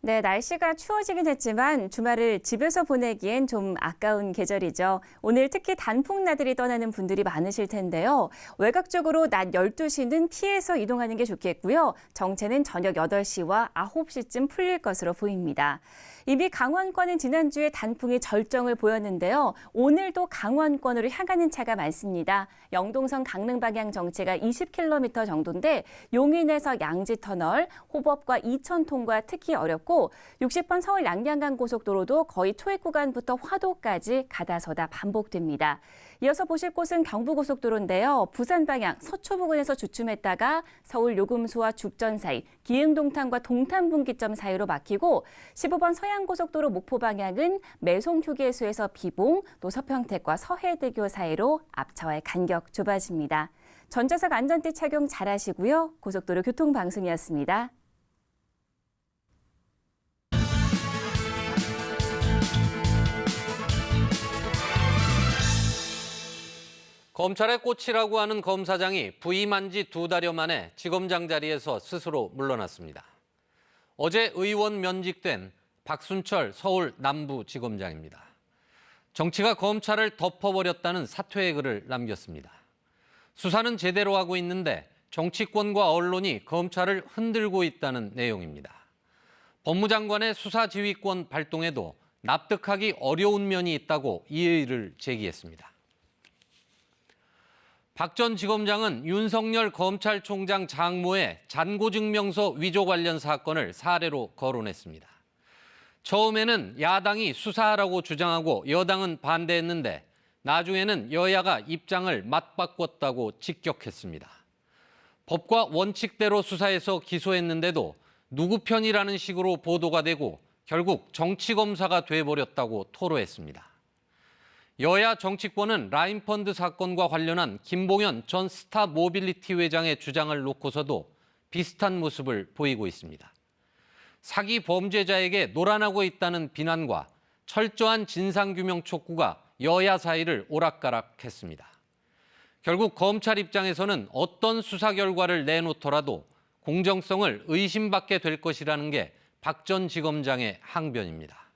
네, 날씨가 추워지긴 했지만 주말을 집에서 보내기엔 좀 아까운 계절이죠. 오늘 특히 단풍나들이 떠나는 분들이 많으실 텐데요. 외곽 쪽으로 낮 12시는 피해서 이동하는 게 좋겠고요. 정체는 저녁 8시와 9시쯤 풀릴 것으로 보입니다. 이미 강원권은 지난주에 단풍이 절정을 보였는데요. 오늘도 강원권으로 향하는 차가 많습니다. 영동선 강릉 방향 정체가 20km 정도인데 용인에서 양지터널, 호법과 이천 통과 특히 어렵고 60번 서울 양양간 고속도로도 거의 초입 구간부터 화도까지 가다서다 반복됩니다. 이어서 보실 곳은 경부고속도로인데요. 부산 방향 서초 부근에서 주춤했다가 서울 요금소와 죽전 사이, 기흥동탄과 동탄분기점 사이로 막히고 15번 서양고속도로 목포 방향은 매송휴게소에서 비봉, 또 서평택과 서해대교 사이로 앞차와의 간격 좁아집니다. 전좌석 안전띠 착용 잘하시고요. 고속도로 교통방송이었습니다. 검찰의 꽃이라고 하는 검사장이 부임한 지 2달여 만에 지검장 자리에서 스스로 물러났습니다. 어제 의원 면직된 박순철 서울 남부지검장입니다. 정치가 검찰을 덮어버렸다는 사퇴의 글을 남겼습니다. 수사는 제대로 하고 있는데 정치권과 언론이 검찰을 흔들고 있다는 내용입니다. 법무장관의 수사지휘권 발동에도 납득하기 어려운 면이 있다고 이의를 제기했습니다. 박 전 지검장은 윤석열 검찰총장 장모의 잔고증명서 위조 관련 사건을 사례로 거론했습니다. 처음에는 야당이 수사하라고 주장하고 여당은 반대했는데 나중에는 여야가 입장을 맞바꿨다고 직격했습니다. 법과 원칙대로 수사해서 기소했는데도 누구 편이라는 식으로 보도가 되고 결국 정치검사가 돼버렸다고 토로했습니다. 여야 정치권은 라인펀드 사건과 관련한 김봉현 전 스타모빌리티 회장의 주장을 놓고서도 비슷한 모습을 보이고 있습니다. 사기 범죄자에게 노란하고 있다는 비난과 철저한 진상규명 촉구가 여야 사이를 오락가락했습니다. 결국 검찰 입장에서는 어떤 수사 결과를 내놓더라도 공정성을 의심받게 될 것이라는 게 박 전 지검장의 항변입니다.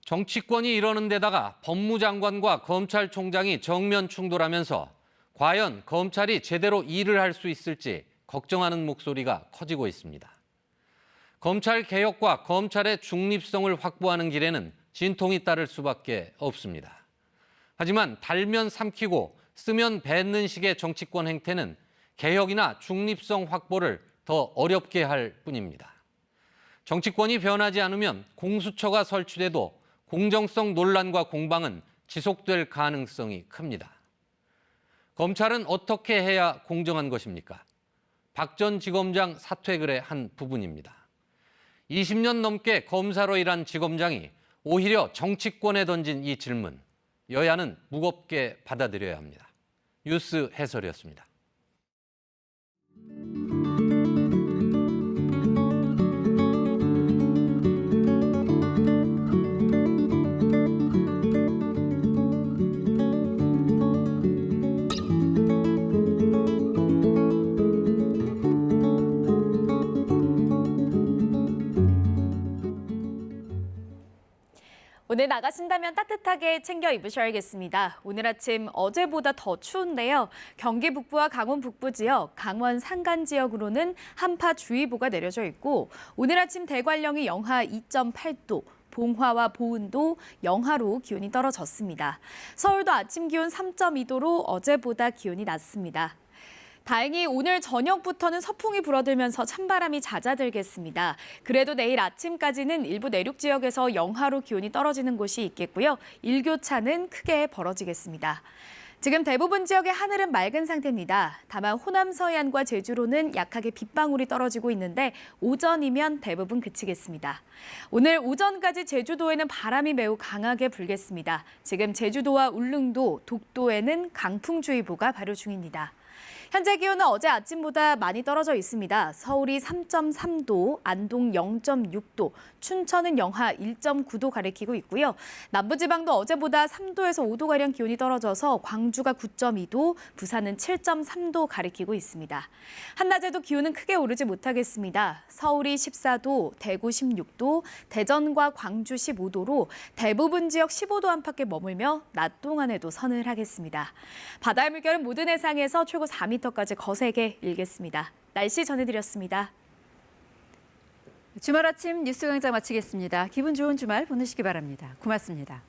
정치권이 이러는 데다가 법무장관과 검찰총장이 정면 충돌하면서 과연 검찰이 제대로 일을 할 수 있을지 걱정하는 목소리가 커지고 있습니다. 검찰 개혁과 검찰의 중립성을 확보하는 길에는 진통이 따를 수밖에 없습니다. 하지만 달면 삼키고 쓰면 뱉는 식의 정치권 행태는 개혁이나 중립성 확보를 더 어렵게 할 뿐입니다. 정치권이 변하지 않으면 공수처가 설치돼도 공정성 논란과 공방은 지속될 가능성이 큽니다. 검찰은 어떻게 해야 공정한 것입니까? 박 전 지검장 사퇴글의 한 부분입니다. 20년 넘게 검사로 일한 지검장이 오히려 정치권에 던진 이 질문, 여야는 무겁게 받아들여야 합니다. 뉴스 해설이었습니다. 오늘 나가신다면 따뜻하게 챙겨 입으셔야겠습니다. 오늘 아침 어제보다 더 추운데요. 경기 북부와 강원 북부 지역, 강원 산간 지역으로는 한파주의보가 내려져 있고 오늘 아침 대관령이 영하 2.8도, 봉화와 보은도 영하로 기온이 떨어졌습니다. 서울도 아침 기온 3.2도로 어제보다 기온이 낮습니다. 다행히 오늘 저녁부터는 서풍이 불어들면서 찬바람이 잦아들겠습니다. 그래도 내일 아침까지는 일부 내륙 지역에서 영하로 기온이 떨어지는 곳이 있겠고요. 일교차는 크게 벌어지겠습니다. 지금 대부분 지역의 하늘은 맑은 상태입니다. 다만 호남 서해안과 제주로는 약하게 빗방울이 떨어지고 있는데 오전이면 대부분 그치겠습니다. 오늘 오전까지 제주도에는 바람이 매우 강하게 불겠습니다. 지금 제주도와 울릉도, 독도에는 강풍주의보가 발효 중입니다. 현재 기온은 어제 아침보다 많이 떨어져 있습니다. 서울이 3.3도, 안동 0.6도, 춘천은 영하 1.9도 가리키고 있고요. 남부지방도 어제보다 3도에서 5도가량 기온이 떨어져서 광주가 9.2도, 부산은 7.3도 가리키고 있습니다. 한낮에도 기온은 크게 오르지 못하겠습니다. 서울이 14도, 대구 16도, 대전과 광주 15도로 대부분 지역 15도 안팎에 머물며 낮 동안에도 서늘하겠습니다. 바다의 물결은 모든 해상에서 최고 4m까지 거세게 일겠습니다. 날씨 전해드렸습니다. 주말 아침 뉴스광장 마치겠습니다. 기분 좋은 주말 보내시기 바랍니다. 고맙습니다.